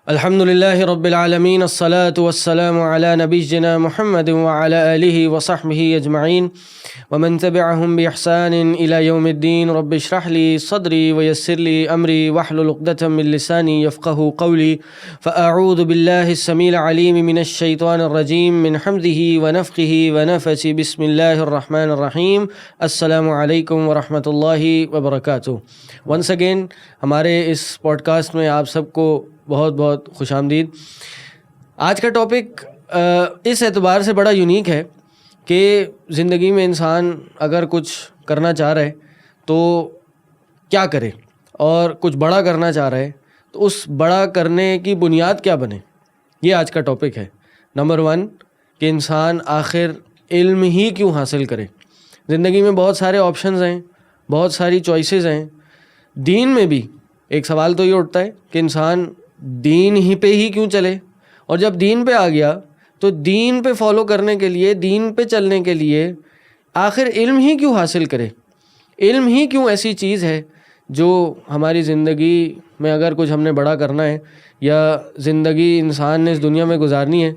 الحمد لله رب العالمين الصلاة والسلام على نبينا محمد وعلى آله وصحبه أجمعين ومن تبعهم بإحسان إلى يوم الدين. رب اشرح لي صدري ويسر لي أمري واحلل عقدة من لساني يفقهوا قولي. فأعوذ بالله السميع العليم من الشيطان الرجيم من حمده ونفخه ونفثه. بسم الله الرحمن الرحيم. السلام علیکم ورحمۃ اللہ وبرکاتہ. ونس اگین ہمارے اس پوڈ کاسٹ میں آپ سب کو بہت بہت خوش آمدید. آج کا ٹاپک اس اعتبار سے بڑا یونیک ہے کہ زندگی میں انسان اگر کچھ کرنا چاہ رہا ہے تو کیا کرے، اور کچھ بڑا کرنا چاہ رہا ہے تو اس بڑا کرنے کی بنیاد کیا بنے. یہ آج کا ٹاپک ہے. نمبر 1 کہ انسان آخر علم ہی کیوں حاصل کرے. زندگی میں بہت سارے آپشنز ہیں، بہت ساری چوائسیز ہیں. دین میں بھی ایک سوال تو یہ اٹھتا ہے کہ انسان دین ہی پہ ہی کیوں چلے، اور جب دین پہ آ گیا تو دین پہ فالو کرنے کے لیے، دین پہ چلنے کے لیے آخر علم ہی کیوں حاصل کرے. علم ہی کیوں ایسی چیز ہے جو ہماری زندگی میں اگر کچھ ہم نے بڑا کرنا ہے یا زندگی انسان نے اس دنیا میں گزارنی ہے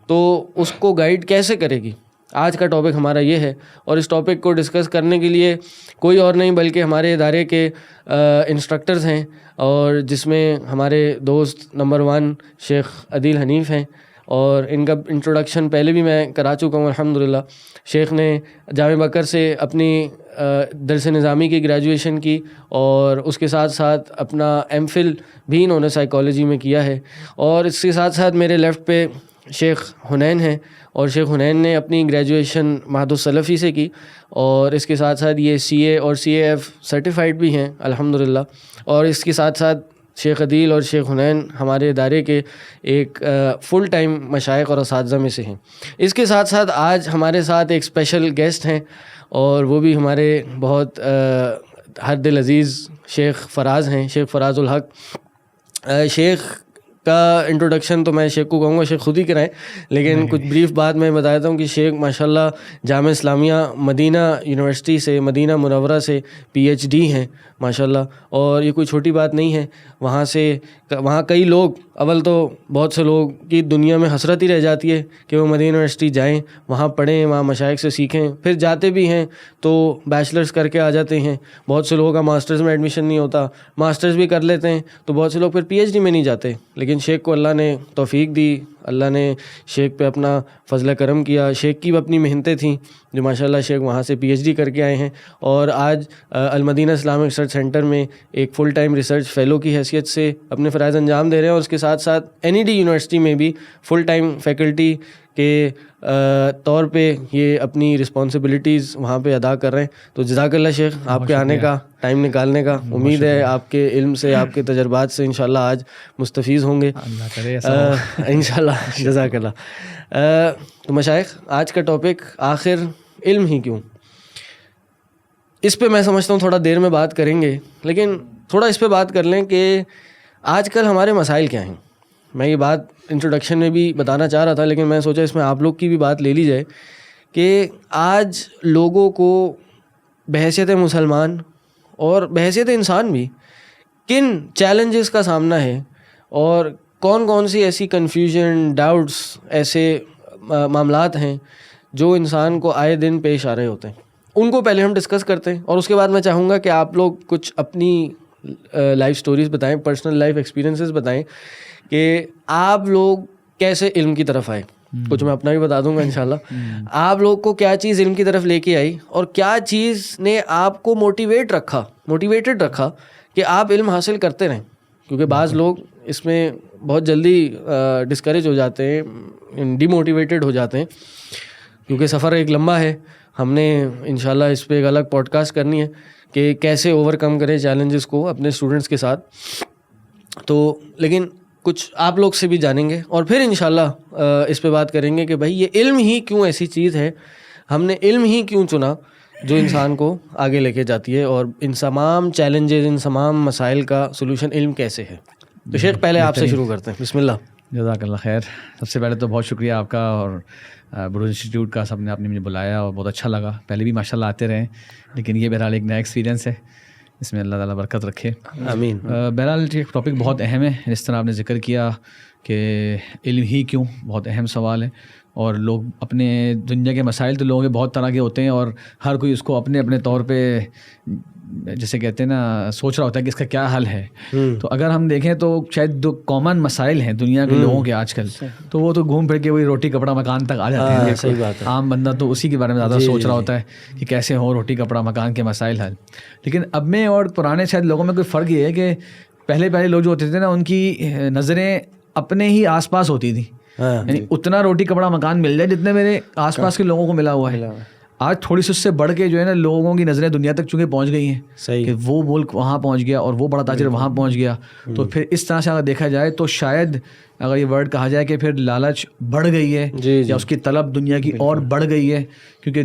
تو اس کو گائیڈ کیسے کرے گی. آج کا ٹاپک ہمارا یہ ہے، اور اس ٹاپک کو ڈسکس کرنے کے لیے کوئی اور نہیں بلکہ ہمارے ادارے کے انسٹرکٹرز ہیں، اور جس میں ہمارے دوست نمبر 1 شیخ عدیل حنیف ہیں، اور ان کا انٹروڈکشن پہلے بھی میں کرا چکا ہوں الحمدللہ. شیخ نے جامعہ بکر سے اپنی درس نظامی کی گریجویشن کی، اور اس کے ساتھ ساتھ اپنا ایم فل بھی انہوں نے سائیکالوجی میں کیا ہے. اور اس کے ساتھ ساتھ میرے لیفٹ پہ شیخ حنین ہیں، اور شیخ حنین نے اپنی گریجویشن معہد السلفی سے کی، اور اس کے ساتھ ساتھ یہ سی اے اور سی اے ایف سرٹیفائڈ بھی ہیں الحمدللہ. اور اس کے ساتھ ساتھ شیخ عدیل اور شیخ حنین ہمارے ادارے کے ایک فل ٹائم مشائخ اور اساتذہ میں سے ہیں. اس کے ساتھ ساتھ آج ہمارے ساتھ ایک اسپیشل گیسٹ ہیں، اور وہ بھی ہمارے بہت ہر دل عزیز شیخ فراز ہیں، شیخ فراز الحق. شیخ کا انٹروڈکشن تو میں شیخ کو کہوں گا شیخ خود ہی کرائیں، لیکن کچھ بریف بات میں بتا دیتا ہوں کہ شیخ ماشاءاللہ جامعہ اسلامیہ مدینہ یونیورسٹی سے، مدینہ منورہ سے پی ایچ ڈی ہیں ماشاءاللہ. اور یہ کوئی چھوٹی بات نہیں ہے. وہاں کئی لوگ، اول تو بہت سے لوگ کی دنیا میں حسرت ہی رہ جاتی ہے کہ وہ مدینہ یونیورسٹی جائیں، وہاں پڑھیں، وہاں مشائخ سے سیکھیں، پھر جاتے بھی ہیں تو بیچلرز کر کے آ جاتے ہیں. بہت سے لوگوں کا ماسٹرز میں ایڈمیشن نہیں ہوتا، ماسٹرز بھی کر لیتے ہیں تو بہت سے لوگ پھر پی ایچ ڈی میں نہیں جاتے. لیکن شیخ کو اللہ نے توفیق دی، اللہ نے شیخ پہ اپنا فضل کرم کیا. شیخ کی بھی اپنی محنتیں تھیں جو ماشاءاللہ شیخ وہاں سے پی ایچ ڈی کر کے آئے ہیں، اور آج المدینہ اسلامک ریسرچ سینٹر میں ایک فل ٹائم ریسرچ فیلو کی حیثیت سے اپنے فرائض انجام دے رہے ہیں. اور اس کے ساتھ ساتھ این ای ڈی یونیورسٹی میں بھی فل ٹائم فیکلٹی کے طور پہ یہ اپنی رسپانسبلٹیز وہاں پہ ادا کر رہے ہیں. تو جزاک اللہ شیخ آپ کے آنے کا، ٹائم نکالنے کا. امید ہے آپ کے علم سے، آپ کے تجربات سے انشاءاللہ آج مستفیض ہوں گے انشاءاللہ. جزاک اللہ. تو مشائخ آج کا ٹاپک آخر علم ہی کیوں، اس پہ میں سمجھتا ہوں تھوڑا دیر میں بات کریں گے، لیکن تھوڑا اس پہ بات کر لیں کہ آج کل ہمارے مسائل کیا ہیں. میں یہ بات انٹروڈکشن میں بھی بتانا چاہ رہا تھا، لیکن میں سوچا اس میں آپ لوگ کی بھی بات لے لی جائے کہ آج لوگوں کو بحیثیت مسلمان اور بحیثیت انسان بھی کن چیلنجز کا سامنا ہے، اور کون کون سی ایسی کنفیوژن، ڈاؤٹس، ایسے معاملات ہیں جو انسان کو آئے دن پیش آ رہے ہوتے ہیں. ان کو پہلے ہم ڈسکس کرتے ہیں، اور اس کے بعد میں چاہوں گا کہ آپ لوگ کچھ اپنی لائف سٹوریز بتائیں، پرسنل لائف ایکسپیرینسز بتائیں کہ آپ لوگ کیسے علم کی طرف آئے. کچھ میں اپنا بھی بتا دوں گا انشاءاللہ. آپ لوگ کو کیا چیز علم کی طرف لے کے آئی، اور کیا چیز نے آپ کو موٹیویٹڈ رکھا کہ آپ علم حاصل کرتے رہیں. کیونکہ بعض لوگ اس میں بہت جلدی ڈسکریج ہو جاتے ہیں، ڈی موٹیویٹڈ ہو جاتے ہیں، کیونکہ سفر ایک لمبا ہے. ہم نے انشاءاللہ اس پہ ایک الگ پوڈ کاسٹ کرنی ہے کہ کیسے اوور کم کریں چیلنجز کو اپنے اسٹوڈنٹس کے ساتھ. تو لیکن کچھ آپ لوگ سے بھی جانیں گے، اور پھر انشاءاللہ اس پہ بات کریں گے کہ بھائی یہ علم ہی کیوں ایسی چیز ہے، ہم نے علم ہی کیوں چنا جو انسان کو آگے لے کے جاتی ہے، اور ان تمام چیلنجز، ان تمام مسائل کا سلوشن علم کیسے ہے. تو شیخ پہلے آپ سے شروع کرتے ہیں، بسم اللہ. جزاک اللہ خیر. سب سے پہلے تو بہت شکریہ آپ کا اور بروز انسٹیٹیوٹ کا، سب نے آپ نے مجھے بلایا اور بہت اچھا لگا. پہلے بھی ماشاءاللہ آتے رہے، لیکن یہ بہرحال ایک نیا ایکسپیرینس ہے اس میں اللہ تعالیٰ برکت رکھے. آمین. بہرحال یہ ٹاپک بہت اہم ہے, جس طرح آپ نے ذکر کیا کہ علم ہی کیوں, بہت اہم سوال ہے. اور لوگ اپنے دنیا کے مسائل تو لوگوں کے بہت طرح کے ہوتے ہیں, اور ہر کوئی اس کو اپنے اپنے طور پہ جیسے کہتے ہیں نا سوچ رہا ہوتا ہے کہ اس کا کیا حل ہے. تو اگر ہم دیکھیں تو شاید جو کامن مسائل ہیں دنیا کے لوگوں کے آج کل, تو وہ تو گھوم پھر کے وہی روٹی کپڑا مکان تک آ جاتے ہیں. صحیح بات ہے. عام بندہ تو اسی کے بارے میں زیادہ سوچ رہا ہوتا ہے کہ کیسے ہو روٹی کپڑا مکان کے مسائل حل. لیکن اب میں اور پرانے شاید لوگوں میں کوئی فرق یہ ہے کہ پہلے لوگ جو ہوتے تھے نا, ان کی نظریں اپنے ہی آس پاس ہوتی تھی. یعنی اتنا روٹی کپڑا مکان مل جائے جتنے میرے آس پاس کے لوگوں کو ملا ہوا ہے. آج تھوڑی سی اس سے بڑھ کے جو ہے نا لوگوں کی نظریں دنیا تک چونکہ پہنچ گئی ہیں. صحیح کہ وہ ملک وہاں پہنچ گیا اور وہ بڑا تاجر وہاں پہنچ گیا. تو پھر اس طرح سے اگر دیکھا جائے تو شاید اگر یہ ورڈ کہا جائے کہ پھر لالچ بڑھ گئی ہے یا اس کی طلب دنیا کی اور بڑھ گئی ہے, کیونکہ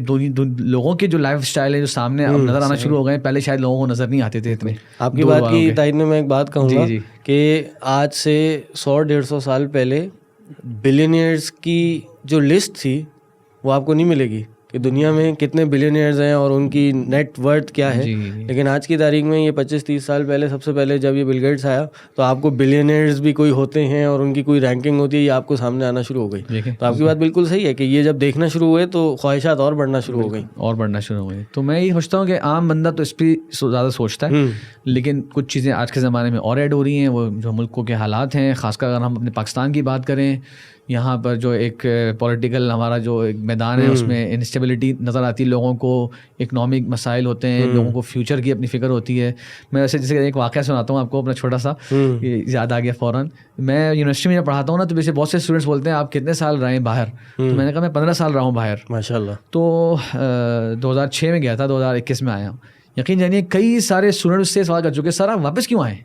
لوگوں کے جو لائف اسٹائل ہے جو سامنے اب نظر آنا شروع ہو گئے ہیں, پہلے شاید لوگوں کو نظر نہیں آتے تھے اتنے. آپ کی بات کی تائید میں ایک بات کہوں گا کہ آج سے 100-150 سال پہلے بلینئرز کی جو لسٹ تھی وہ آپ کو نہیں ملے گی کہ دنیا میں کتنے بلینئرز ہیں اور ان کی نیٹ ورتھ کیا ہے. لیکن آج کی تاریخ میں یہ 25-30 سال پہلے سب سے پہلے جب یہ بل گیٹس آیا تو آپ کو بلینئرز بھی کوئی ہوتے ہیں اور ان کی کوئی رینکنگ ہوتی ہے, یہ آپ کو سامنے آنا شروع ہو گئی. تو آپ کی بات بالکل صحیح ہے کہ یہ جب دیکھنا شروع ہوئے تو خواہشات اور بڑھنا شروع ہو گئی. تو میں یہ سوچتا ہوں کہ عام بندہ تو اس پہ زیادہ سوچتا ہے, لیکن کچھ چیزیں آج کے زمانے میں اور ایڈ ہو رہی ہیں. وہ جو ملکوں کے حالات ہیں, خاص کر اگر ہم اپنے پاکستان کی بات کریں, یہاں پر جو ایک پولیٹیکل ہمارا جو ایک میدان ہے اس میں انسٹیبلٹی نظر آتی ہے لوگوں کو, اکنامک مسائل ہوتے ہیں, لوگوں کو فیوچر کی اپنی فکر ہوتی ہے. میں ویسے جیسے ایک واقعہ سناتا ہوں آپ کو اپنا چھوٹا سا, یاد آ گیا فوراً. میں یونیورسٹی میں پڑھاتا ہوں نا, تو ویسے بہت سے اسٹوڈنٹس بولتے ہیں آپ کتنے سال رہے ہیں باہر, تو میں نے کہا میں 15 سال رہا ہوں باہر. ماشاء اللہ. تو 2006 میں گیا تھا, 2021 میں آیا ہوں. یقین جانیے کئی سارے اسٹوڈنٹ اس سے سوال کر چکے سر آپ واپس کیوں آئے.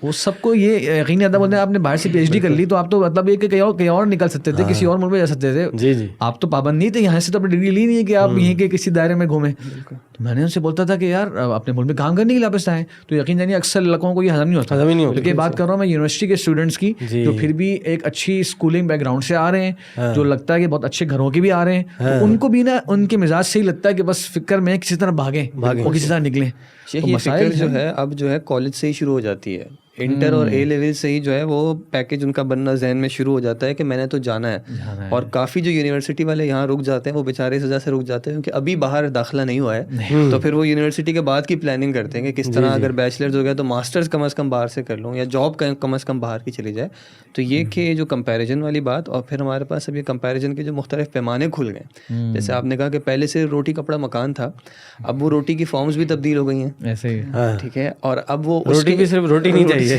وہ سب کو یہ یقینی آتا بولتے ہیں آپ نے باہر سے پی ایچ ڈی کر لی تو آپ تو مطلب یہ کہ کہیں اور نکل سکتے تھے, کسی اور ملک میں جا سکتے تھے. جی آپ تو پابند نہیں تھے, یہاں سے تو اپنی ڈگری لی نہیں ہے کہ آپ یہیں کے کسی دائرے میں گھومیں. تو میں نے ان سے بولتا تھا کہ یار اپنے ملک میں کام کرنے کے لیے واپس آئیں. تو یقین جانیے اکثر لڑکوں کو یہ ہضم نہیں ہوتا. لیکن بات کر رہا ہوں میں یونیورسٹی کے اسٹوڈنٹس کی جو پھر بھی ایک اچھی اسکولنگ بیک گراؤنڈ سے آ رہے ہیں, جو لگتا ہے کہ بہت اچھے گھروں کے بھی آ رہے ہیں, تو ان کو بھی نا ان کے مزاج سے ہی لگتا ہے کہ بس فکر میں کسی طرح بھاگیں وہ کسی طرح نکلیں. یہ فکر جو ہے اب جو ہے کالج سے ہی شروع ہو جاتی ہے, انٹر اور اے لیول سے ہی جو ہے وہ پیکج ان کا بننا ذہن میں شروع ہو جاتا ہے کہ میں نے تو جانا ہے. اور کافی جو یونیورسٹی والے یہاں رک جاتے ہیں وہ بیچارے اس وجہ سے رک جاتے ہیں کیونکہ ابھی باہر داخلہ نہیں ہوا ہے, تو پھر وہ یونیورسٹی کے بعد کی پلاننگ کرتے ہیں کہ کس طرح اگر بیچلرز ہو گیا تو ماسٹرز کم از کم باہر سے کر لوں یا جاب کم از کم باہر کی چلی جائے. تو یہ کہ جو کمپیریزن والی بات, اور پھر ہمارے پاس اب یہ کمپیریزن کے جو مختلف پیمانے کھل گئے. جیسے آپ نے کہا کہ پہلے سے روٹی کپڑا مکان تھا, اب وہ روٹی کی فارمز بھی تبدیل ہو گئی ہیں ایسے ہی, ٹھیک ہے. اور اب وہ روٹی بھی صرف روٹی نہیں چاہیے,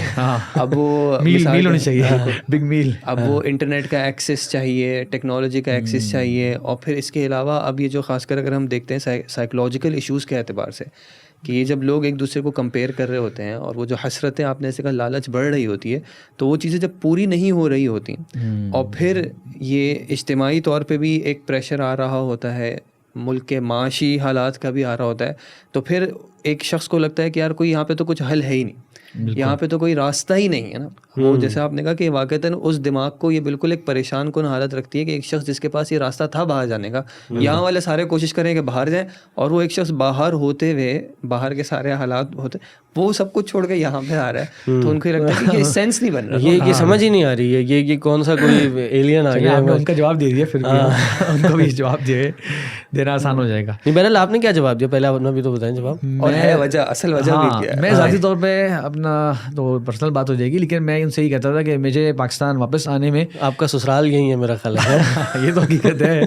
اب وہ میل ہونی چاہیے, بگ میل. اب وہ انٹرنیٹ کا ایکسیس چاہیے, ٹیکنالوجی کا ایکسیس چاہیے. اور پھر اس کے علاوہ اب یہ جو خاص کر اگر ہم دیکھتے ہیں سائیکولوجیکل ایشوز کے اعتبار سے کہ یہ جب لوگ ایک دوسرے کو کمپیئر کر رہے ہوتے ہیں اور وہ جو حسرتیں آپ نے ایسے کہا لالچ بڑھ رہی ہوتی ہے, تو وہ چیزیں جب پوری نہیں ہو رہی ہوتی اور پھر یہ اجتماعی طور پہ بھی ایک پریشر آ رہا ہوتا ہے, ملک کے معاشی حالات کا بھی آ رہا ہوتا ہے, تو پھر ایک شخص کو لگتا ہے کہ یار کوئی یہاں پہ تو کچھ حل ہے ہی نہیں, یہاں پہ تو کوئی راستہ ہی نہیں ہے نا. وہ جیسے آپ نے کہا کہ واقعتاً اس دماغ کو یہ بالکل ایک پریشان کن حالت رکھتی ہے کہ ایک شخص جس کے پاس یہ راستہ تھا باہر جانے کا, یہاں والے سارے کوشش کریں کہ باہر جائیں, اور وہ ایک شخص باہر ہوتے ہوئے باہر کے سارے حالات ہوتے وہ سب کچھ چھوڑ کے یہاں پہ آ رہا ہے, تو ان کو لگتا ہے کہ یہ سینس نہیں بن رہا, یہ سمجھ ہی نہیں آ رہی ہے یہ کون سا کوئی ایلین آ گیا. ان کا جواب دے دیا, پھر ان کو بھی جواب دینا آسان ہو جائے گا. نہیں بہرحال آپ نے کیا جواب دیا پہلے اپنا بھی تو بتائیں جواب, اور ہے وجہ اصل وجہ بھی کیا ہے. میں ذاتی طور پہ اپنا تو پرسنل بات ہو جائے گی, لیکن میں ان سے ہی کہتا تھا کہ مجھے پاکستان واپس آنے میں, آپ کا سسرال یہی ہے میرا خیال ہے, یہ تو حقیقت ہے,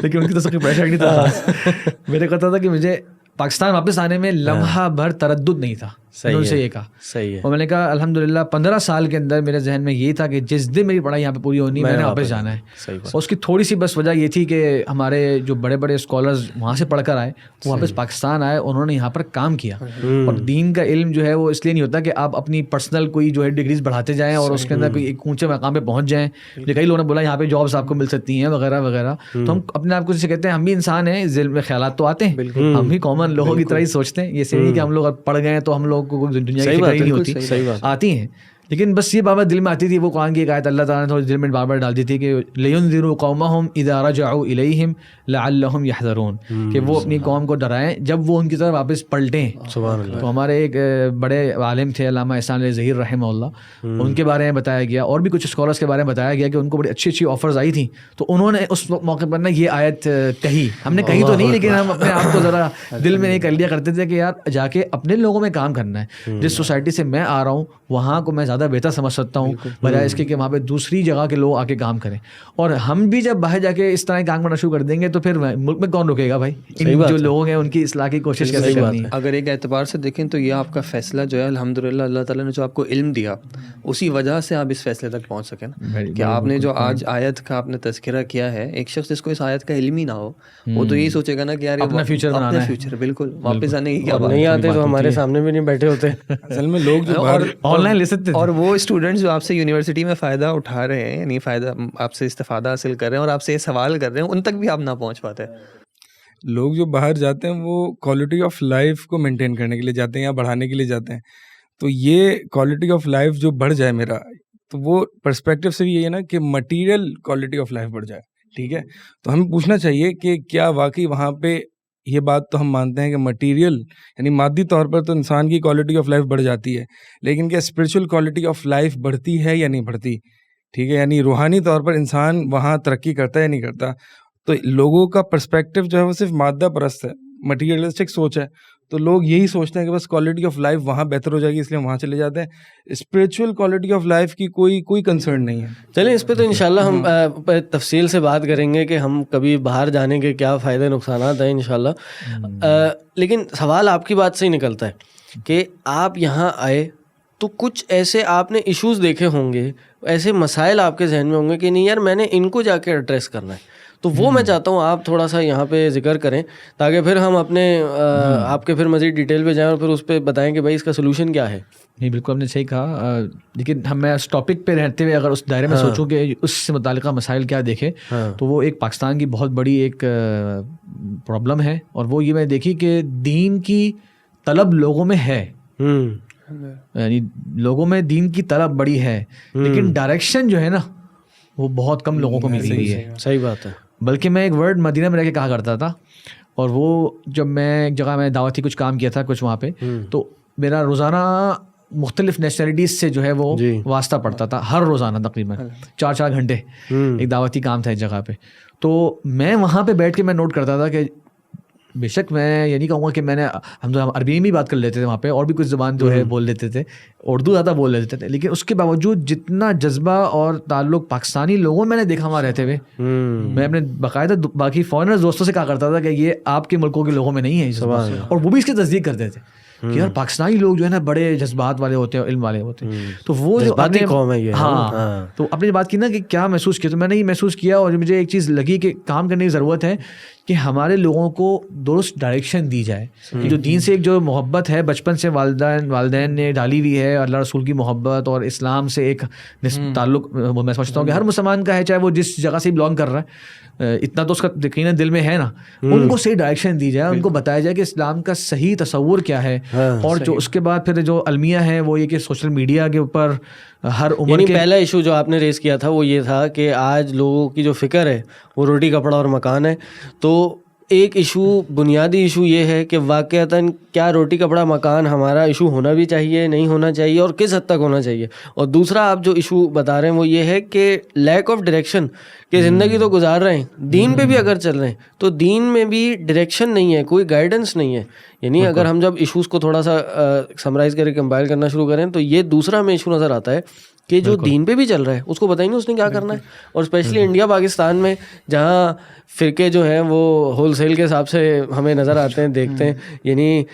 لیکن ان کی تو سب کی پریشر نہیں تھا. میرے کہتا تھا کہ مجھے پاکستان واپس آنے میں لمحہ بھر تردد نہیں تھا. انہوں سے یہ کہا صحیح ہے, اور میں نے کہا الحمدللہ 15 سال کے اندر میرے ذہن میں یہ تھا کہ جس دن میری پڑھائی یہاں پہ پوری ہونی میں نے واپس جانا ہے. اور اس کی تھوڑی سی بس وجہ یہ تھی کہ ہمارے جو بڑے بڑے اسکالرز وہاں سے پڑھ کر آئے وہ واپس پاکستان آئے, انہوں نے یہاں پر کام کیا. اور دین کا علم جو ہے وہ اس لیے نہیں ہوتا کہ آپ اپنی پرسنل کوئی جو ہے ڈگریز بڑھاتے جائیں اور اس کے اندر کوئی ایک اونچے مقام پہ پہنچ جائیں. کئی لوگوں نے بولا یہاں پہ جابس آپ کو مل سکتی ہیں وغیرہ وغیرہ, تو ہم اپنے آپ کو جسے کہتے ہیں ہم بھی انسان ہیں, ذہن میں خیالات تو آتے ہیں, ہم بھی کامن لوگوں کی طرح ہی سوچتے ہیں. یہ صحیح نہیں کہ ہم لوگ پڑھ گئے تو ہم لوگ کو دنیا کی نہیں ہوتی, آتی ہیں. لیکن بس یہ بار بار دل میں آتی تھی وہ قرآن کی ایک آیت اللہ تعالیٰ نے تھوڑی دل میں بار بار ڈال دی تھی کہ لِيُنذِرُوا قَوْمَهُمْ إِذَا رَجَعُوا إِلَيْهِمْ لَعَلَّهُمْ يَحْذَرُونَ کہ وہ اپنی قوم کو ڈرائیں جب وہ ان کی طرف واپس پلٹیں. سبحان اللہ. تو ہمارے ایک بڑے عالم تھے علامہ احسان علی ظہیر رحمہ اللہ, ان کے بارے میں بتایا گیا اور بھی کچھ اسکالرس کے بارے میں بتایا گیا کہ ان کو بڑی اچھی اچھی آفرز آئی تھیں, تو انہوں نے اس موقع پر نا یہ آیت کہی. ہم نے کہی تو نہیں, لیکن ہم اپنے آپ کو ذرا دل میں یہ کر لیا کرتے تھے کہ یار جا کے اپنے لوگوں میں کام کرنا ہے. جس سوسائٹی سے میں آ رہا ہوں وہاں کو میں زیادہ بہتر سمجھ سکتا ہوں بجائے اس کے کہ وہاں پہ دوسری جگہ کے لوگ آ کے کام کریں. اور ہم بھی جب باہر جا کے اس طرح کام کرنا شروع کر دیں گے تو پھر ملک میں کون رکے گا بھائی؟ جو لوگ ہیں ان کی اصلاح کی کوشش کیسے کرنی ہے. اگر ایک اعتبار سے دیکھیں تو یہ آپ کا فیصلہ جو ہے الحمدللہ اللہ تعالیٰ نے جو آپ کو علم دیا اسی وجہ سے آپ اس فیصلے تک پہنچ سکیں نا, کہ آپ نے جو آج آیت کا آپ نے تذکرہ کیا ہے. ایک شخص جس کو اس آیت کا علم ہی نہ ہو وہ تو یہی سوچے گا نا کہ یار اپنا فیوچر بنانا ہے, فیوچر بالکل واپس آنے کی کیا بات. نہیں آتے تو ہمارے سامنے بھی نہیں بیٹھے ہوتے اصل میں لوگ جو آن لائن لے سکتے ہیں. اور وہ اسٹوڈنٹس جو آپ سے یونیورسٹی میں فائدہ اٹھا رہے ہیں, یعنی فائدہ آپ سے استفادہ حاصل کر رہے ہیں اور آپ سے یہ سوال کر رہے ہیں, ان تک بھی آپ نہ پہنچ پاتے. لوگ جو باہر جاتے ہیں وہ کوالٹی آف لائف کو مینٹین کرنے کے لیے جاتے ہیں یا بڑھانے کے لیے جاتے ہیں. تو یہ کوالٹی آف لائف جو بڑھ جائے میرا, تو وہ پرسپیکٹیو سے بھی یہی ہے نا کہ مٹیریل کوالٹی آف لائف بڑھ جائے. ٹھیک ہے, تو ہمیں پوچھنا چاہیے کہ کیا واقعی وہاں پہ یہ بات تو ہم مانتے ہیں کہ مٹیریل یعنی مادی طور پر تو انسان کی کوالٹی آف لائف بڑھ جاتی ہے, لیکن کیا اسپریچول کوالٹی آف لائف بڑھتی ہے یا نہیں بڑھتی؟ ٹھیک ہے, یعنی روحانی طور پر انسان وہاں ترقی کرتا ہے یا نہیں کرتا. تو لوگوں کا پرسپیکٹیو جو ہے وہ صرف مادہ پرست ہے, مٹیریلسٹک سوچ ہے. تو لوگ یہی سوچتے ہیں کہ بس کوالٹی آف لائف وہاں بہتر ہو جائے گی اس لیے وہاں چلے جاتے ہیں. اسپریچول کوالٹی آف لائف کی کوئی کنسرن نہیں ہے. چلیں اس پہ تو انشاءاللہ ہم تفصیل سے بات کریں گے کہ ہم کبھی باہر جانے کے کیا فائدے نقصانات ہیں انشاءاللہ. لیکن سوال آپ کی بات سے ہی نکلتا ہے کہ آپ یہاں آئے تو کچھ ایسے آپ نے ایشوز دیکھے ہوں گے, ایسے مسائل آپ کے ذہن میں ہوں گے کہ نہیں یار میں نے ان کو جا کے ایڈریس کرنا ہے. تو وہ میں چاہتا ہوں آپ تھوڑا سا یہاں پہ ذکر کریں تاکہ پھر ہم اپنے آپ کے پھر مزید ڈیٹیل پہ جائیں اور پھر اس پہ بتائیں کہ بھائی اس کا سلوشن کیا ہے. نہیں بالکل آپ نے صحیح کہا, لیکن میں اس ٹاپک پہ رہتے ہوئے اگر اس دائرے میں سوچوں کہ اس سے متعلقہ مسائل کیا دیکھے تو وہ ایک پاکستان کی بہت بڑی ایک پرابلم ہے, اور وہ یہ میں دیکھی کہ دین کی طلب لوگوں میں ہے, یعنی لوگوں میں دین کی طلب بڑی ہے, لیکن ڈائریکشن جو ہے نا وہ بہت کم لوگوں کو ملی ہوئی ہے. صحیح بات ہے. بلکہ میں ایک ورڈ مدینہ میں رہ کے کہا کرتا تھا, اور وہ جب میں ایک جگہ میں دعوتی کچھ کام کیا تھا کچھ وہاں پہ, تو میرا روزانہ مختلف نیشنلٹیز سے جو ہے وہ واسطہ پڑتا تھا, ہر روزانہ تقریباً 4 گھنٹے ایک دعوتی کام تھا ایک جگہ پہ. تو میں وہاں پہ بیٹھ کے میں نوٹ کرتا تھا کہ بے شک میں یہ نہیں کہوں گا کہ میں نے, ہم تو عربی میں بھی بات کر لیتے تھے وہاں پہ, اور بھی کچھ زبان جو ہے بول لیتے تھے, اردو زیادہ بول لیتے تھے, لیکن اس کے باوجود جتنا جذبہ اور تعلق پاکستانی لوگوں میں نے دیکھا وہاں رہتے ہوئے, میں اپنے باقاعدہ باقی فارنرز دوستوں سے کہا کرتا تھا کہ یہ آپ کے ملکوں کے لوگوں میں نہیں ہے, اور وہ بھی اس کی تصدیق کرتے تھے کہ یار پاکستانی لوگ جو ہے نا بڑے جذبات والے ہوتے ہیں, علم والے ہوتے ہیں. تو وہ جو قوم ہے یہ. ہاں, تو آپ نے بات کی نا کہ کیا محسوس کیا, تو میں نے یہ محسوس کیا, اور مجھے ایک چیز لگی کہ کام کرنے کی ضرورت ہے کہ ہمارے لوگوں کو درست ڈائریکشن دی جائے. جو دین سے ایک جو محبت ہے بچپن سے والدین نے ڈالی ہوئی ہے, اللہ رسول کی محبت اور اسلام سے ایک تعلق میں سمجھتا ہوں کہ ہر مسلمان کا ہے, چاہے وہ جس جگہ سے بلانگ کر رہا ہے, اتنا تو اس کا یقیناً دل میں ہے نا. ان کو صحیح ڈائریکشن دی جائے, ان کو بتایا جائے کہ اسلام کا صحیح تصور کیا ہے, اور جو اس کے بعد پھر جو المیہ ہے وہ یہ کہ سوشل میڈیا کے اوپر ہر عمر کے پہلا ایشو جو آپ نے ریز کیا تھا وہ یہ تھا کہ آج لوگوں کی جو فکر ہے وہ روٹی کپڑا اور مکان ہے. تو ایک ایشو, بنیادی ایشو یہ ہے کہ واقعتاً کیا روٹی کپڑا مکان ہمارا ایشو ہونا بھی چاہیے, نہیں ہونا چاہیے, اور کس حد تک ہونا چاہیے. اور دوسرا آپ جو ایشو بتا رہے ہیں وہ یہ ہے کہ لیک آف ڈائریکشن, کہ زندگی تو گزار رہے ہیں, دین پہ بھی اگر چل رہے ہیں تو دین میں بھی ڈائریکشن نہیں ہے, کوئی گائیڈنس نہیں ہے. یعنی اگر ہم جب ایشوز کو تھوڑا سا سمرائز کریں, کمپائل کرنا شروع کریں, تو یہ دوسرا ہمیں ایشو نظر آتا ہے کہ جو دین پہ بھی چل رہا ہے اس کو بتائیں گے اس نے کیا کرنا ہے. اور اسپیشلی انڈیا پاکستان میں جہاں فرقے جو ہیں وہ ہول سیل کے حساب سے ہمیں نظر آتے ہیں, دیکھتے ہیں, یعنی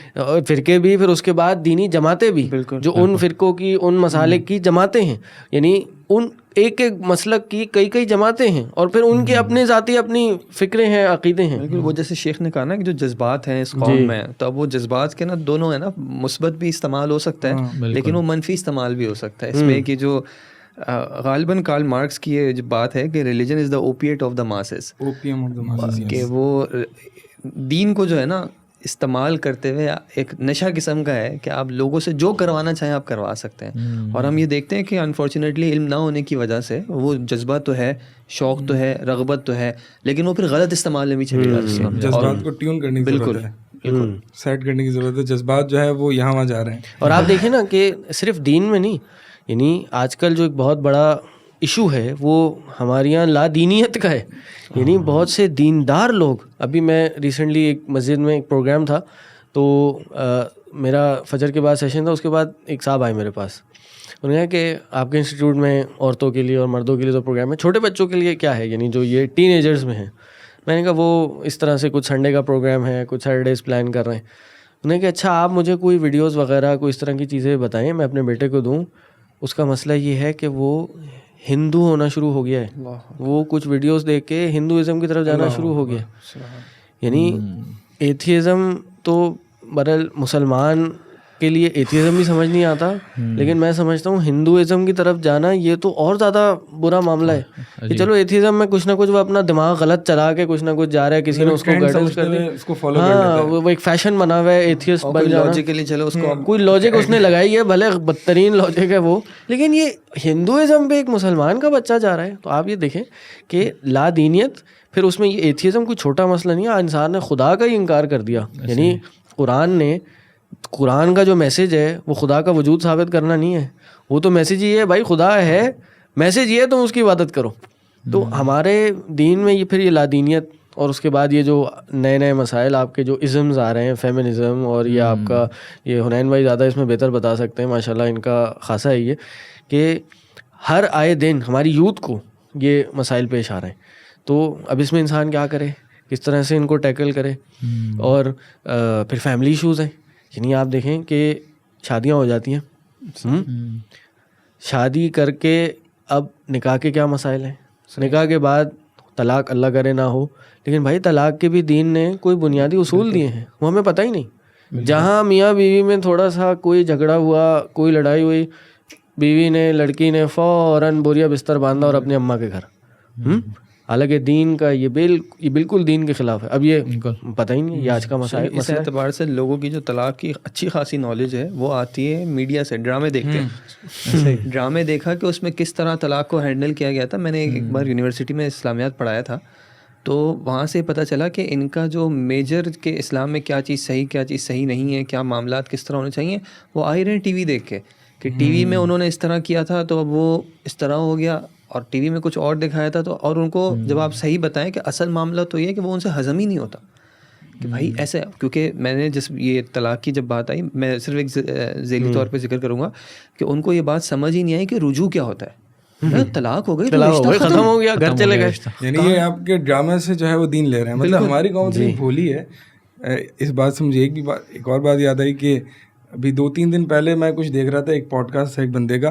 فرقے بھی, پھر اس کے بعد دینی جماعتیں بھی, جو ان فرقوں کی ان مسالک کی جماعتیں ہیں, یعنی ان ایک ایک مسلک کی کئی جماعتیں ہیں, اور پھر ان کے اپنے ذاتی اپنی فکریں ہیں, عقیدے ہیں. وہ جیسے شیخ نے کہا نا کہ جو جذبات ہیں اس قوم میں, تو اب وہ جذبات کے نا دونوں ہیں نا, مثبت بھی استعمال ہو سکتا ہے لیکن وہ منفی استعمال بھی ہو سکتا ہے. اس میں کہ جو غالباً کارل مارکس کی یہ بات ہے کہ religion is the opiate of the masses, کہ وہ دین کو جو ہے نا استعمال کرتے ہوئے ایک نشہ قسم کا ہے کہ آپ لوگوں سے جو کروانا چاہیں آپ کروا سکتے ہیں. اور ہم یہ دیکھتے ہیں کہ انفارچونیٹلی علم نہ ہونے کی وجہ سے وہ جذبہ تو ہے, شوق تو ہے, رغبت تو ہے, لیکن وہ پھر غلط استعمال میں بھی چلی جاتی ہے. جذبات کو ٹیون کرنے کی ضرورت ہے, سیٹ کرنے کی ضرورت ہے. جذبات جو ہے وہ یہاں وہاں جا رہے ہیں. اور آپ دیکھیں نا کہ صرف دین میں نہیں, یعنی آج کل جو ایک بہت بڑا ایشو ہے وہ ہمارے یہاں لا دینیت کا ہے. یعنی بہت سے دیندار لوگ, ابھی میں ریسنٹلی ایک مسجد میں ایک پروگرام تھا, تو میرا فجر کے بعد سیشن تھا, اس کے بعد ایک صاحب آئے میرے پاس, انہوں نے کہا کہ آپ کے انسٹیٹیوٹ میں عورتوں کے لیے اور مردوں کے لیے تو پروگرام ہے, چھوٹے بچوں کے لیے کیا ہے, یعنی جو یہ ٹین ایجرز میں ہیں. میں نے کہا وہ اس طرح سے کچھ سنڈے کا پروگرام ہے, کچھ سیٹرڈیز پلان کر رہے ہیں. انہوں نے کہا اچھا آپ مجھے کوئی ویڈیوز وغیرہ کوئی اس طرح کی چیزیں بتائیں, میں اپنے بیٹے کو دوں. اس کا مسئلہ یہ ہے کہ وہ ہندو ہونا شروع ہو گیا ہے, وہ کچھ ویڈیوز دیکھ کے ہندوازم کی طرف جانا شروع ہو گیا. یعنی ایتھیزم تو برحال مسلمان کے لیے ایتھیزم بھی سمجھ نہیں آتا, لیکن میں سمجھتا ہوں ہندوازم کی طرف جانا یہ تو اور زیادہ برا معاملہ ہے. کہ چلو ایتھیزم میں کچھ نہ کچھ وہ اپنا دماغ غلط چلا کے کچھ نہ کچھ جا رہا ہے, کسی نے اس کو گائیڈنس کر دی, ہاں وہ ایک فیشن بنا ہوا ہے ایتھیسٹ بن جانا, لاجیکلی چلو اس کو کوئی لاجک اس نے لگائی ہے, بھلے بدترین لاجک ہے وہ, لیکن یہ ہندوازم پہ ایک مسلمان کا بچہ جا رہا ہے. تو آپ یہ دیکھیں کہ لا دینیت, پھر اس میں یہ ایتھیزم کوئی چھوٹا مسئلہ نہیں ہے, انسان نے خدا کا ہی انکار کر دیا. یعنی قرآن کا جو میسج ہے وہ خدا کا وجود ثابت کرنا نہیں ہے, وہ تو میسج ہی ہے بھائی خدا ہے, میسج یہ ہے تم اس کی عبادت کرو. تو ہمارے دین میں یہ پھر یہ لادینیت, اور اس کے بعد یہ جو نئے نئے مسائل آپ کے جو ازمز آ رہے ہیں, فیمنزم, اور یہ آپ کا یہ حنین بھائی زیادہ اس میں بہتر بتا سکتے ہیں ماشاء اللہ, ان کا خاصا ہے یہ کہ ہر آئے دن ہماری یوتھ کو یہ مسائل پیش آ رہے ہیں. تو اب اس میں انسان کیا کرے, کس طرح سے ان کو ٹیکل کرے. اور پھر فیملی ایشوز ہیں. یعنی آپ دیکھیں کہ شادیاں ہو جاتی ہیں, شادی کر کے اب نکاح کے کیا مسائل ہیں, نکاح کے بعد طلاق اللہ کرے نہ ہو, لیکن بھائی طلاق کے بھی دین نے کوئی بنیادی اصول دیے ہیں, وہ ہمیں پتہ ہی نہیں. جہاں میاں بیوی میں تھوڑا سا کوئی جھگڑا ہوا, کوئی لڑائی ہوئی, بیوی نے لڑکی نے فوراً بوریا بستر باندھا اور اپنی اماں کے گھر. حالانکہ دین کا یہ بالکل دین کے خلاف ہے. اب یہ پتہ ہی نہیں, یہ آج کا مسئلہ. اس اعتبار سے لوگوں کی جو طلاق کی اچھی خاصی نالج ہے وہ آتی ہے میڈیا سے, ڈرامے دیکھتے ہیں. ڈرامے دیکھا کہ اس میں کس طرح طلاق کو ہینڈل کیا گیا تھا. میں نے ایک بار یونیورسٹی میں اسلامیات پڑھایا تھا, تو وہاں سے پتہ چلا کہ ان کا جو میجر کہ اسلام میں کیا چیز صحیح کیا چیز صحیح نہیں ہے, کیا معاملات کس طرح ہونے چاہیے, وہ آ ہی رہے ہیں ٹی وی دیکھ کے کہ ٹی وی میں انہوں نے اس طرح کیا تھا تو اب وہ اس طرح ہو گیا, اور ٹی وی میں کچھ اور دکھایا تھا. تو اور ان کو جب آپ صحیح بتائیں کہ اصل معاملہ تو یہ ہے کہ وہ ان سے ہضم ہی نہیں ہوتا کہ بھائی ایسے, کیونکہ میں نے جس یہ طلاق کی جب بات آئی, میں صرف ایک ذیلی طور پہ ذکر کروں گا کہ ان کو یہ بات سمجھ ہی نہیں آئی کہ رجوع کیا ہوتا ہے. طلاق ہو گئی, ختم ہو گیا, گھر چلے گئے. یعنی یہ آپ کے ڈرامے سے جو ہے وہ دین لے رہے ہیں. مطلب ہماری قوم سے بھولی ہے. اس بات سے مجھے ایک اور بات یاد آئی کہ ابھی 2-3 دن پہلے میں کچھ دیکھ رہا تھا, ایک پوڈ کاسٹ تھا ایک بندے کا,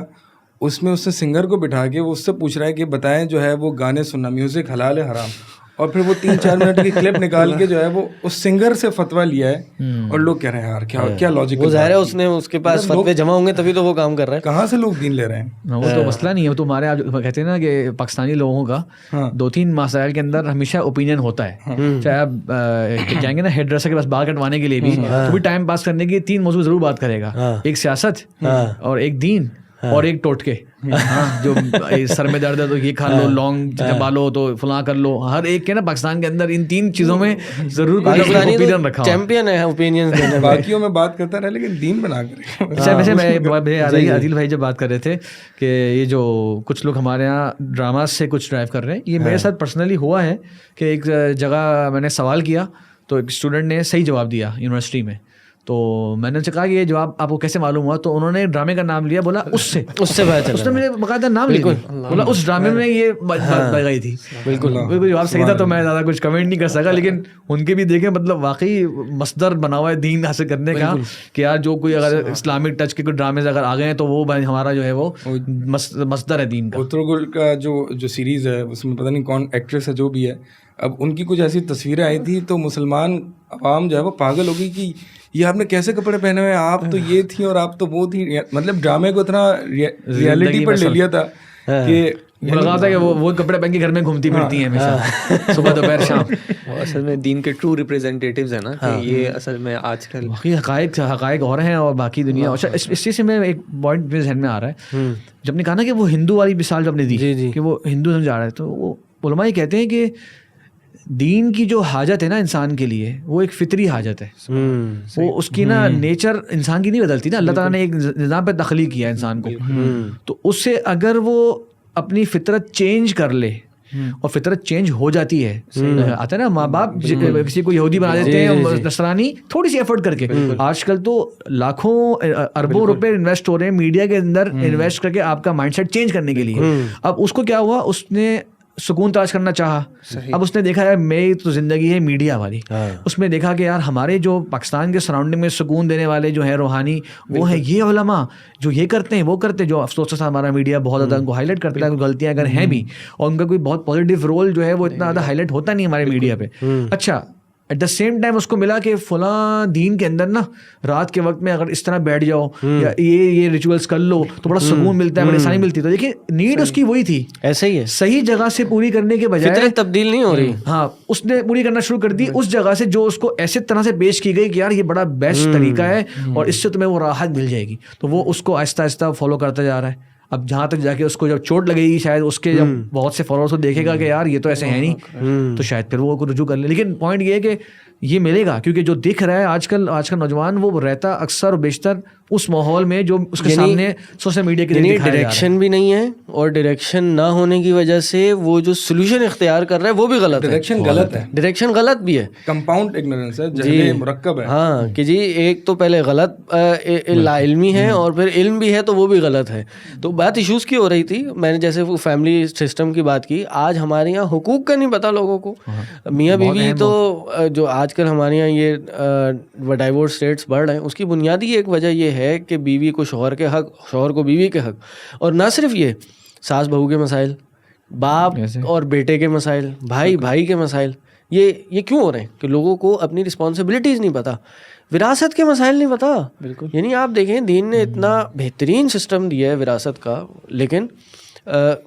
اس میں اس سے سنگر کو بٹھا کے وہ اس سے پوچھ رہا ہے کہ بتائیں جو ہے وہ گانے سننا, میوزک حلال ہے حرام, اور پھر وہ 3-4 منٹ کی کلپ نکال کے جو ہے وہ اس سنگر سے فتویٰ لیا ہے, اور لوگ کہہ رہے ہیں یار کیا لاجک. وہ ظاہر ہے اس نے اس کے پاس فتوے جمع ہوں گے تبھی تو وہ کام کر رہا ہے. کہاں سے لوگ دین لے رہے ہیں, وہ تو مسئلہ نہیں ہے. وہ تو ہمارے کہتے ہیں نا کہ پاکستانی لوگوں کا 2-3 مسائل کے اندر ہمیشہ اوپینین ہوتا ہے. چاہے آپ جائیں گے نا ہیئر ڈریسر کے پاس بال کٹوانے کے لیے بھی, تو بھی ٹائم پاس کرنے کی 3 موضوع ضرور بات کرے گا, ایک سیاست اور ایک دین اور ایک ٹوٹکے. جو سر میں درد ہے تو یہ کھا لو, لونگ چبا لو تو فلاں کر لو. ہر ایک کے نا پاکستان کے اندر ان 3 چیزوں میں ضرور اوپینین رکھا ہوا, چیمپئن ہے اوپینین دینے. باقیوں میں بات کرتا رہا لیکن دین بنا کر. ویسے میں عادل بھائی جب بات کر رہے تھے کہ یہ جو کچھ لوگ ہمارے یہاں ڈراماز سے کچھ ڈرائیو کر رہے ہیں, یہ میرے ساتھ پرسنلی ہوا ہے کہ ایک جگہ میں نے سوال کیا تو ایک اسٹوڈنٹ نے صحیح جواب دیا یونیورسٹی میں, تو میں نے ان سے کہا کہ یہ جواب آپ کو کیسے معلوم ہوا, تو انہوں نے ڈرامے کا نام لیا, بولا اس سے اس نے مجھے باقاعدہ نام لیا, بولا اس ڈرامے میں یہ بات گئی تھی. بالکل جواب صحیح تھا, تو میں زیادہ کچھ کمنٹ نہیں کر سکا, لیکن ان کے بھی دیکھیں مصدر واقعی مصدر بنا ہوا ہے دین حاصل کرنے کا, کہ یار جو کوئی اگر اسلامک ٹچ کے کوئی ڈرامے اگر آ گئے ہیں تو وہ ہمارا جو ہے وہ مصدر ہے دین کا. اترگل کا جو سیریز ہے اس میں پتہ نہیں کون ایکٹریس ہے جو بھی ہے, اب ان کی کچھ ایسی تصویریں آئی تھی تو مسلمان عوام جو ہے وہ پاگل ہو گئی کہ یہ آپ نے کیسے کپڑے پہنے ہوئے ہیں, آپ تو یہ تھی اور آپ تو وہ تھی. مطلب ڈرامے کو اتنا ریئلٹی پر لے لیا تھا کہ لگا تھا کہ وہ کپڑے پہن کے گھر میں گھومتی پھرتی ہیں ہمیشہ صبح دوپہر شام. وہ اصل میں دین کے ٹرو ریپرزینٹیٹیوز ہیں نا, کہ یہ اصل میں آج کل باقی حقائق اور ہیں اور باقی دنیا. اچھا اس چیز سے میں ایک پوائنٹ میرے ذہن میں آ رہا ہے, جب نے کہا نا کہ وہ ہندو والی مثال جب نے دی کہ وہ ہندو سمجھا رہا ہے, تو وہ علماء یہ کہتے ہیں کہ دین کی جو حاجت ہے نا انسان کے لیے وہ ایک فطری حاجت ہے. وہ اس کی نا نیچر انسان کی نہیں بدلتی نا, اللہ تعالیٰ نے ایک نظام پہ تخلیق کیا انسان کو, تو اس سے اگر وہ اپنی فطرت چینج کر لے اور فطرت چینج ہو جاتی ہے, آتا ہے نا ماں باپ کسی کو یہودی بنا دیتے ہیں نصرانی تھوڑی سی ایفرٹ کر کے. آج کل تو لاکھوں اربوں روپے انویسٹ ہو رہے ہیں میڈیا کے اندر انویسٹ کر کے آپ کا مائنڈ سیٹ چینج کرنے کے لیے. اب اس کو کیا ہوا, اس نے سکون تلاش کرنا چاہا. اب اس نے دیکھا یار میری تو زندگی ہے میڈیا والی, اس میں دیکھا کہ یار ہمارے جو پاکستان کے سراؤنڈنگ میں سکون دینے والے جو ہیں روحانی وہ ہیں یہ علماء جو یہ کرتے ہیں وہ کرتے ہیں. جو افسوس سے ہمارا میڈیا بہت زیادہ ان کو ہائی لائٹ کرتا ہے, کوئی غلطیاں اگر ہیں بھی, اور ان کا کوئی بہت پازیٹیو رول جو ہے وہ اتنا زیادہ ہائی لائٹ ہوتا نہیں ہمارے میڈیا پہ. اچھا ایٹ دا سیم ٹائم اس کو ملا کہ فلاں دین کے اندر نا رات کے وقت میں اگر اس طرح بیٹھ جاؤ یا یہ ریچولس کر لو تو بڑا سکون ملتا ہے, بڑی آسانی ملتی ہے. تو دیکھیے نیڈ اس کی وہی تھی, ایسے ہی ہے, صحیح جگہ سے پوری کرنے کے بجائے فطرت تبدیل نہیں ہو رہی. ہاں اس نے پوری کرنا شروع کر دی اس جگہ سے جو اس کو ایسے طرح سے پیش کی گئی کہ یار یہ بڑا بیسٹ طریقہ ہے اور اس سے تمہیں وہ راحت مل جائے گی. تو وہ اس کو آہستہ آہستہ فالو کرتا جا رہا ہے. اب جہاں تک جا کے اس کو جب چوٹ لگے گی شاید اس کے جب بہت سے فالوورز کو دیکھے گا کہ یار یہ تو ایسے ہے نہیں, تو شاید پھر وہ رجوع کر لے. لیکن پوائنٹ یہ ہے کہ یہ ملے گا, کیونکہ جو دیکھ رہا ہے آج کل نوجوان وہ رہتا اکثر و بیشتر اس ماحول میں جو اس کے سامنے سوشل میڈیا کے ذریعے ڈائریکشن بھی نہیں ہے, اور ڈائریکشن نہ ہونے کی وجہ سے وہ جو سولوشن اختیار کر رہا ہے وہ بھی غلط ہے. ڈائریکشن غلط بھی ہے, کمپاؤنڈ اگنورنس ہے, جہل مرکب ہے. ہاں کہ جی ایک تو پہلے غلط لا علمی ہے اور پھر علم بھی ہے تو وہ بھی غلط ہے. تو بات ایشوز کی ہو رہی تھی, میں نے جیسے فیملی سسٹم کی بات کی. آج ہمارے یہاں حقوق کا نہیں پتا لوگوں کو. میاں بیوی تو جو آج کل ہمارے یہاں یہ ڈائیورس ریٹس بڑھ رہے ہیں, اس کی بنیادی ایک وجہ یہ ہے کہ بیوی کو شوہر کے حق, شوہر کو بیوی کے حق, اور نہ صرف یہ ساس بہو کے مسائل, باپ اور بیٹے کے مسائل, بھائی کے مسائل. یہ کیوں ہو رہے ہیں کہ لوگوں کو اپنی رسپانسبلٹیز نہیں پتہ, وراثت کے مسائل نہیں پتہ. بالکل, یعنی آپ دیکھیں دین نے اتنا بہترین سسٹم دیا ہے وراثت کا, لیکن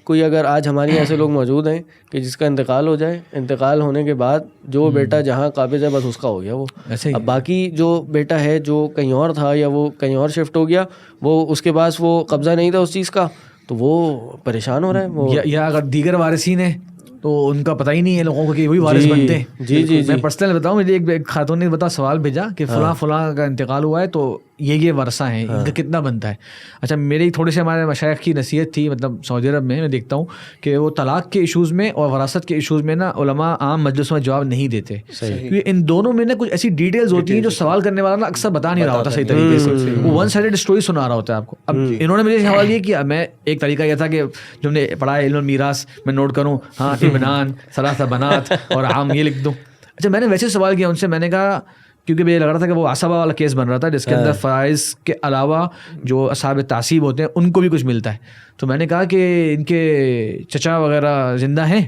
کوئی اگر آج ہماری ایسے لوگ موجود ہیں کہ جس کا انتقال ہو جائے, انتقال ہونے کے بعد جو بیٹا جہاں قابض ہے بس اس کا ہو گیا وہ. اب باقی جو بیٹا ہے جو کہیں اور تھا یا وہ کہیں اور شفٹ ہو گیا, وہ اس کے پاس وہ قبضہ نہیں تھا اس چیز کا, تو وہ پریشان ہو رہا ہے. وہ یا اگر دیگر وارثین ہیں تو ان کا پتہ ہی نہیں ہے لوگوں کو کہ وہی وارث بنتے ہیں. جی میں پرسنل بتاؤں, مجھے ایک خاتون نے سوال بھیجا کہ فلاں کا انتقال ہوا ہے تو یہ ورثہ ہیں, ان کا کتنا بنتا ہے. اچھا میری تھوڑی سی ہمارے مشائخ کی نصیحت تھی, مطلب سعودی عرب میں دیکھتا ہوں کہ وہ طلاق کے ایشوز میں اور وراثت کے ایشوز میں نا علماء عام مجلسوں میں جواب نہیں دیتے, کیونکہ ان دونوں میں نا کچھ ایسی ڈیٹیلز ہوتی ہیں جو سوال کرنے والا نا اکثر بتا نہیں رہا ہوتا صحیح طریقے سے, وہ ون سائڈڈ اسٹوری سنا رہا ہوتا ہے آپ کو. اب انہوں نے مجھے سوال یہ کیا, میں ایک طریقہ یہ تھا کہ جو ہم نے پڑھا ہے علم میراث میں نوٹ کروں, ہاں ابنان ثلاثہ بنات اور عام یہ لکھ دوں. اچھا میں نے ویسے سوال کیا ان سے, میں نے کہا کیونکہ مجھے لگ رہا تھا کہ وہ عصبہ والا کیس بن رہا تھا جس کے اندر فرائض کے علاوہ جو اصحاب تعصیب ہوتے ہیں ان کو بھی کچھ ملتا ہے. تو میں نے کہا کہ ان کے چچا وغیرہ زندہ ہیں,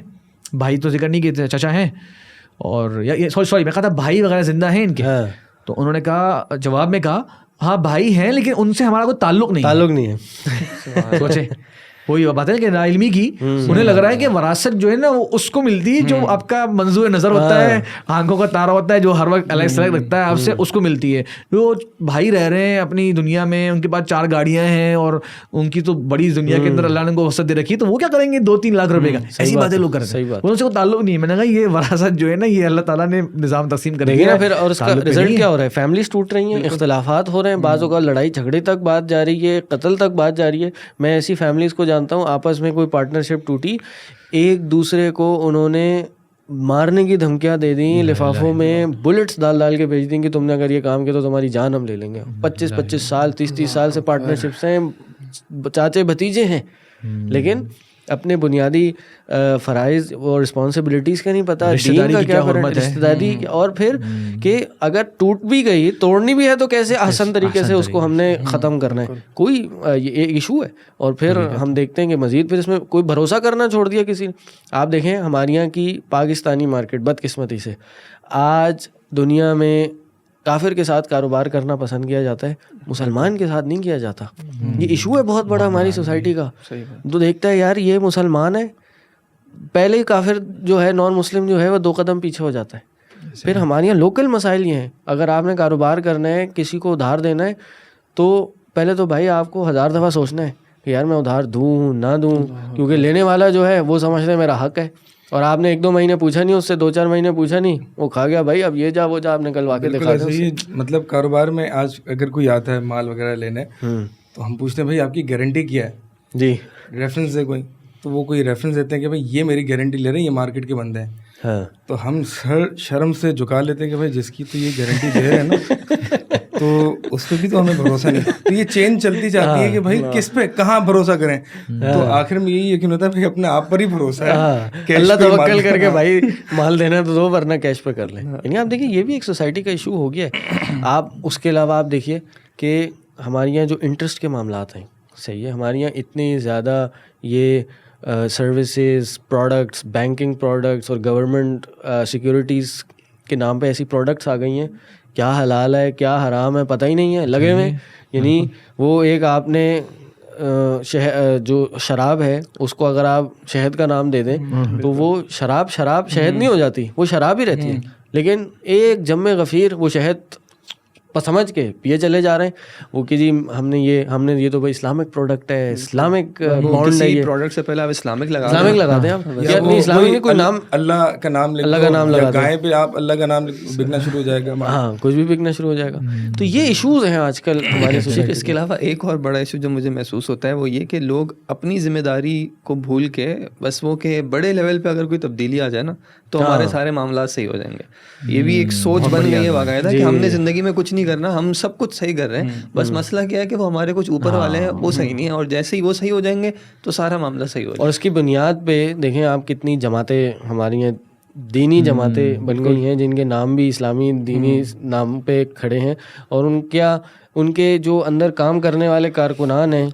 بھائی تو ذکر نہیں کیے, چچا ہیں, اور سوری میں کہا تھا بھائی وغیرہ زندہ ہیں ان کے. تو انہوں نے کہا جواب میں کہا ہاں بھائی ہیں لیکن ان سے ہمارا کوئی تعلق نہیں ہے. سوچے وہی بات ہے کہ نا علمی کی, انہیں لگ رہا ہے کہ وراثت جو ہے نا وہ اس کو ملتی ہے جو آپ کا منظور نظر ہوتا ہے, آنکھوں کا تارا ہوتا ہے, جو ہر وقت الگ سلگ رکھتا ہے آپ سے, اس کو ملتی ہے. وہ بھائی رہ رہے ہیں اپنی دنیا میں, ان کے پاس 4 گاڑیاں ہیں اور ان کی تو بڑی دنیا کے اندر اللہ نے کو وسعت دے رکھی, تو وہ کیا کریں گے 2-3 لاکھ روپے کا. ایسی باتیں لوگ کرتے ہیں, ان سے کوئی تعلق نہیں ہے. میں نے کہا یہ وراثت جو ہے نا یہ اللہ تعالیٰ نے نظام تقسیم کر دیا پھر, اور اس کا رزلٹ کیا ہو رہا ہے, فیملیز ٹوٹ رہی ہیں, اختلافات ہو رہے ہیں, بعضوں کا لڑائی جھگڑے تک بات جا رہی ہے, قتل تک بات جا رہی ہے. میں ایسی فیملیز کو جانتا ہوں آپس میں کوئی پارٹنرشپ ٹوٹی, ایک دوسرے کو انہوں نے مارنے کی دھمکیاں دے دیں, لفافوں میں بلٹس ڈال کے بھیج دیں کہ تم نے اگر یہ کام کیا تو تمہاری جان ہم لے لیں گے. 25 سال 30 سال سے پارٹنرشپس ہیں, چاچے بھتیجے ہیں, لیکن اپنے بنیادی فرائض اور رسپانسبلٹیز کا نہیں پتہ, دین کا کیا حرمت ہے, رشتہ داری. اور پھر کہ اگر ٹوٹ بھی گئی, توڑنی بھی ہے تو کیسے آسان طریقے سے اس کو ہم نے ختم کرنا ہے, کوئی ایشو ہے. اور پھر ہم دیکھتے ہیں کہ مزید پھر اس میں کوئی بھروسہ کرنا چھوڑ دیا کسی نے. آپ دیکھیں ہمارے یہاں کی پاکستانی مارکیٹ بدقسمتی سے آج دنیا میں کافر کے ساتھ کاروبار کرنا پسند کیا جاتا ہے, مسلمان کے ساتھ نہیں کیا جاتا. یہ ایشو ہے بہت بڑا ہماری سوسائٹی کا. تو دیکھتا ہے یار یہ مسلمان ہے, پہلے ہی کافر جو ہے نان مسلم جو ہے وہ 2 قدم پیچھے ہو جاتا ہے. پھر ہمارے یہاں لوکل مسائل یہ ہیں, اگر آپ نے کاروبار کرنا ہے, کسی کو ادھار دینا ہے, تو پہلے تو بھائی آپ کو 1000 دفعہ سوچنا ہے کہ یار میں ادھار دوں نہ دوں, کیونکہ لینے والا جو ہے وہ سمجھتا ہے میرا حق ہے, اور آپ نے 1-2 مہینے پوچھا نہیں, اس سے 2-4 مہینے پوچھا نہیں, وہ کھا گیا بھائی, اب یہ جا وہ جا آپ نکلوا کے دکھا دیں. مطلب کاروبار میں آج اگر کوئی آتا ہے مال وغیرہ لینے, تو ہم پوچھتے ہیں بھائی آپ کی گارنٹی کیا ہے, جی ریفرنس دے کوئی, تو وہ کوئی ریفرنس دیتے ہیں کہ بھائی یہ میری گارنٹی لے رہے ہیں, یہ مارکیٹ کے بندے ہیں. تو ہم شرم سے جھکا لیتے ہیں کہ بھائی جس کی تو یہ گارنٹی دے رہے ہیں نا, تو اس پہ بھی تو ہمیں بھروسہ نہیں. تو یہ چین چلتی جاتی ہے کہ بھائی کس پہ کہاں بھروسہ کریں, تو آخر میں یہی یقین ہوتا ہے کہ اپنے آپ پر ہی بھروسہ ہے, اللہ توکل کر کے بھائی مال دینا ہے تو دو, ورنہ کیش پہ کر لیں. یعنی آپ دیکھیے یہ بھی ایک سوسائٹی کا ایشو ہو گیا ہے. آپ اس کے علاوہ آپ دیکھیے کہ ہمارے یہاں جو انٹرسٹ کے معاملات ہیں, صحیح ہے, ہمارے یہاں اتنی زیادہ یہ سروسز, پروڈکٹس, بینکنگ پروڈکٹس اور گورنمنٹ سیکیورٹیز کے نام پہ ایسی پروڈکٹس آ گئی ہیں, کیا حلال ہے کیا حرام ہے پتہ ہی نہیں ہے, لگے ہوئے. یعنی وہ ایک آپ نے جو شراب ہے اس کو اگر آپ شہد کا نام دے دیں تو وہ شراب شہد نہیں ہو جاتی, وہ شراب ہی رہتی ہے, لیکن ایک جم غفیر وہ شہد سمجھ کے پیے چلے جا رہے ہیں. وہ کہ جی ہم نے یہ تو بھائی اسلامک پروڈکٹ ہے, اسلامک بانڈ ہے, یہ پروڈکٹ سے پہلے آپ اسلامک لگاتے ہیں آپ, نہیں اسلامک میں کوئی نام, اللہ کا نام لگاتے ہیں, گائے پہ آپ اللہ کا نام بکنا شروع ہو جائے گا, ہاں کچھ بھی بکنا شروع ہو جائے گا. تو یہ ایشوز ہیں آج کل ہمارے سوسائٹی. اس کے علاوہ ایک اور بڑا ایشو جو مجھے محسوس ہوتا ہے وہ یہ کہ لوگ اپنی ذمہ داری کو بھول کے بس وہ کہ بڑے لیول پہ اگر کوئی تبدیلی آ جائے نا تو ہمارے سارے معاملات صحیح ہو جائیں گے. یہ بھی ایک سوچ بن گئی ہے باقاعدہ کہ ہم نے زندگی میں کچھ نہیں کرنا, ہم سب کچھ صحیح کر رہے ہیں, بس مسئلہ کیا ہے کہ وہ ہمارے کچھ اوپر والے ہیں وہ صحیح نہیں ہے, اور جیسے ہی وہ صحیح ہو جائیں گے تو سارا معاملہ صحیح ہو جائے گا. اور اس کی بنیاد پہ دیکھیں آپ کتنی جماعتیں ہماری ہیں, دینی جماعتیں بن گئی ہیں جن کے نام بھی اسلامی دینی نام پہ کھڑے ہیں, اور ان کے جو اندر کام کرنے والے کارکنان ہیں,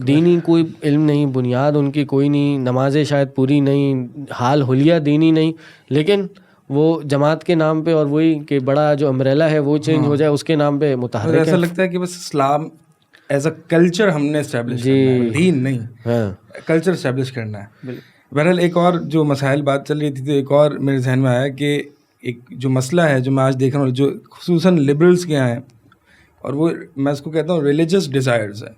دینی کوئی علم نہیں, بنیاد ان کی کوئی نہیں, نمازیں شاید پوری نہیں, حال حلیہ دینی نہیں, لیکن وہ جماعت کے نام پہ اور وہی کہ بڑا جو امبریلا ہے وہ چینج ہو جائے اس کے نام پہ متحرک ہے. ایسا لگتا ہے کہ بس اسلام ایز اے کلچر ہم نے اسٹیبلش کرنا ہے, دین نہیں, کلچر اسٹیبلش کرنا ہے. بہرحال ایک اور جو مسائل بات چل رہی تھی تو ایک اور میرے ذہن میں آیا کہ ایک جو مسئلہ ہے جو میں آج دیکھ رہا ہوں جو خصوصاً لبرلس کے یہاں ہے, اور وہ میں اس کو کہتا ہوں ریلیجس ڈیزائرز ہے,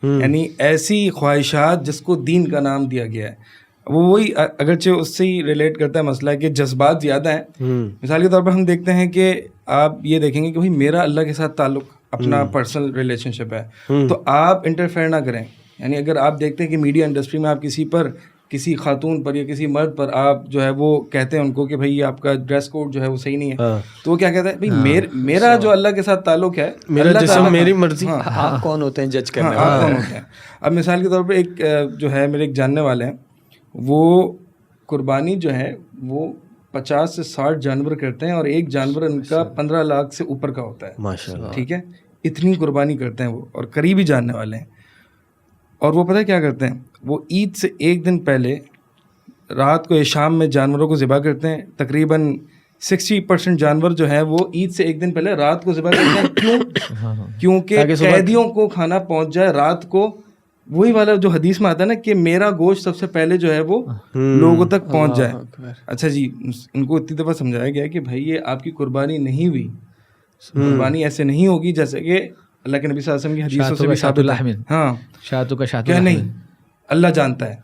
یعنی ایسی خواہشات جس کو دین کا نام دیا گیا ہے. وہی اگرچہ اس سے ہی ریلیٹ کرتا ہے مسئلہ کہ جذبات زیادہ ہیں. مثال کے طور پر ہم دیکھتے ہیں کہ آپ یہ دیکھیں گے کہ بھائی میرا اللہ کے ساتھ تعلق اپنا پرسنل ریلیشن شپ ہے, تو آپ انٹرفیئر نہ کریں. یعنی اگر آپ دیکھتے ہیں کہ میڈیا انڈسٹری میں آپ کسی خاتون پر یا کسی مرد پر آپ جو ہے وہ کہتے ہیں ان کو کہ بھائی آپ کا ڈریس کوڈ جو ہے وہ صحیح نہیں ہے, تو وہ کیا کہتا ہے بھائی میرا جو اللہ کے ساتھ تعلق ہے, میرا جسم میری مرضی, آپ کون ہوتے ہیں جج کرنے, آپ کون ہوتے ہیں. اب مثال کے طور پہ ایک جو ہے میرے ایک جاننے والے ہیں, وہ قربانی جو ہے وہ 50 سے 60 جانور کرتے ہیں, اور ایک جانور ان کا 15 لاکھ سے اوپر کا ہوتا ہے. ماشاءاللہ, ٹھیک ہے, اتنی قربانی کرتے ہیں وہ, اور قریبی جاننے والے ہیں. اور وہ پتہ کیا کرتے ہیں, وہ عید سے ایک دن پہلے رات کو شام میں جانوروں کو ذبح کرتے ہیں. تقریباً 60% جانور جو ہے وہ عید سے ایک دن پہلے رات کو ذبح کرتے ہیں. کیوں؟ کیونکہ قیدیوں کو کھانا پہنچ جائے رات کو. وہی والا جو حدیث میں آتا ہے نا کہ میرا گوشت سب سے پہلے جو ہے وہ لوگوں تک پہنچ جائے. اچھا جی, ان کو اتنی دفعہ سمجھایا گیا کہ بھائی یہ آپ کی قربانی نہیں ہوئی, قربانی ایسے نہیں ہوگی جیسے کہ اللہ کے نبی صلی اللہ علیہ وسلم کی حدیثوں سے بھی ثابت ہے. ہاں, کیا نہیں, اللہ جانتا ہے,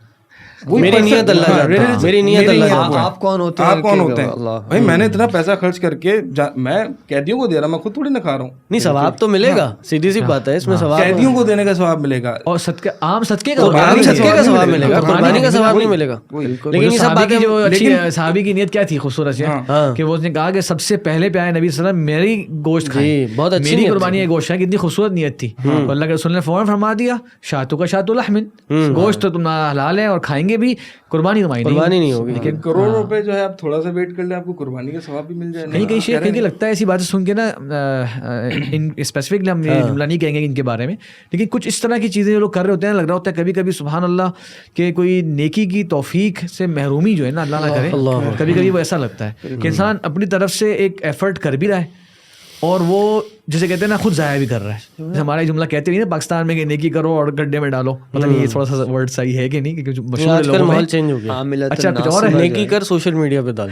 میری نیت اللہ جانتا ہے, میری نیت اللہ جانتا ہے. آپ کون ہوتے ہیں, آپ کون ہوتے ہیں بھائی, میں نے اتنا پیسہ خرچ کر کے میں قیدیوں کو دے رہا, میں خود تھوڑی نہ کھا رہا ہوں. نہیں ثواب تو ملے گا, سیدھی سی بات ہے, اس میں ثواب قیدیوں کو دینے کا ثواب ملے گا, اور عام صدقے کا ثواب ملے گا, قربانی کا ثواب نہیں ملے گا. لیکن یہ سب باتیں جو اچھی صحابی کی نیت کیا تھی خوبصورت ہے کہ وہ نے کہا کہ سب سے پہلے پہ آئے نبی صلی اللہ علیہ وسلم میری گوشت کھائیں, بہت اچھی میری قربانی ہے گوشت. کتنی خوبصورت نیت تھی. اللہ کے رسول نے فوراً فرما دیا شاتو کا شاتو لحم, گوشت تو تمہارا حلال ہے اور کھائیں گے بھی, قربانی نہیں ہوگی. لیکن کروڑ روپے جو ہے آپ تھوڑا سا ویٹ کر لیں, آپ کو قربانی کا ثواب بھی مل جائے. کہیں شیخ کہیں لگتا ہے ایسی باتیں سن کے نا, اسپیسیفکلی ہم یہ جملہ نہیں کہیں گے ان کے بارے میں, لیکن کچھ اس طرح کی چیزیں جو لوگ کر رہے ہوتے ہیں, لگ رہا ہوتا ہے کبھی کبھی سبحان اللہ کہ کوئی نیکی کی توفیق سے محرومی جو ہے نا اللہ نہ کرے, کبھی کبھی وہ ایسا لگتا ہے کہ انسان اپنی طرف سے ایک ایفرٹ کر بھی رہا ہے اور وہ جسے کہتے ہیں نا خود ضائع بھی کر رہا ہے. ہمارا یہ جملہ کہتے نہیں نا پاکستان میں کہ نیکی کرو اور گڈھے میں ڈالو, پتہ نہیں یہ تھوڑا سا ورڈ صحیح ہے کہ نہیں, کیونکہ مشہور آج کل ماحول چینج ہو گیا. اچھا کچھ اور ہے, نیکی کر سوشل میڈیا پہ ڈال.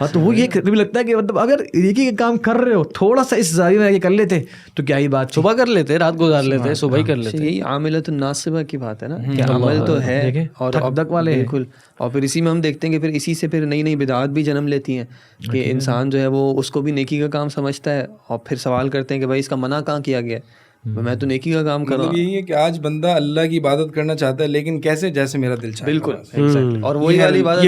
ہاں تو وہ یہ بھی لگتا ہے کہ مطلب اگر نیکی کا کام کر رہے ہو تھوڑا سا اس زاویے میں کر لیتے تو کیا ہی بات, صبح کر لیتے, رات گزار لیتے, صبح ہی کر لیتے. یہی عاملۃ الناصبہ کی بات ہے نا کہ عمل تو ہے اور بالکل, اور پھر اسی میں ہم دیکھتے ہیں کہ پھر اسی سے پھر نئی نئی بدعات بھی جنم لیتی ہیں کہ انسان جو ہے وہ اس کو بھی نیکی کا کام سمجھتا ہے اور پھر سوال کرتے ہیں کہ بھائی اس کا منع کہاں کیا گیا ہے, میں تو نیکی کا کام کر رہا ہوں. یہی ہے کہ آج بندہ اللہ کی عبادت کرنا چاہتا ہے لیکن کیسے, جیسے میرا دل چاہے. بالکل, اور وہی والی بات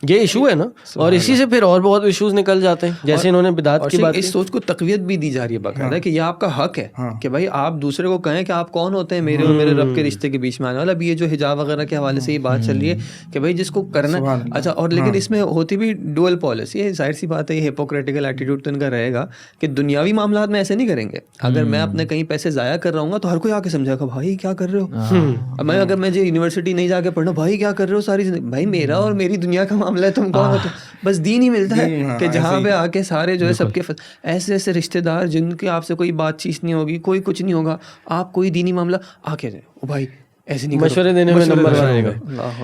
یہ ایشو ہے نا, اور اسی سے پھر اور بہت ایشوز نکل جاتے ہیں, جیسے انہوں نے بدعت کی بات. اس سوچ کو تقویت بھی دی جا رہی ہے باقاعدہ کہ یہ آپ کا حق ہے کہ بھائی آپ دوسرے کو کہیں کہ آپ کون ہوتے ہیں میرے اور میرے رب کے رشتے کے بیچ میں آنے والا. اب یہ جو حجاب وغیرہ کے حوالے سے یہ بات چل رہی ہے کہ بھائی جس کو کرنا اچھا, اور لیکن اس میں ہوتی بھی ڈوئل پالیسی ہے. ظاہر سی بات ہے یہ ہپوکریٹیکل ایٹیٹیوڈ تو ان کا رہے گا کہ دنیاوی معاملات میں ایسے نہیں کریں گے. اگر میں اپنے کہیں پیسے ضائع کر رہا ہوں گا تو ہر کوئی آ کے سمجھا گا بھائی کیا کر رہے ہو. میں اگر مجھے یونیورسٹی نہیں جا کے پڑھنا, بھائی کیا کر رہے ہو ساری زندگی, بھائی میرا اور میری دنیا کا معاملہ ہے, تم کون ہو. بس دین ہی ملتا ہے کہ جہاں پہ آ کے سارے جو ہے سب کے ایسے ایسے رشتے دار جن کے آپ سے کوئی بات چیت نہیں ہوگی, کوئی کچھ نہیں ہوگا, آپ کوئی دینی معاملہ آ کے جائے او بھائی ایسے نہیں, مشورے دینے میں نمبر رہے گا.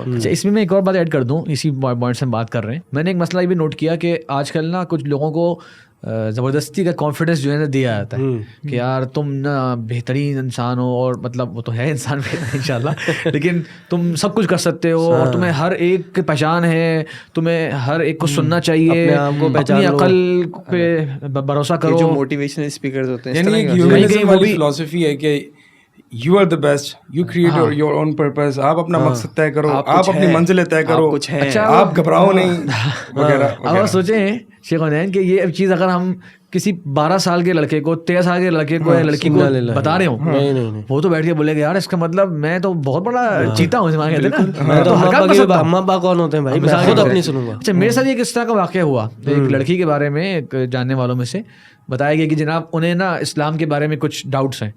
اچھا اس میں ایک اور بات ایڈ کر دوں, اسی پوائنٹ سے ہم بات کر رہے ہیں. میں نے ایک مسئلہ یہ بھی نوٹ کیا کہ آج کل نا کچھ لوگوں کو زبردستی کا کانفیڈنس جو ہے نا دیا جاتا ہے کہ یار تم نا بہترین انسان ہو, اور مطلب وہ تو ہے انسان بہتر ان شاء اللہ, لیکن تم سب کچھ کر سکتے ہو اور تمہیں ہر ایک کی پہچان ہے, تمہیں ہر ایک کو سننا چاہیے, اپنی عقل پہ بھروسہ کرو. جو موٹیویشنل اسپیکرز ہوتے ہیں یعنی وہ بھی فلسفی ہے کہ you are the best, you create your own purpose. آپ اپنا مقصد طے کرو, آپ اپنی منزلیں طے کرو, آپ گھبراؤ نہیں وغیرہ. اب سوچیں شیخ حنین کہ یہ چیز اگر ہم کسی 12 سال کے لڑکے کو, 13 سال کے لڑکے کو یا لڑکی کو بتا رہے ہوں, وہ تو بیٹھ کے بولے گا یار اس کا مطلب میں تو بہت بڑا چیتا ہوں. اما ابا کون ہوتے ہیں بھائی, میں خود اپنی سنوں گا. اچھا میرے ساتھ یہ کس طرح کا واقعہ ہوا, ایک لڑکی کے بارے میں ایک جاننے والوں میں سے بتایا گیا کہ جناب انہیں نا اسلام کے بارے میں کچھ ڈاؤٹس ہیں.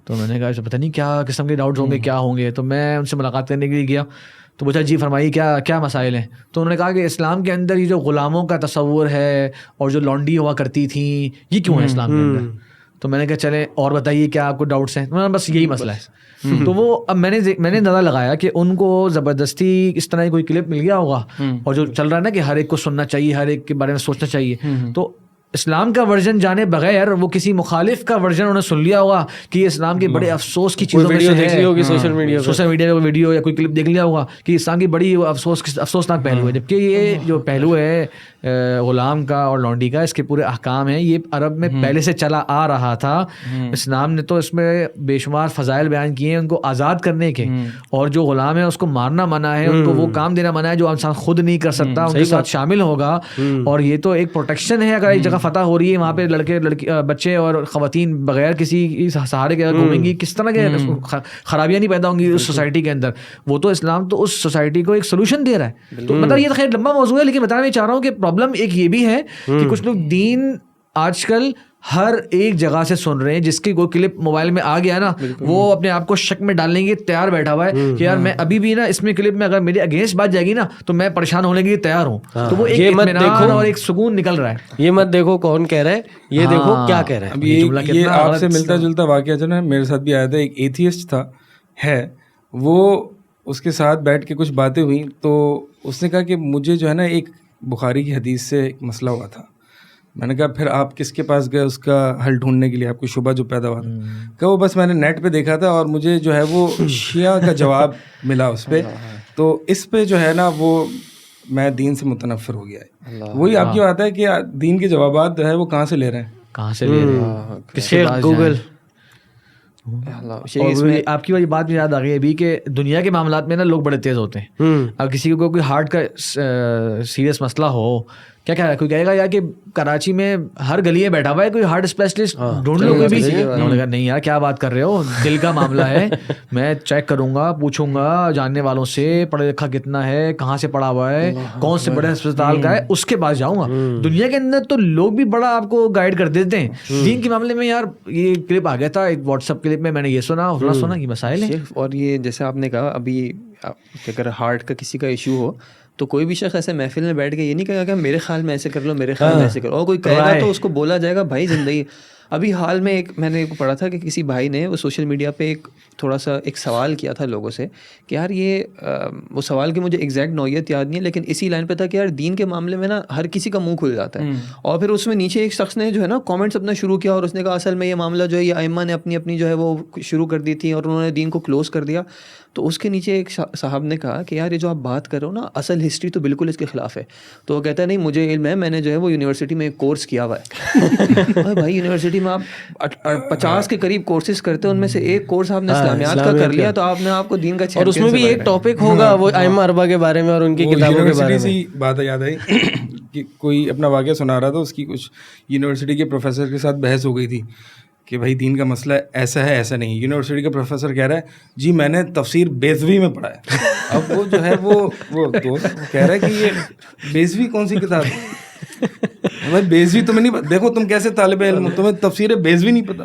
تو میں نے کہا پتہ نہیں کیا قسم کے ڈاؤٹس ہوں گے, کیا ہوں گے. تو میں ان سے ملاقات کرنے کے لیے گیا تو پوچھا جی فرمائیے کیا مسائل ہیں. تو انہوں نے کہا کہ اسلام کے اندر یہ جو غلاموں کا تصور ہے اور جو لانڈی ہوا کرتی تھیں یہ کیوں ہے اسلام کے اندر. تو میں نے کہا چلیں اور بتائیے کیا آپ کو ڈاؤٹس ہیں. بس یہی مسئلہ ہے. تو وہ اب میں نے اندازہ لگایا کہ ان کو زبردستی اس طرح کی کوئی کلپ مل گیا ہوگا, اور جو چل رہا ہے نا کہ ہر ایک کو سننا چاہیے, ہر ایک کے بارے میں سوچنا چاہیے, تو اسلام کا ورژن جانے بغیر وہ کسی مخالف کا ورژن انہوں نے سن لیا ہوگا کہ یہ اسلام کے بڑے افسوس کی چیزوں میں سے ہے. سوشل میڈیا پہ ویڈیو یا کوئی کلپ دیکھ لیا ہوگا کہ اسلام کی بڑی افسوسناک پہلو ہے, جبکہ یہ جو پہلو ہے غلام کا اور لانڈی کا, اس کے پورے احکام ہیں, یہ عرب میں پہلے سے چلا آ رہا تھا. اسلام نے تو اس میں بے شمار فضائل بیان کیے ہیں ان کو آزاد کرنے کے, اور جو غلام ہے اس کو مارنا منع ہے, ان کو وہ کام دینا منع ہے جو انسان خود نہیں کر سکتا, ان کے ساتھ شامل ہوگا. اور یہ تو ایک پروٹیکشن ہے, اگر ایک جگہ فتح ہو رہی ہے وہاں پہ لڑکے بچے اور خواتین بغیر کسی سہارے کے گھومیں گی, کس طرح کے خرابیاں نہیں پیدا ہوں گی اس سوسائٹی کے اندر. وہ تو اسلام تو اس سوسائٹی کو ایک سولوشن دے رہا ہے. تو مطلب یہ تو خیر لمبا موضوع ہے, لیکن بتانا میں چاہ رہا ہوں کہ پرابلم ایک یہ بھی ہے کہ کچھ لوگ دین آج کل ہر ایک جگہ سے سن رہے ہیں, جس کی کوئی کلپ موبائل میں آ گیا نا وہ اپنے آپ کو شک میں ڈالنے کے تیار بیٹھا ہوا ہے کہ یار میں ابھی بھی نا اس میں کلپ میں اگر میرے اگینسٹ بات جائے گی نا تو میں پریشان ہونے کے لیے تیار ہوں. تو وہ ایک اطمینان اور ایک سکون نکل رہا ہے. یہ مت دیکھو کون کہہ رہا ہے, یہ دیکھو کیا کہہ رہا ہے. اب یہ آپ سے ملتا جلتا واقعہ جو نا میرے ساتھ بھی آیا تھا. ایک ایتھیسٹ تھا وہ, اس کے ساتھ بیٹھ کے کچھ باتیں ہوئیں تو اس نے کہا کہ مجھے جو ہے نا ایک بخاری کی حدیث سے ایک مسئلہ ہوا تھا. میں نے کہا پھر آپ کس کے پاس گئے اس کا حل ڈھونڈنے کے لیے, آپ کو شبہ جو پیدا ہوا تھا؟ کہ وہ بس میں نے نیٹ پہ دیکھا تھا اور مجھے جو ہے وہ شیعہ کا جواب ملا اس پہ, تو اس پہ جو ہے نا وہ میں دین سے متنفر ہو گیا ہے. وہی آپ کی بات ہے کہ دین کے جوابات جو ہے وہ کہاں سے لے رہے ہیں, کہاں سے لے رہے ہیں, کس کے پاس گوگل. آپ کی وجہ بات بھی یاد آ گئی ابھی کہ دنیا کے معاملات میں نا لوگ بڑے تیز ہوتے ہیں. اگر کسی کو کوئی ہارٹ کا سیریس مسئلہ ہو, کیا کہہ رہا ہے, کوئی کہے گا یار کہ کراچی میں ہر گلی میں بیٹھا ہوا ہے کوئی ہارٹ اسپیشلسٹ, ڈھونڈ لو کوئی بھی. انہوں نے کہا نہیں یار کیا بات کر رہے ہو, دل کا معاملہ ہے, میں چیک کروں گا, پوچھوں گا جاننے والوں سے, پڑھا لکھا کتنا ہے, کہاں سے پڑھا ہوا ہے, کون سے بڑے ہسپتال کا ہے, اس کے پاس جاؤں گا. دنیا کے اندر تو لوگ بھی بڑا آپ کو گائیڈ کر دیتے ہیں. دین کے معاملے میں یار یہ کلپ آ گیا تھا ایک واٹس ایپ کلپ میں نے یہ سنا یہ مسائل ہیں. اور یہ جیسے آپ نے کہا ابھی کہ اگر ہارٹ کا کسی کا ایشو ہو تو کوئی بھی شخص ایسے محفل میں بیٹھ کے یہ نہیں کہے گا کہ میرے خیال میں ایسے کر لو، میرے خیال میں ایسے کرو، اور کوئی کہے گا تو اس کو بولا جائے گا بھائی زندگی. ابھی حال میں ایک میں نے پڑھا تھا کہ کسی بھائی نے وہ سوشل میڈیا پہ ایک تھوڑا سا ایک سوال کیا تھا لوگوں سے کہ یار یہ وہ سوال کی مجھے ایگزیکٹ نوعیت یاد نہیں ہے، لیکن اسی لائن پہ تھا کہ یار دین کے معاملے میں نا ہر کسی کا منہ کھل جاتا ہے. اور پھر اس میں نیچے ایک شخص نے جو ہے نا کامنٹس اپنا شروع کیا، اور اس نے کہا اصل میں یہ معاملہ جو ہے یہ ائمہ نے اپنی اپنی جو ہے وہ شروع کر دی تھی اور انہوں نے دین کو کلوز کر دیا. تو اس کے نیچے ایک صاحب نے کہا کہ یار یہ جو آپ بات کر رہے ہو نا اصل ہسٹری تو بالکل اس کے خلاف ہے. تو وہ کہتا ہے نہیں مجھے علم ہے، میں نے جو ہے وہ یونیورسٹی میں ایک کورس کیا ہوا ہے. بھائی یونیورسٹی میں آپ 50 کے قریب کورسز کرتے ہیں، ان میں سے ایک کورس آپ نے اسلامیات کا کر لیا تو آپ نے آپ کو دین کا اور اس میں بھی ایک ٹاپک ہوگا وہ ائمہ اربعہ کے بارے میں اور ان کی کتابوں کے بارے میں. بات یاد آئی کہ کوئی اپنا واقعہ سنا رہا تھا، اس کی کچھ یونیورسٹی کے پروفیسر کے ساتھ بحث ہو گئی تھی کہ بھائی دین کا مسئلہ ایسا ہے ایسا نہیں. یونیورسٹی کا پروفیسر کہہ رہا ہے جی میں نے تفسیر بیضوی میں پڑھا ہے. اب وہ جو ہے وہ دوست کہہ رہا ہے کہ یہ بیضوی کون سی کتاب ہے؟ بھائی بیضوی تمہیں نہیں پتا، دیکھو تم کیسے طالب علم، تمہیں تفسیر بیضوی نہیں پتا.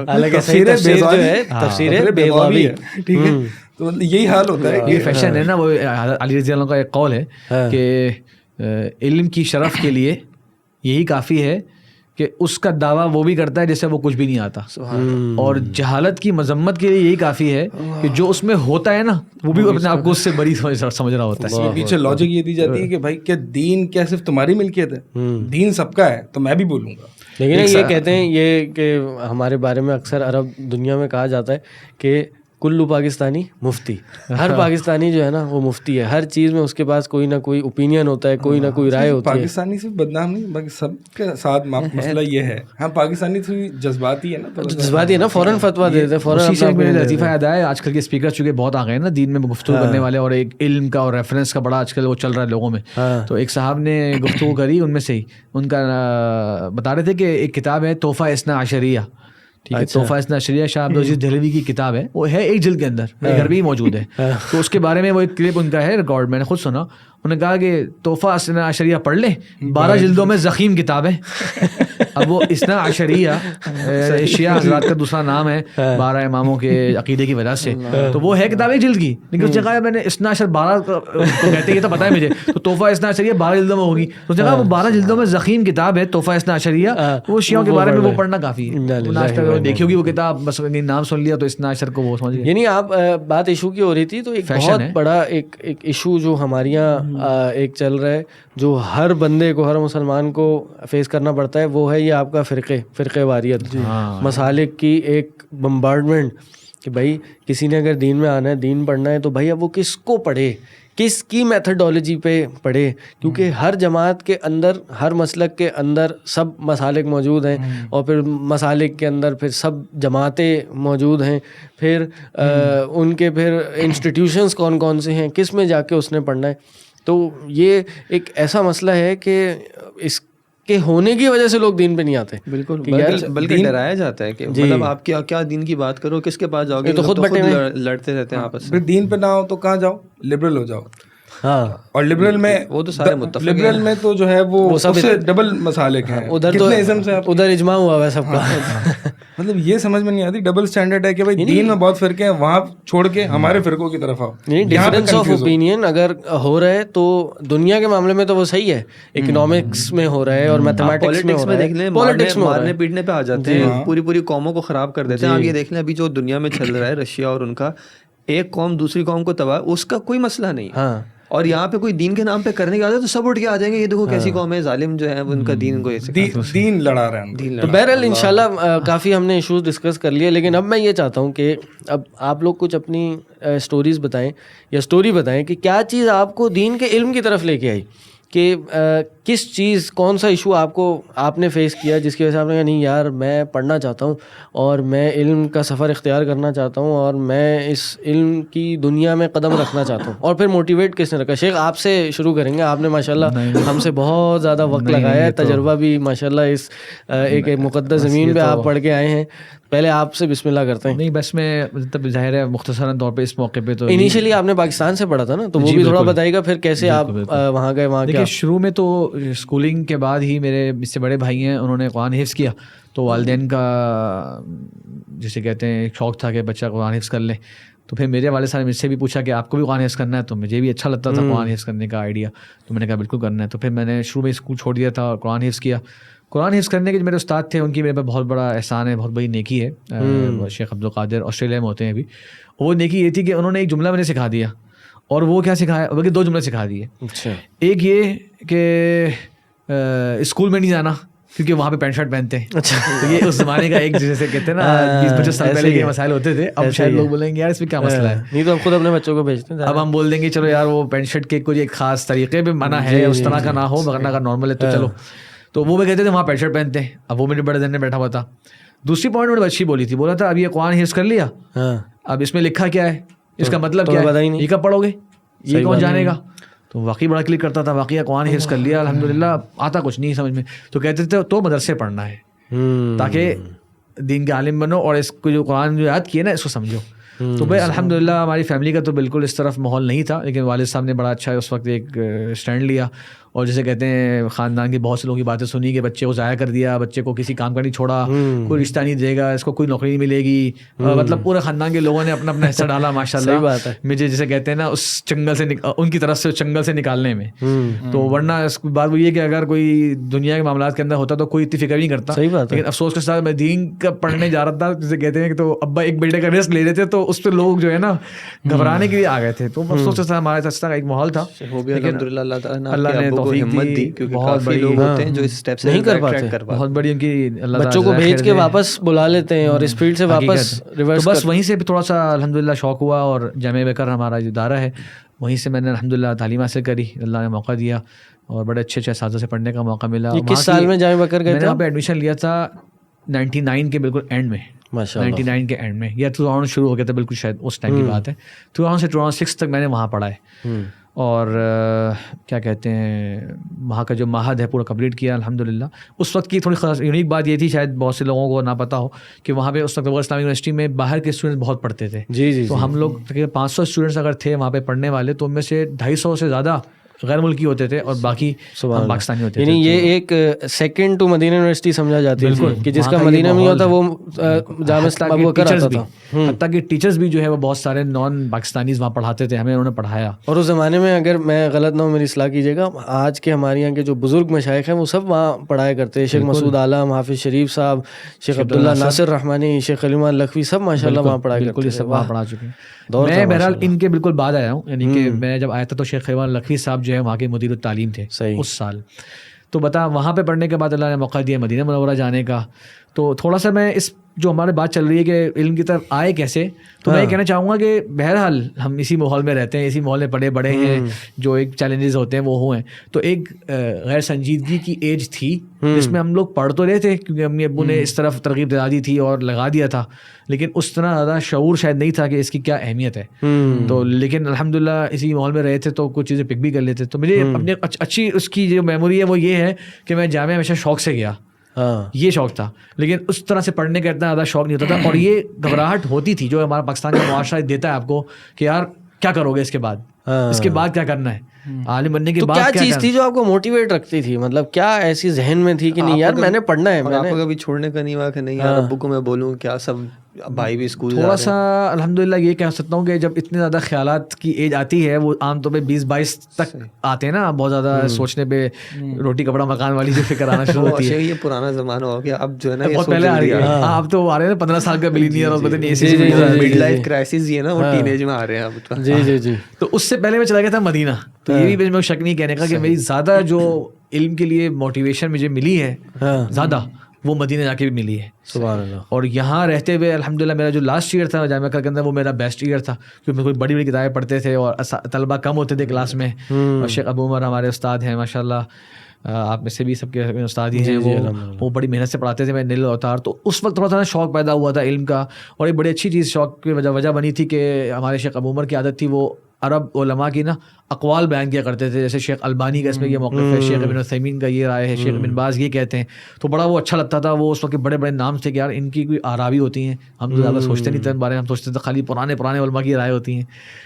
حالانکہ صحیح تفسیر جو ہے تفسیر بیضوی ہے. ٹھیک ہے، تو یہی حال ہوتا ہے. یہ فیشن ہے نا، وہ علی رضی اللہ عنہ کا ایک قول ہے کہ علم کی شرف کے لیے یہی کافی ہے کہ اس کا دعویٰ وہ بھی کرتا ہے جیسے وہ کچھ بھی نہیں آتا، اور جہالت کی مذمت کے لیے یہی کافی ہے کہ جو اس میں ہوتا ہے نا وہ بھی اپنے آپ کو اس سے بری سمجھ رہا ہوتا ہے. پیچھے لاجک یہ دی جاتی ہے کہ بھائی کیا دین کیا صرف تمہاری ملکیت ہے؟ دین سب کا ہے تو میں بھی بولوں گا. لیکن یہ کہتے ہیں یہ کہ ہمارے بارے میں اکثر عرب دنیا میں کہا جاتا ہے کہ کلو پاکستانی مفتی، ہر پاکستانی جو ہے نا وہ مفتی ہے، ہر چیز میں اس کے پاس کوئی نہ کوئی اوپینین ہوتا ہے، کوئی نہ کوئی رائے ہوتی ہے. پاکستانی صرف بدنام نہیں، باقی سب کے ساتھ مسئلہ یہ ہے. ہاں پاکستانی تھوڑی جذباتی ہے نا، جذباتی ہے نا، فوراً فتویٰ دیتے ہیں، فوراً. لطیفہ یاد آیا آج کل کے اسپیکر چونکہ بہت آ گئے نا دین میں گفتگو کرنے والے، اور ایک علم کا اور ریفرنس کا بڑا آج کل وہ چل رہا ہے لوگوں میں. تو ایک صاحب نے گفتگو کری ان میں سے ہی، ان کا بتا رہے تھے کہ ایک کتاب ہے تحفہ اثنا عشریہ، ٹھیک ہے، تحفہ اثنا عشریہ شاہ عبدالعزیز دہلوی کی کتاب ہے، وہ ہے ایک جلد کے اندر، میرے گھر بھی موجود ہے. تو اس کے بارے میں وہ ایک کلپ ان کا ہے ریکارڈ، میں نے خود سنا. انہوں نے کہا کہ تحفہ اثنا عشریہ پڑھ لیں، 12 جلدوں میں ضخیم کتاب ہے. اب وہ اثنا عشریہ شیعہ حضرات کا دوسرا نام ہے 12 اماموں کے عقیدے کی وجہ سے، تو وہ ہے کتاب ایک جلد کی، لیکن اس نے کہا میں نے اثنا عشر 12 کو کہتے ہیں یہ تو پتہ ہے مجھے، تو تحفہ اثنا عشریہ 12 جلدوں میں ہوگی. تو اس نے کہا وہ 12 جلدوں میں ضخیم کتاب ہے تحفہ اثنا عشریہ، وہ شیعوں کے بارے میں وہ پڑھنا کافی ہے. دیکھی ہوگی وہ کتاب، بس نام سن لیا تو اثنا عشر کو وہ سمجھ گئے. یعنی آپ بات ایشو کی ہو رہی تھی، تو ایک بہت بڑا ایک ایشو جو ہمارے یہاں ایک چل رہا ہے، جو ہر بندے کو، ہر مسلمان کو فیس کرنا پڑتا ہے، وہ ہے یہ آپ کا فرقے واریت، مسالک کی ایک بمبارڈمنٹ کہ بھائی کسی نے اگر دین میں آنا ہے، دین پڑھنا ہے، تو بھائی اب وہ کس کو پڑھے، کس کی میتھڈالوجی پہ پڑھے، کیونکہ ہر جماعت کے اندر، ہر مسلک کے اندر سب مسالک موجود ہیں، اور پھر مسالک کے اندر پھر سب جماعتیں موجود ہیں، پھر ان کے پھر انسٹیٹیوشنز کون کون سے ہیں، کس میں جا کے اس نے پڑھنا ہے. تو یہ ایک ایسا مسئلہ ہے کہ اس کے ہونے کی وجہ سے لوگ دین پہ نہیں آتے. بالکل، بلکہ ڈرایا جاتا ہے کہ مطلب آپ کیا دین کی بات کرو، کس کے پاس جاؤ گے، تو خود لڑتے رہتے ہیں آپس میں. دین پہ نہ ہو تو کہاں جاؤ، لبرل ہو جاؤ. ہاں، اور لبرل میں وہ تو سارے متفق ہیں، لبرل میں تو جو ہے وہ سب سے ڈبل مسالک ہیں. ادھر تو ادھر اجماع ہوا ہے سب کا. مطلب یہ سمجھ میں نہیں آتی، ڈبل سٹینڈرڈ ہے کہ بھائی دین میں بہت فرقے ہیں، وہاں چھوڑ کے ہمارے فرقوں کی طرف آؤ. ڈفرینس آف اوپینین اگر ہو رہا ہے تو دنیا کے معاملے میں تو وہ صحیح ہے، اکنامکس میں ہو رہا ہے اور میتھمیٹکس میں ہو رہا ہے، پالیٹکس میں مارنے پیٹنے پہ آ جاتے ہیں، پوری قوموں کو خراب کر دیتے ہیں. آپ یہ دیکھ لیں ابھی جو دنیا میں چل رہا ہے، رشیا اور ان کا، ایک قوم دوسری قوم کو تباہ، اس کا کوئی مسئلہ نہیں. ہاں، اور یہاں پہ کوئی دین کے نام پہ کرنے کے آتا ہے تو سب اٹھ کے آ جائیں گے، یہ دیکھو کیسی قوم ہے، ظالم جو ہے ان کا دین کو دین لڑا رہے ہیں. تو بہرحال انشاءاللہ کافی ہم نے ایشوز ڈسکس کر لیے، لیکن اب میں یہ چاہتا ہوں کہ اب آپ لوگ کچھ اپنی سٹوریز بتائیں یا سٹوری بتائیں کہ کیا چیز آپ کو دین کے علم کی طرف لے کے آئی، کہ کس چیز، کون سا ایشو آپ نے فیس کیا جس کی وجہ سے آپ نے کہا نہیں یار میں پڑھنا چاہتا ہوں اور میں علم کا سفر اختیار کرنا چاہتا ہوں اور میں اس علم کی دنیا میں قدم رکھنا چاہتا ہوں. اور پھر موٹیویٹ کس نے رکھا؟ شیخ آپ سے شروع کریں گے. آپ نے ماشاءاللہ ہم سے بہت زیادہ وقت لگایا ہے، تجربہ بھی ماشاءاللہ اس ایک مقدس زمین پہ آپ پڑھ کے آئے ہیں. پہلے آپ سے بسم اللہ کرتے ہیں. نہیں بس میں مطلب ظاہر ہے مختصراً طور پہ اس موقع پہ تو انیشلی آپ نے پاکستان سے پڑھا تھا نا، تو وہ بھی تھوڑا بتائیے گا پھر کیسے آپ وہاں گئے. وہاں دیکھیے شروع میں تو اسکولنگ کے بعد ہی میرے اس سے بڑے بھائی ہیں، انہوں نے قرآن حفظ کیا، تو والدین کا جسے کہتے ہیں ایک شوق تھا کہ بچہ قرآن حفظ کر لے. تو پھر میرے والد صاحب نے مجھ سے بھی پوچھا کہ آپ کو بھی قرآن حفظ کرنا ہے, تو مجھے بھی اچھا لگتا تھا قرآن حفظ کرنے کا آئیڈیا, تو میں نے کہا بالکل کرنا ہے. تو پھر میں نے شروع میں اسکول چھوڑ دیا تھا اور قرآن حفظ کیا. قرآن حفظ کرنے کے جو میرے استاد تھے ان کی میرے پہ بہت بڑا احسان ہے, بہت بڑی نیکی ہے. شیخ عبدالقادر آسٹریلیا میں ہوتے ہیں ابھی. وہ نیکی یہ تھی کہ انہوں نے ایک جملہ مجھے سکھا دیا, اور وہ کیا سکھایا, بلکہ 2 جملے سکھا دیے. ایک یہ کہ اسکول میں نہیں جانا کیونکہ وہاں پہ پینٹ شرٹ پہنتے ہیں. تو یہ اس زمانے کا ایک جیسے کہتے ہیں نا 20-25 سال پہلے کے مسائل ہوتے تھے. اب شاید لوگ بولیں گے یار اس میں کیا مسئلہ ہے, نہیں تو ہم خود اپنے بچوں کو بھیجتے ہیں. اب ہم بول دیں گے چلو یار وہ پینٹ شرٹ کے کوئی ایک خاص طریقے پہ منع ہے, اس طرح کا نہ ہو, ورنہ کا نارمل ہے تو چلو. تو وہ بھی کہتے تھے وہاں پینٹ شرٹ پہنتے ہیں. اب وہ میرے بڑے ذہن میں بیٹھا ہوا تھا. دوسری پوائنٹ میری اچھی بولی تھی, بولا تھا اب یہ قرآن حفظ کر لیا, اب اس میں لکھا کیا ہے, اس کا مطلب کیا ہے, یہ کب پڑھو گے, یہ کون جانے گا. تو واقعی بڑا کلک کرتا تھا, واقعی قرآن حفظ کر لیا الحمدللہ, آتا کچھ نہیں سمجھ میں. تو کہتے تھے تو مدرسے پڑھنا ہے تاکہ دین کے عالم بنو, اور اس کو جو قرآن جو یاد کیے نا اس کو سمجھو. تو بھائی الحمدللہ ہماری فیملی کا تو بالکل اس طرف ماحول نہیں تھا, لیکن والد صاحب نے بڑا اچھا اس وقت ایک اسٹینڈ لیا, اور جیسے کہتے ہیں خاندان کے بہت سے لوگوں کی باتیں سنی کہ بچے کو ضائع کر دیا, بچے کو کسی کام کا نہیں چھوڑا, کوئی رشتہ نہیں دے گا, اس کو کوئی نوکری نہیں ملے گی. مطلب پورے خاندان کے لوگوں نے اپنا اپنا حصہ ڈالا ماشاءاللہ. بات ہے مجھے جیسے کہتے ہیں نا اس چنگل سے ان کی طرف سے اس چنگل سے نکالنے میں. تو ورنہ اس بات وہ یہ کہ اگر کوئی دنیا کے معاملات کے اندر ہوتا تو کوئی اتنی فکر نہیں کرتا. لیکن افسوس کے ساتھ میں دین کا پڑھنے جا رہا تھا, جیسے کہتے ہیں کہ تو ابا ایک بیٹے کا رسک لے رہے تھے, تو اس پہ لوگ جو ہے نا گھبرانے کے لیے آ گئے تھے. تو افسوس کے ساتھ ہمارے ساتھ ایک ماحول تھا. اللہ نے ہمت دی, بہت بڑی لوگ ہوتے ہیں جو اس اسٹیپ سے نہیں کر پاتے. بہت بڑی ان کی اللہ بچوں کو بھیج کے واپس بلا لیتے ہیں اور اس فیلڈ سے واپس ریورس. بس وہیں سے تھوڑا سا الحمدللہ شوق ہوا, اور جامعہ بکر ہمارا جو ادارہ ہے وہیں سے میں نے الحمدللہ تعلیم حاصل کری, اللہ نے موقع دیا اور بڑے اچھے اساتذہ سے پڑھنے کا موقع ملا. کس سال میں جامعہ بکر گئے تھے؟ میں نے وہاں پہ ایڈمیشن لیا تھا 99 کے بالکل اینڈ میں, 99 کے اینڈ میں, یا 2000 شروع ہو گیا تھا بالکل, شاید اس ٹائم کی بات ہے. 2000 سے 2006 تک میں نے وہاں پڑھا ہے, اور کیا کہتے ہیں وہاں کا جو معہد ہے پورا کمپلیٹ کیا الحمدللہ. اس وقت کی تھوڑی خاص یونیک بات یہ تھی, شاید بہت سے لوگوں کو نہ پتہ ہو, کہ وہاں پہ اس وقت اسلامک یونیورسٹی میں باہر کے اسٹوڈنٹس بہت پڑھتے تھے. تو ہم لوگ تقریباً 500 اسٹوڈنٹس اگر تھے وہاں پہ پڑھنے والے, تو ان میں سے 250 سے زیادہ غیر ملکی ہوتے تھے اور باقی پاکستانی ہوتے تھے. یعنی یہ ایک سیکنڈ ٹو مدینہ یونیورسٹی سمجھا جاتی ہے کہ جس کا مدینہ میں ہوتا وہ جامعہ ابوبکر آتا تھا. حتیٰ کہ ٹیچرز بھی جو ہے وہ بہت سارے نان پاکستانیز وہاں پڑھاتے تھے, ہمیں انہوں نے پڑھایا. اور اس زمانے میں اگر میں غلط نہ ہوں میری اصلاح کیجیے گا, آج کے ہمارے یہاں کے جو بزرگ مشائخ ہیں وہ سب وہاں پڑھایا کرتے ہیں. شیخ مسعود عالم, حافظ شریف صاحب, شیخ عبداللہ ناصر رحمانی, شیخ خلیمان لکھوی, سب ماشاءاللہ وہاں پڑھایا کرتے ہیں. وہاں پڑھا چکے ہیں. میں بہرحال ان کے بالکل بعد آیا ہوں, یعنی کہ میں جب آیا تھا تو شیخ خلیمان لکھوی صاحب جو ہے وہاں کے مدیر التعلیم تھے اس سال. تو بتا وہاں پہ پڑھنے کے بعد اللہ نے موقع دیا مدینہ منورہ جانے کا. تو تھوڑا سا میں اس جو ہمارے بات چل رہی ہے کہ علم کی طرف آئے کیسے, تو میں یہ کہنا چاہوں گا کہ بہرحال ہم اسی ماحول میں رہتے ہیں, اسی ماحول میں پڑے بڑے ہیں, جو ایک چیلنجز ہوتے ہیں وہ ہوئے ہیں. تو ایک غیر سنجیدگی کی ایج تھی جس میں ہم لوگ پڑھ تو رہے تھے کیونکہ امی ابو نے اس طرف ترغیب دلا دی تھی اور لگا دیا تھا, لیکن اس طرح زیادہ شعور شاید نہیں تھا کہ اس کی کیا اہمیت ہے. تو لیکن الحمدللہ اسی ماحول میں رہے تھے تو کچھ چیزیں پک بھی کر لیتے. تو مجھے اپنے اچھی اس کی جو میموری ہے وہ یہ ہے کہ میں جامعہ ہمیشہ شوق سے گیا, یہ شوق تھا, لیکن اس طرح سے پڑھنے کا اتنا زیادہ شوق نہیں ہوتا تھا. اور یہ گھبراہٹ ہوتی تھی جو ہمارا پاکستان کا معاشرہ دیتا ہے آپ کو کہ یار کیا کرو گے اس کے بعد, اس کے بعد کیا کرنا ہے, عالم بننے کے بعد کیا چیز تھی جو آپ کو موٹیویٹ رکھتی تھی, مطلب کیا ایسی ذہن میں تھی کہ نہیں یار میں نے پڑھنا ہے. آپ کو کبھی چھوڑنے کا نہیں ہوا کہ نہیں یار ابو کو میں بولوں کیا, سب بھائی بھی اسکول تھوڑا سا الحمدللہ یہ کہہ سکتا ہوں کہ جب اتنے زیادہ خیالات کی ایج آتی ہے, وہ عام طور پہ 20-22 تک آتے ہیں نا, بہت زیادہ سوچنے پہ روٹی کپڑا مکان والی جو فکر آنا شروع ہوتی ہے. یہ پرانا زمانہ ہو گیا, اب جو ہے نا بہت پہلے آ رہی ہے, اب تو آ رہے ہیں 15 سال کا بلینئر اور پتہ نہیں ایسی مڈ لائف کرائسس یہ نا وہ ٹین ایج میں آ رہے ہیں اب. جی. تو اس سے پہلے میں چلا گیا تھا مدینہ. تو یہ بھی میں شک نہیں کہنے کا کہ میری زیادہ جو علم کے لیے موٹیویشن مجھے ملی ہے زیادہ وہ مدینہ جا کے بھی ملی ہے. سبحان اللہ. اور یہاں رہتے ہوئے الحمدللہ میرا جو لاسٹ ایئر تھا جامعہ کے اندر وہ میرا بیسٹ ایئر تھا, کیونکہ میں کوئی بڑی بڑی کتابیں پڑھتے تھے اور طلبہ کم ہوتے تھے کلاس میں. اور شیخ ابو عمر ہمارے استاد ہیں ماشاءاللہ, آپ میں سے بھی سب کے استاد ہی ہیں, وہ بڑی محنت سے پڑھاتے تھے, میں نیل اوتار. تو اس وقت تھوڑا سا شوق پیدا ہوا تھا علم کا, اور ایک بڑی اچھی چیز شوق کی وجہ بنی تھی کہ ہمارے شیخ ابو عمر کی عادت تھی وہ عرب علماء کی نا اقوال بیان کیا کرتے تھے, جیسے شیخ البانی کا اس میں یہ موقف ہے, شیخ ابن عثیمین کا یہ رائے ہے, شیخ ابن باز یہ کہتے ہیں. تو بڑا وہ اچھا لگتا تھا. وہ اس وقت بڑے بڑے نام تھے کہ یار ان کی کوئی آراء بھی ہوتی ہیں, ہم تو زیادہ سوچتے نہیں تھے ان بارے میں, ہم سوچتے تھے خالی پرانے علماء کی رائے ہوتی ہیں.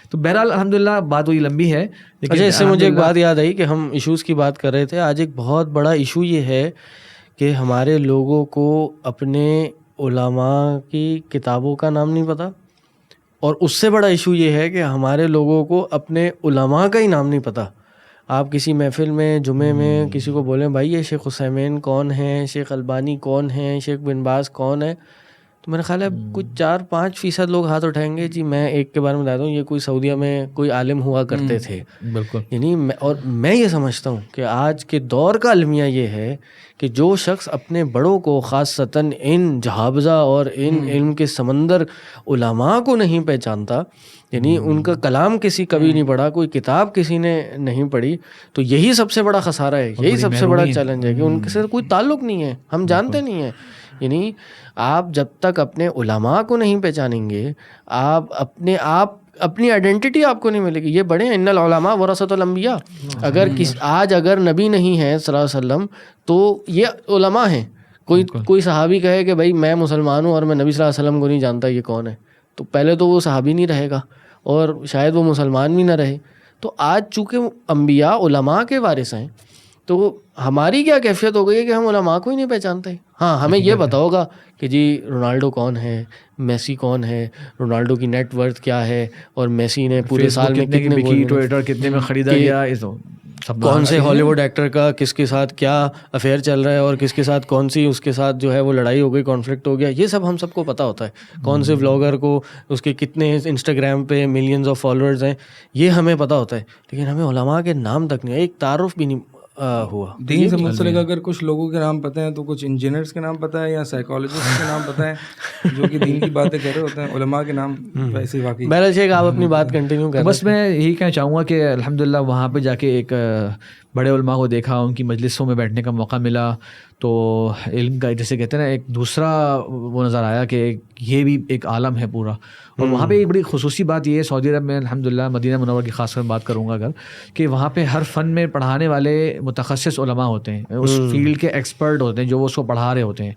تو بہرحال الحمدللہ بات وہی لمبی ہے. اچھا, اس سے مجھے ایک بات یاد آئی کہ ہم ایشوز کی بات کر رہے تھے. آج ایک بہت بڑا ایشو یہ ہے کہ ہمارے لوگوں کو اپنے علماء کی کتابوں کا نام نہیں پتہ, اور اس سے بڑا ایشو یہ ہے کہ ہمارے لوگوں کو اپنے علماء کا ہی نام نہیں پتہ. آپ کسی محفل میں جمعے میں کسی کو بولیں بھائی یہ شیخ عثیمین کون ہیں, شیخ البانی کون ہیں, شیخ بن باز کون ہے, تو میرا خیال ہے کچھ 4-5% لوگ ہاتھ اٹھائیں گے جی میں ایک کے بارے میں بتاتا ہوں یہ کوئی سعودیہ میں کوئی عالم ہوا کرتے تھے. بالکل. یعنی اور میں یہ سمجھتا ہوں کہ آج کے دور کا المیہ یہ ہے کہ جو شخص اپنے بڑوں کو خاصتاً ان جہابزہ اور ان علم کے سمندر علماء کو نہیں پہچانتا, یعنی ان کا کلام کسی کبھی نہیں پڑھا, کوئی کتاب کسی نے نہیں پڑھی, تو یہی سب سے بڑا خسارہ ہے, یہی سب سے بڑا چیلنج ہے کہ ان کے ساتھ کوئی تعلق نہیں ہے, ہم جانتے نہیں ہیں. یعنی آپ جب تک اپنے علماء کو نہیں پہچانیں گے, آپ اپنی آئیڈینٹی آپ کو نہیں ملے گی. یہ بڑے ان العلماء ورثۃ الانبیاء, اگر نبی نہیں ہے صلی اللہ علیہ وسلم تو یہ علماء ہیں. کوئی صحابی کہے کہ بھائی میں مسلمان ہوں اور میں نبی صلی اللہ علیہ وسلم کو نہیں جانتا, یہ کون ہے, تو پہلے تو وہ صحابی نہیں رہے گا اور شاید وہ مسلمان بھی نہ رہے. تو آج چونکہ انبیاء علماء کے وارث ہیں تو ہماری کیا کیفیت ہو گئی ہے کہ ہم علماء کو ہی نہیں پہچانتے. ہاں ہمیں یہ پتا ہوگا کہ جی رونالڈو کون ہے, میسی کون ہے, رونالڈو کی نیٹ ورتھ کیا ہے, اور میسی نے پورے سال میں کتنے ٹویٹر کتنے میں خریدا گیا, کون سے ہالی ووڈ ایکٹر کا کس کے ساتھ کیا افیئر چل رہا ہے اور کس کے ساتھ کون سی اس کے ساتھ جو ہے وہ لڑائی ہو گئی, کانفلکٹ ہو گیا, یہ سب ہم سب کو پتہ ہوتا ہے. کون سے ولاگر کو اس کے کتنے انسٹاگرام پہ ملینز آف فالوورز ہیں, یہ ہمیں پتہ ہوتا ہے, لیکن ہمیں علماء کے نام تک نہیں, ایک تعارف بھی نہیں ہوا. دین سے منسلک اگر کچھ لوگوں کے نام پتہ ہیں تو کچھ انجینئرس کے نام پتہ ہے یا سائیکالوجسٹ کے نام پتہ ہے جو کہ دین کی باتیں کر رہے ہوتے ہیں, علماء کے نام ویسے واقعی. بہرحال شیخ آپ اپنی بات کنٹینیو کریں. بس میں یہی کہنا چاہوں گا کہ الحمدللہ وہاں پہ جا کے ایک بڑے علماء کو دیکھا, ان کی مجلسوں میں بیٹھنے کا موقع ملا, تو علم کا جیسے کہتے ہیں نا ایک دوسرا وہ نظر آیا کہ یہ بھی ایک عالم ہے پورا. اور وہاں پہ ایک بڑی خصوصی بات یہ ہے سعودی عرب میں الحمدللہ, مدینہ منورہ کی خاص کر بات کروں گا اگر, کہ وہاں پہ ہر فن میں پڑھانے والے متخصص علماء ہوتے ہیں, اس فیلڈ کے ایکسپرٹ ہوتے ہیں جو وہ اس کو پڑھا رہے ہوتے ہیں,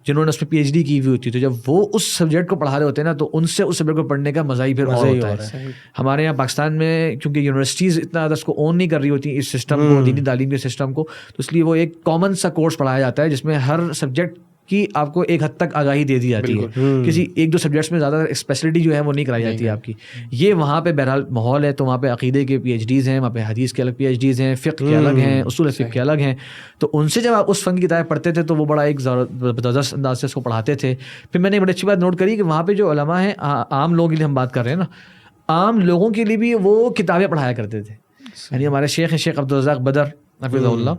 جنہوں نے اس پہ پی ایچ ڈی کی ہوئی ہوتی ہے. تو جب وہ اس سبجیکٹ کو پڑھا رہے ہوتے ہیں نا تو ان سے اس سبجیکٹ کو پڑھنے کا مزہ ہی پھر اور ہوتا ہے. ہمارے یہاں پاکستان میں کیونکہ یونیورسٹیز اتنا زیادہ اس کو اون نہیں کر رہی ہوتی اس سسٹم کو, دینی تعلیم کے سسٹم کو, تو اس لیے وہ ایک کامن سا کورس پڑھایا جاتا ہے جس میں ہر سبجیکٹ کی آپ کو ایک حد تک آگاہی دے دی جاتی ہے. کسی ایک دو سبجیکٹس میں زیادہ اسپیشلٹی جو ہے وہ نہیں کرائی جاتی ہے آپ کی. یہ وہاں پہ بہرحال ماحول ہے, تو وہاں پہ عقیدے کے پی ایچ ڈیز ہیں, وہاں پہ حدیث کے الگ پی ایچ ڈیز ہیں, فقہ کے الگ ہیں, اصول فقہ کے الگ ہیں. تو ان سے جب آپ اس فن کی کتابیں پڑھتے تھے تو وہ بڑا ایک زبردست انداز سے اس کو پڑھاتے تھے. پھر میں نے بڑی اچھی بات نوٹ کری کہ وہاں پہ جو علماء ہیں, عام لوگوں کے لیے ہم بات کر رہے ہیں نا, عام لوگوں کے لیے بھی وہ کتابیں پڑھایا کرتے تھے. یعنی ہمارے شیخ ہیں شیخ عبدالرزاق بدر حفظہ اللہ,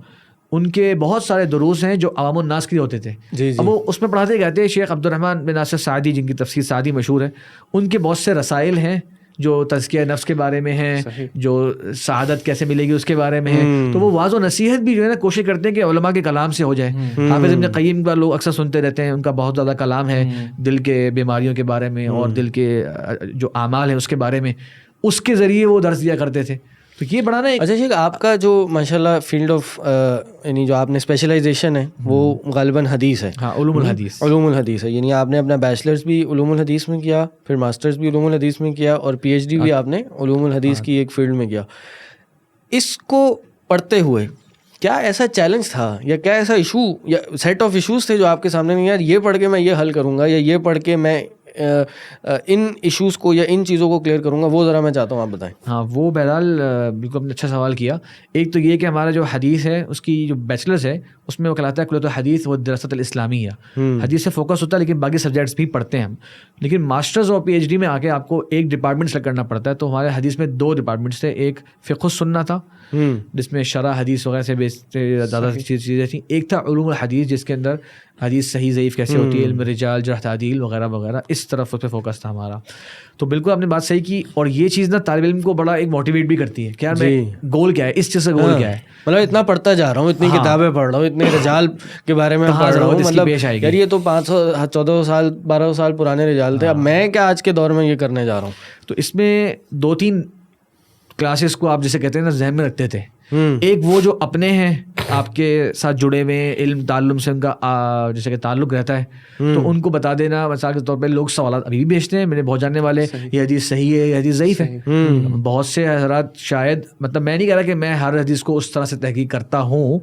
ان کے بہت سارے دروس ہیں جو عوام الناس کے لیے ہوتے تھے. اب وہ اس میں پڑھاتے کہتے ہیں شیخ عبدالرحمن بن ناصر سعدی, جن کی تفسیر سعدی مشہور ہے, ان کے بہت سے رسائل ہیں جو تزکیہ نفس کے بارے میں ہیں, جو سعادت کیسے ملے گی اس کے بارے میں ہیں. تو وہ واعظ و نصیحت بھی جو ہے نا کوشش کرتے ہیں کہ علماء کے کلام سے ہو جائے. حافظ ابن قیم کا لوگ اکثر سنتے رہتے ہیں, ان کا بہت زیادہ کلام ہے دل کے بیماریوں کے بارے میں اور دل کے جو اعمال ہیں اس کے بارے میں, اس کے ذریعے وہ درس دیا کرتے تھے. تو یہ بڑا نا. اچھا شیخ, آپ کا جو ماشاءاللہ فیلڈ آف یعنی جو آپ نے اسپیشلائزیشن ہے وہ غالباً حدیث ہے. ہاں, علوم الحدیث ہے. یعنی آپ نے اپنا بیچلرز بھی علوم الحدیث میں کیا, پھر ماسٹرز بھی علوم الحدیث میں کیا, اور پی ایچ ڈی بھی آپ نے علوم الحدیث کی ایک فیلڈ میں کیا. اس کو پڑھتے ہوئے کیا ایسا چیلنج تھا یا کیا ایسا ایشو یا سیٹ آف ایشوز تھے جو آپ کے سامنے نہیں, یار یہ پڑھ کے میں یہ حل کروں گا یا یہ پڑھ کے میں ان ایشوز کو یا ان چیزوں کو کلیئر کروں گا, وہ ذرا میں چاہتا ہوں آپ بتائیں. ہاں, وہ بہرحال بالکل آپ نے اچھا سوال کیا. ایک تو یہ کہ ہمارا جو حدیث ہے اس کی جو بیچلرز ہے اس میں وہ کہلاتا ہے کلیۃ الحدیث و دراست الاسلامیہ. حدیث سے فوکس ہوتا ہے لیکن باقی سبجیکٹس بھی پڑھتے ہیں ہم. لیکن ماسٹرز اور پی ایچ ڈی میں آ کے آپ کو ایک ڈپارٹمنٹ سلیکٹ کرنا پڑتا ہے. تو ہمارے حدیث میں 2 ڈپارٹمنٹس تھے, ایک فقہ السنہ تھا جس میں شرح حدیث وغیرہ سے زیادہ چیزیں تھیں, ایک تھا علوم الحدیث جس کے اندر حدیث صحیح ضعیف کیسے ہوتی ہے, علم رجال, جرح تعدیل وغیرہ وغیرہ, اس طرف اس پہ فوکس تھا ہمارا. تو بالکل آپ نے بات صحیح کی, اور یہ چیز نا طالب علم کو بڑا ایک موٹیویٹ بھی کرتی ہے کہ یار میں گول کیا ہے, اس چیز سے گول کیا ہے, مطلب اتنا پڑھتا جا رہا ہوں, اتنی کتابیں پڑھ رہا ہوں, اتنے رجال کے بارے میں پڑھ رہا ہوں, مطلب یار یہ تو 500-1400 سال 1200 سال پرانے رجال تھے, اب میں کیا آج کے دور میں یہ کرنے جا رہا ہوں. تو اس میں 2-3 کلاسز کو آپ جیسے کہتے ہیں نا ذہن میں رکھتے تھے. ایک وہ جو اپنے ہیں آپ کے ساتھ جڑے ہوئے, علم تعلم سے ان کا جیسے کہ تعلق رہتا ہے, تو ان کو بتا دینا. مثال کے طور پہ لوگ سوالات ابھی بھی بھیجتے ہیں, میرے بہت جاننے والے, یہ حدیث صحیح ہے, یہ حدیث ضعیف ہے. بہت سے حضرات شاید, مطلب میں نہیں کہہ رہا کہ میں ہر حدیث کو اس طرح سے تحقیق کرتا ہوں,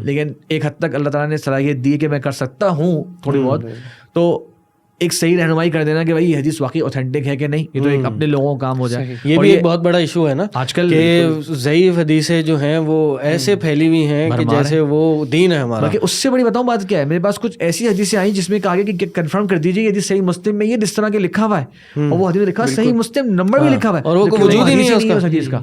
لیکن ایک حد تک اللہ تعالیٰ نے صلاحیت دی کہ میں کر سکتا ہوں تھوڑی بہت. تو ایک صحیح رہنمائی کر دینا کہ بھائی یہ حدیث واقعی اوتھینٹک ہے کہ نہیں, یہ تو ایک اپنے لوگوں کا کام ہو جائے. یہ بھی ایک بہت بڑا ایشو ہے نا آج کل کہ ضعیف حدیثیں جو ہیں وہ ایسے پھیلی ہوئی ہیں کہ جیسے وہ دین ہے ہمارا. اس سے بڑی بتاؤں بات کیا ہے, میرے پاس کچھ ایسی حدیثیں آئیں جس میں کہا گیا کہ کنفرم کر دیجیے یہ صحیح مسلم میں یہ جس طرح کے لکھا ہوا ہے, اور وہ حدیث لکھا صحیح مسلم نمبر بھی لکھا ہوا ہے اور وہ وجود ہی نہیں ہے اس حدیث کا.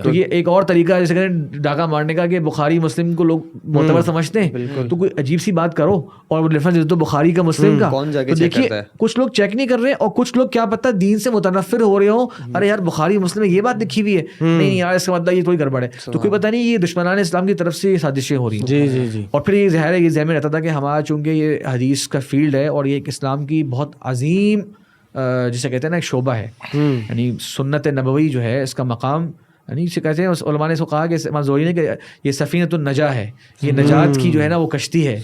تو یہ ایک اور طریقہ ہے جیسے کہ ڈاکہ مارنے کا کہ بخاری مسلم کو لوگ معتبر سمجھتے ہیں, تو کوئی عجیب سی بات کرو اور ریفرنس دے دو بخاری کا مسلم کا. تو دیکھیے کچھ لوگ چیک نہیں کر رہے اور کچھ لوگ کیا پتہ دین سے متنفر ہو رہے ہوں, ارے یار بخاری مسلم میں یہ بات لکھی ہوئی ہے, نہیں یار اس کا مطلب یہ کوئی گڑبڑ ہے. تو کوئی پتہ نہیں یہ دشمنان اسلام کی طرف سے یہ سازشیں ہو رہی ہیں. جی جی جی. اور پھر یہ ظاہر ہے یہ ذہن میں رہتا تھا کہ ہمارا چونکہ یہ حدیث کا فیلڈ ہے اور یہ ایک اسلام کی بہت عظیم جسے کہتے ہیں نا ایک شعبہ ہے, یعنی سنت نبوی جو ہے اس کا مقام, یعنی اسے کہتے ہیں علماء نے اس کو کہا کہ امام زہری نے کہ یہ سفینۃ النجاہ ہے, یہ نجات کی جو ہے نا وہ کشتی ہے.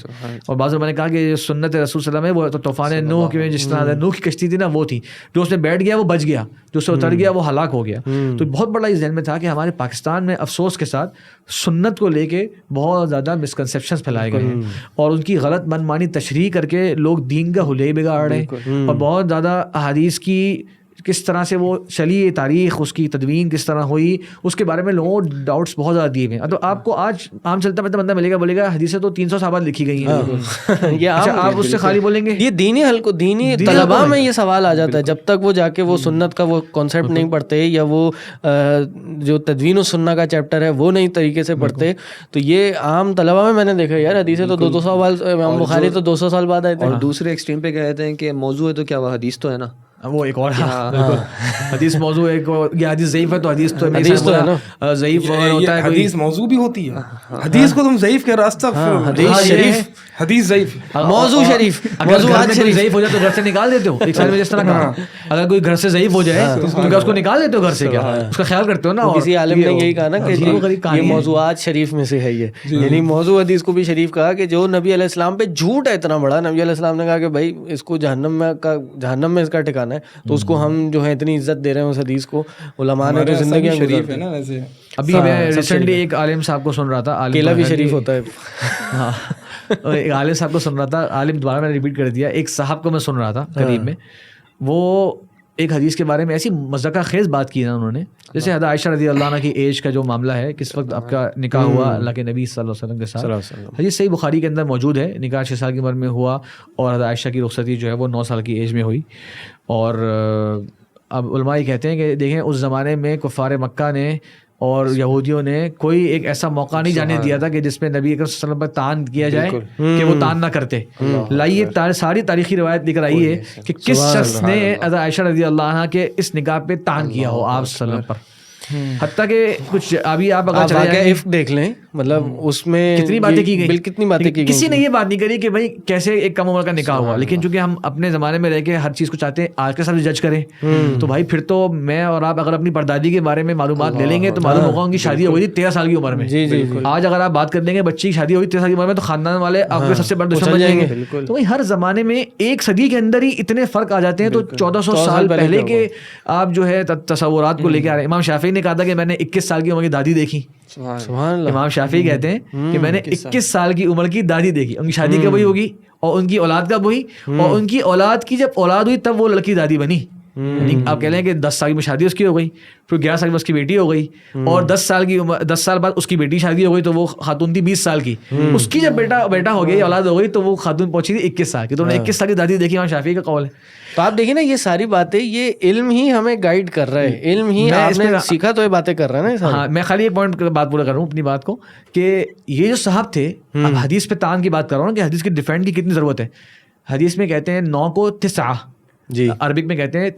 اور بعض علماء نے کہا کہ سنت رسول صلی اللہ علیہ وسلم ہے وہ تو طوفان نوح کی جس طرح نوح کی کشتی تھی نا وہ تھی, جو اس میں بیٹھ گیا وہ بچ گیا, جو اس سے اتر گیا وہ ہلاک ہو گیا. تو بہت بڑا اس ذہن میں تھا کہ ہمارے پاکستان میں افسوس کے ساتھ سنت کو لے کے بہت زیادہ مسکنسیپشنس پھیلائے گئے ہیں اور ان کی غلط من مانی تشریح کر کے لوگ دین کا حلیہ بگاڑ رہے ہیں, اور بہت زیادہ احادیث کی کس طرح سے وہ چلی تاریخ اس کی تدوین کس طرح ہوئی اس کے بارے میں لوگوں کو ڈاؤٹس بہت زیادہ دیے ہوئے ہیں. تو آپ کو آج عام چلتا پھرتا بندہ ملے گا بولے گا حدیثیں تو 300 صحابہ لکھی گئی ہیں, آپ اس سے خالی بولیں گے. یہ دینی طلباء میں یہ سوال آ جاتا ہے جب تک وہ جا کے وہ سنت کا وہ کانسیپٹ نہیں پڑھتے یا وہ جو تدوین السنہ کا چیپٹر ہے وہ نئی طریقے سے پڑھتے, تو یہ عام طلباء میں نے دیکھا یار حدیثیں تو 200 سال, امام بخاری تو 200 سال بعد آئے تھے. اور دوسرے ایکسٹریم پہ کہتے ہیں کہ موضوع ہے تو کیا وہ حدیث تو ہے نا, وہ ایک اور حدیث موضوع ہے, یہ حدیث ضعیف ہے تو حدیث تو ہے نا, ضعیف ہوتا ہے, حدیث موضوع بھی ہوتی ہے, حدیث کو تم ضعیف کہہ راستہ, حدیث شریف, حدیث ضعیف, موضوع شریف. اگر گھر میں کوئی ضعیف ہو جائے تو گھر سے نکال دیتے ہو, ایک سال میں جس طرح کہا اگر کوئی گھر سے ضعیف ہو جائے تو کیا اس کو نکال دیتے ہو گھر سے, کیا اس کا خیال کرتے ہو نا. کسی عالم نے یہی کہا نا کہ یہ موضوعات شریف میں سے ہے, یہ یعنی موضوع حدیث کو بھی شریف کہا کہ جو نبی علیہ السلام پہ جھوٹ ہے اتنا بڑا, نبی علیہ السلام نے کہا کہ بھائی اس کو جہنم میں اس کا ٹھکانا ہے, تو اس کو ہم جو ہے اتنی عزت دے رہے ہیں اس حدیث کو, علماء نے تو زندگی شریف ہے نا. ویسے ابھی میں ریسنٹلی ایک عالم صاحب کو سن رہا تھا, کیلا بھی شریف ہوتا ہے. ہاں ایک عالم صاحب کو سن رہا تھا, عالم دوبارہ میں نے ریپیٹ کر دیا, ایک صاحب کو میں سن رہا تھا قریب میں, وہ ایک حدیث کے بارے میں ایسی مذاقہ خیز بات کی نا انہوں نے, جیسے حضرت عائشہ رضی اللہ عنہ کی ایج کا جو معاملہ ہے, کس وقت آپ کا نکاح ہوا اللہ کے نبی صلی اللہ علیہ وسلم کے ساتھ. حدیث صحیح بخاری کے اندر موجود ہے, نکاح 6 سال کی عمر میں ہوا اور حضرت عائشہ کی رخصتی جو ہے وہ 9 سال کی ایج میں ہوئی. اور اب علماء کہتے ہیں کہ دیکھیں اس زمانے میں کفار مکہ نے اور یہودیوں نے کوئی ایک ایسا موقع نہیں جانے دیا تھا کہ جس میں نبی اکرم صلی اللہ علیہ وسلم پر تان کیا جائے کہ وہ تان نہ کرتے. لائیے ساری تاریخی روایت لکھ رہی ہے کہ کس شخص نے حضرت عائشہ رضی اللہ عنہ کے اس نکاح پہ تان کیا ہو آپ صلی اللہ علیہ وسلم پر. حتیٰ کہ کچھ ابھی آپ اگر چلے جائیں دیکھ لیں, مطلب اس میں کتنی باتیں کی گئی, کتنی باتیں کی گئی, کسی نے یہ بات نہیں کری کہ بھائی کیسے ایک کم عمر کا نکاح ہوا. لیکن چونکہ ہم اپنے زمانے میں رہ کے ہر چیز کو چاہتے ہیں آج کے ساتھ جج کریں, تو بھائی پھر تو میں اور آپ اگر اپنی پردادی کے بارے میں معلومات لے لیں گے تو معلوم ہوگا ان کی شادی ہو گئی تھی 13 سال کی عمر میں. آج اگر آپ بات کر دیں گے بچی کی شادی ہوئی 13 سال کی عمر میں تو خاندان والے آپ کے سب سے بڑے دشمن بن جائیں گے. تو بھائی ہر زمانے میں ایک صدی کے اندر ہی اتنے فرق آ جاتے ہیں, تو 1400 سال پہلے کے آپ جو ہے تصورات کو لے کے آ رہے ہیں. امام شافعی نے کہا تھا کہ میں نے 21 سال کی عمر کی دادی دیکھی. امام شافعی کہتے ہیں کہ میں نے 21 سال کی عمر کی دادی دیکھی. ان کی شادی کب ہوئی ہوگی اور ان کی اولاد کب ہوئی, اور ان کی اولاد کی جب اولاد ہوئی تب وہ لڑکی دادی بنی. یعنی آپ کہہ لیں کہ 10 سال میں شادی اس کی ہو گئی, پھر 11 سال میں اس کی بیٹی ہو گئی, اور 10 سال بعد اس کی بیٹی شادی ہو گئی تو وہ خاتون تھی 20 سال کی. اس کی جب بیٹا ہو گیا یا اولاد ہو گئی تو وہ خاتون پہنچی تھی 21 سال کی. تو انہوں نے 21 سال کی دادی دیکھی. امام شافعی کا قول ہے. تو آپ دیکھیں نا یہ ساری باتیں یہ علم ہی ہمیں گائیڈ کر رہا ہے, علم ہی آپ نے سیکھا تو یہ باتیں کر رہا ہے نا. ہاں میں خالی ایک پوائنٹ بات پورا کر رہا ہوں اپنی بات کو, کہ یہ جو صاحب تھے, اب حدیث پہ تان کی بات کر رہا ہوں کہ حدیث کی ڈیفینڈ کی کتنی ضرورت ہے. حدیث میں کہتے ہیں 9 کو 9, جی عربک میں کہتے ہیں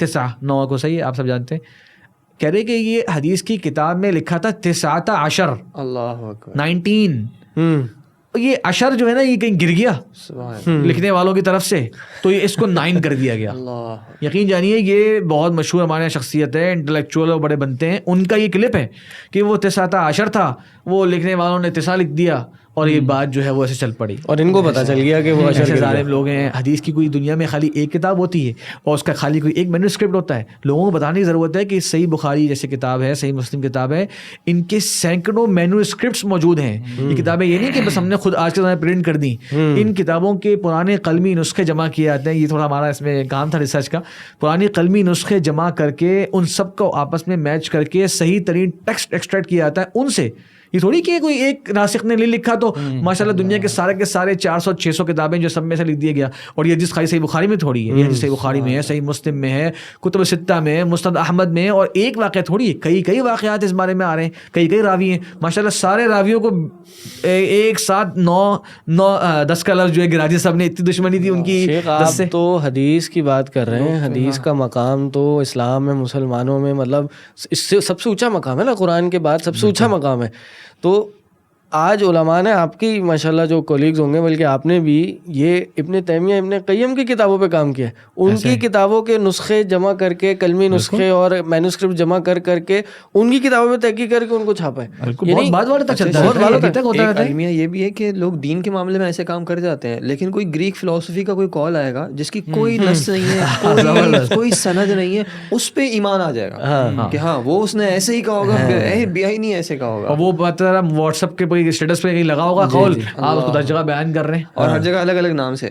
9 کو, صحیح ہے آپ سب جانتے ہیں. کہہ رہے کہ یہ حدیث کی کتاب میں لکھا تھا 19, اللہ اکبر 19. یہ اشر جو ہے نا یہ کہیں گر گیا لکھنے والوں کی طرف سے, تو یہ اس کو 9 کر دیا گیا. یقین جانیے یہ بہت مشہور ہمارے شخصیت ہے, انٹلیکچوئل اور بڑے بنتے ہیں, ان کا یہ کلپ ہے کہ وہ 19 تھا, وہ لکھنے والوں نے 9 لکھ دیا اور یہ بات جو ہے وہ ایسے چل پڑی, اور ان کو پتہ چل گیا کہ وہ ایسے ظالم لوگ ہیں. حدیث کی کوئی دنیا میں خالی ایک کتاب ہوتی ہے اور اس کا خالی کوئی ایک مینوسکرپٹ ہوتا ہے. لوگوں کو بتانے کی ضرورت ہے کہ صحیح بخاری جیسے کتاب ہے, صحیح مسلم کتاب ہے, ان کے سینکڑوں مینوسکرپٹس موجود ہیں. یہ کتابیں یہ نہیں کہ بس ہم نے خود آج کے زمانے پرنٹ کر دی, ان کتابوں کے پرانے قلمی نسخے جمع کیے جاتے ہیں. یہ تھوڑا ہمارا اس میں کام تھا ریسرچ کا. پرانے قلمی نسخے جمع کر کے ان سب کو آپس میں میچ کر کے صحیح ترین ٹیکسٹ ایکسٹریکٹ کیا جاتا ہے ان سے. یہ تھوڑی کہ کوئی ایک ناسخ نے لکھا تو ماشاءاللہ دنیا کے سارے 400-600 کتابیں جو سب میں سے لکھ دیا گیا, اور یہ حدیث خالی صحیح بخاری میں تھوڑی ہے. یہ حدیث صحیح بخاری میں ہے, صحیح مسلم میں ہے, کتب ستہ میں ہے, مسند احمد میں ہے. اور ایک واقعہ تھوڑی ہے, کئی واقعات اس بارے میں آ رہے ہیں, کئی راوی ہیں ماشاءاللہ. سارے راویوں کو ایک ساتھ 9-10 کا لفظ جو ہے گرا دیا سب نے, اتنی دشمنی تھی ان کی. آپ تو حدیث کی بات کر رہے ہیں, حدیث کا مقام تو اسلام میں مسلمانوں میں مطلب اس سے سب سے اونچا مقام ہے نا, قرآن کے بعد سب سے اونچا مقام ہے. تو آج علماء نے آپ کی ماشاءاللہ جو کولیگز ہوں گے, بلکہ آپ نے بھی یہ ابن تیمیہ ابن قیم کی کتابوں پہ کام کیا ہے. ان کی کتابوں کے نسخے جمع کر کے, قلمی نسخے اور مینوسکرپٹ جمع کر کے ان کی کتابوں پہ تحقیق کر کے ان کو چھاپا ہے. بہت بعد والے تک چلتا ہے. المیہ یہ بھی ہے کہ لوگ دین کے معاملے میں ایسے کام کر جاتے ہیں, لیکن کوئی گریک فلسفی کا کوئی کال آئے گا جس کی کوئی نص نہیں ہے, کوئی سند نہیں ہے, اس پہ ایمان آ جائے گا کہ ہاں وہ اس نے ایسے ہی کہا ہوگا, بیا ہی نہیں ایسے کہا ہوگا. وہ بات واٹس ایپ کے اسٹیٹس پہ کہیں لگا ہوگا قول, آپ اس کو 10 جگہ بیان کر رہے ہیں, اور ہر جگہ الگ الگ نام سے.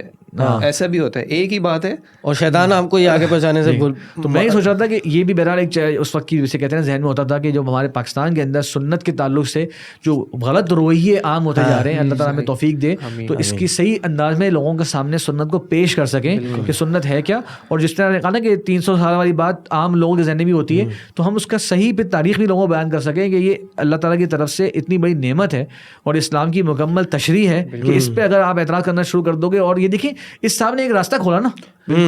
ایسا بھی ہوتا ہے, ایک ہی بات ہے, اور شیطان آپ کو یہ آگے پہنچانے سے بھول. تو میں یہ سوچ رہا تھا کہ یہ بھی بہرحال ایک اس وقت کی جیسے کہتے ہیں ذہن میں ہوتا تھا کہ جو ہمارے پاکستان کے اندر سنت کے تعلق سے جو غلط رویے عام ہوتے جا رہے ہیں, اللہ تعالیٰ ہمیں توفیق دے تو اس کی صحیح انداز میں لوگوں کے سامنے سنت کو پیش کر سکیں کہ سنت ہے کیا. اور جس طرح نے کہا نا کہ 300 سال والی بات عام لوگوں کے ذہن میں بھی ہوتی ہے, تو ہم اس کا صحیح پہ تاریخ بھی لوگوں کو بیان کر سکیں کہ یہ اللہ تعالیٰ کی طرف سے اتنی بڑی نعمت ہے اور اسلام کی مکمل تشریح ہے کہ اس پہ اگر آپ اعتراض کرنا شروع کر دو گے. اور یہ دیکھیں اس صاحب نے ایک راستہ کھولا نا,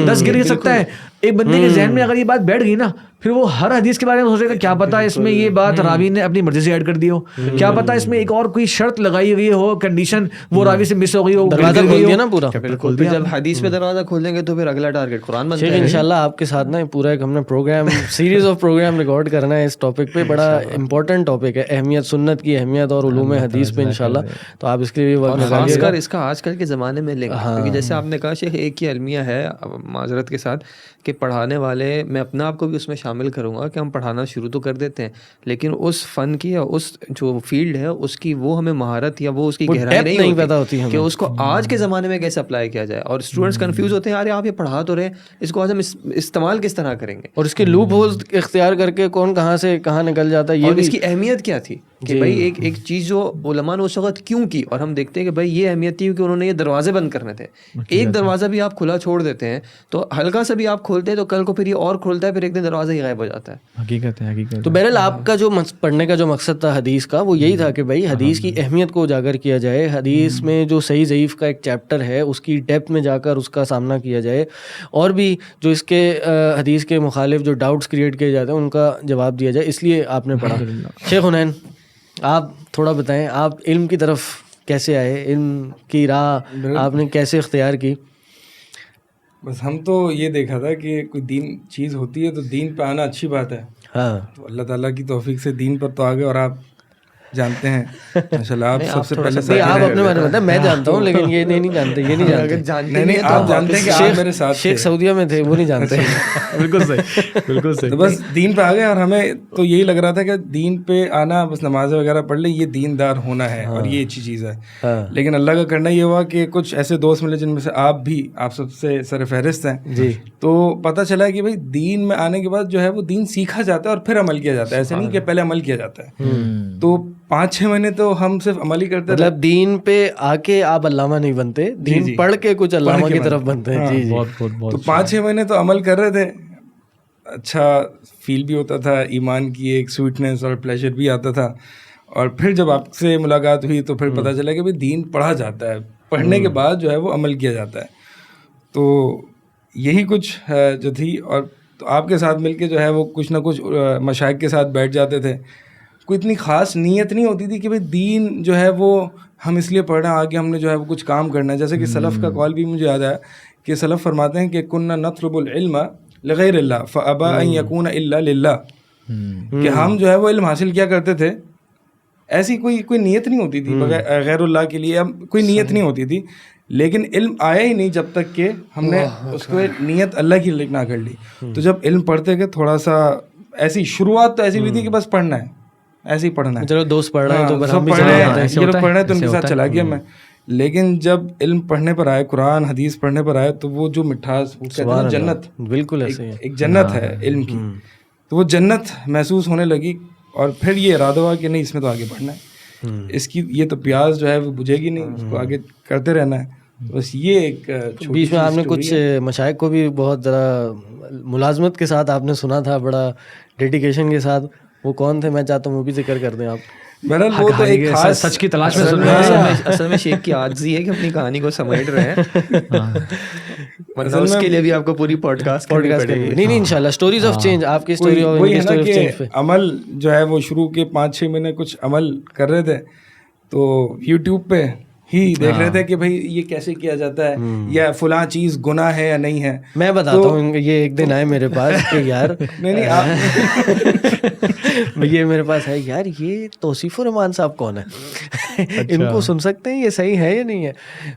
10 گر سکتا ہے ایک بندے کے ذہن میں, اگر یہ بات بیٹھ گئی نا پھر وہ ہر حدیث کے بارے میں سوچے گا کیا پتا اس میں یہ بات راوی نے اپنی مرضی سے ایڈ کر دی ہو, کیا پتا اس میں ایک اور کوئی شرط لگائی ہوئی ہو, کنڈیشن وہ راوی سے مس ہو گئی ہو, دروازہ کھول دیا نا پورا. بالکل, جب حدیث پہ دروازہ کھولیں گے تو پھر اگلا ٹارگٹ قرآن بنتا ہے. انشاءاللہ آپ کے ساتھ نا پورا ایک ہم نے programme series of programme record کرنا ہے اس ٹاپک پہ. بڑا امپورٹنٹ ٹاپک ہے, اہمیت, سنت کی اہمیت اور علوم حدیث پہ انشاءاللہ. تو آپ اس کے لیے وقت نکالیے, خاص کر اس کا آج کل کے زمانے میں لنک, کیونکہ جیسے آپ نے کہا شیخ ایک ہی المیہ ہے, معذرت کے ساتھ, کہ پڑھانے والے, میں اپنا آپ کو بھی اس میں شامل کروں گا کہ ہم پڑھانا شروع تو کر دیتے ہیں, لیکن اس فن کی یا اس جو فیلڈ ہے اس کی وہ ہمیں مہارت یا وہ اس کی گہرائی نہیں پتہ ہوتی کہ اس کو آج کے زمانے میں کیسے اپلائی کیا جائے. اور اسٹوڈنٹس کنفیوز ہوتے ہیں, یار آپ یہ پڑھا تو رہے, اس کو آج ہم استعمال کس طرح کریں گے, اور اس کے لوپ ہولز اختیار کر کے کون کہاں سے کہاں نکل جاتا ہے. یہ اس کی اہمیت کیا تھی کہ بھائی ایک چیز جو علماء نے اس وقت کیوں کی, اور ہم دیکھتے ہیں کہ بھائی یہ اہمیت تھی کہ انہوں نے یہ دروازے بند کرنے تھے. ایک دروازہ بھی آپ کھلا چھوڑ دیتے ہیں تو ہلکا سا بھی آپ کھولتے ہیں تو کل کو پھر یہ اور کھولتا ہے, پھر ایک دن دروازہ ہی غائب ہو جاتا ہے. حقیقت ہے. تو بہرحال آپ کا جو پڑھنے کا جو مقصد تھا حدیث کا وہ یہی تھا کہ بھائی حدیث کی اہمیت کو اجاگر کیا جائے, حدیث میں جو صحیح ضعیف کا ایک چیپٹر ہے اس کی ڈیپتھ میں جا کر اس کا سامنا کیا جائے, اور بھی جو اس کے حدیث کے مخالف جو ڈاؤٹس کریٹ کیے جاتے ہیں ان کا جواب دیا جائے. اس لیے آپ نے پڑھا. شیخ حنین, آپ تھوڑا بتائیں, آپ علم کی طرف کیسے آئے, علم کی راہ آپ نے کیسے اختیار کی؟ بس ہم تو یہ دیکھا تھا کہ کوئی دین چیز ہوتی ہے تو دین پہ آنا اچھی بات ہے. ہاں, تو اللہ تعالیٰ کی توفیق سے دین پر تو آ گئے, اور آپ جانتے ہیں ماشاءاللہ آپ سب سے پہلے, آپ اپنے بارے میں بتائیں, میں جانتا ہوں لیکن یہ نہیں جانتے, یہ نہیں جانتے. نہیں آپ جانتے ہیں کہ آپ میرے ساتھ شیخ سعودیہ میں تھے, وہ نہیں جانتے. بالکل صحیح, بالکل صحیح. تو بس دین پہ آ گئے, اور ہمیں تو یہی لگ رہا تھا کہ دین پہ آنا, بس نمازیں وغیرہ پڑھ لیں, یہ دیندار ہونا ہے اور یہ اچھی چیز ہے. لیکن اللہ کا کرنا یہ ہوا کہ کچھ ایسے دوست ملے جن میں سے آپ سب سے سر فہرست ہیں جی. تو پتہ چلا کہ بھائی دین میں آنے کے بعد جو ہے وہ دین سیکھا جاتا ہے اور پھر عمل کیا جاتا ہے, ایسے نہیں کہ پہلے عمل کیا جاتا ہے. تو 5-6 مہینے تو ہم صرف عمل ہی کرتے, مطلب دین پہ آ کے آپ علامہ نہیں بنتے, دین پڑھ کے کچھ علامہ کی طرف بنتے ہیں. جی تو 5-6 مہینے تو عمل کر رہے تھے, اچھا فیل بھی ہوتا تھا, ایمان کی ایک سویٹنس اور پلیجر بھی آتا تھا. اور پھر جب آپ سے ملاقات ہوئی تو پھر پتہ چلا کہ بھائی دین پڑھا جاتا ہے, پڑھنے کے بعد جو ہے وہ عمل کیا جاتا ہے. تو یہی کچھ جو تھی, اور تو آپ کے ساتھ مل کے جو ہے وہ کچھ نہ کچھ مشائخ کے ساتھ بیٹھ جاتے تھے. کوئی اتنی خاص نیت نہیں ہوتی تھی کہ بھائی دین جو ہے وہ ہم اس لیے پڑھ رہے ہیں, آگے ہم نے جو ہے وہ کچھ کام کرنا ہے. جیسے کہ سلف کا قول بھی مجھے یاد آیا کہ سلف فرماتے ہیں کہ کننا نطلب العلم لغیر اللہ فابا ان یکون الا للہ, کہ ہم جو ہے وہ علم حاصل کیا کرتے تھے ایسی کوئی نیت نہیں ہوتی تھی غیر اللہ کے لیے، کوئی نیت نہیں ہوتی تھی. لیکن علم آیا ہی نہیں جب تک کہ ہم نے اس کو نیت اللہ کی نہ کر لی. تو جب علم پڑھتے گئے تھوڑا سا ایسی شروعات تو ایسی بھی تھی کہ بس پڑھنا ہے، ایسے ہی پڑھنا ہے، چلو دوست پڑھ رہے ہیں تو سب پڑھ رہے ہیں، یہ لوگ پڑھ رہے ہیں تو ان کے ساتھ چلا گیا میں. لیکن جب علم پڑھنے پر آئے، قرآن حدیث پڑھنے پر آئے، تو وہ جو مٹھاس، وہ کہتے ہیں جنت، بالکل ایسے ایک جنت ہے علم کی، تو وہ جنت محسوس ہونے لگی. اور پھر یہ ارادہ ہوا کہ نہیں، اس میں تو آگے بڑھنا ہے، اس کی یہ تو پیاز جو ہے وہ بجھے گی نہیں، اس کو آگے کرتے رہنا ہے. بس یہ ایک بیچ میں آپ نے کچھ مشائخ کو بھی بہت ذرا ملازمت کے ساتھ آپ نے سنا تھا، بڑا ڈیڈیکیشن کے ساتھ. وہ کون تھے؟ میں چاہتا ہوں وہ بھی ذکر کر دیں آپ. بہرحال وہ تو ایک خاص سچ کی تلاش میں اصل میں شیخ کی عاجزی ہے کہ اپنی کہانی کو سمیٹ رہے ہیں، ورنہ اس کے لیے بھی آپ کو پوری پوڈ کاسٹ کرنی. نہیں انشاءاللہ اسٹوریز آف چینج، آپ کی اسٹوری آف چینج پہ عمل جو ہے وہ شروع کے 5-6 مہینے کچھ عمل کر رہے تھے، تو یوٹیوب پہ ہی دیکھ رہے تھے کہ بھائی یہ کیسے کیا جاتا ہے، یا فلاں چیز گناہ ہے یا نہیں ہے. میں بتاتا ہوں، یہ ایک دن آئے میرے پاس کہ یار نہیں یہ میرے پاس ہے، یار یہ توصیف الرحمان صاحب کون ہے، ان کو سن سکتے ہیں، یہ صحیح ہے یا نہیں ہے؟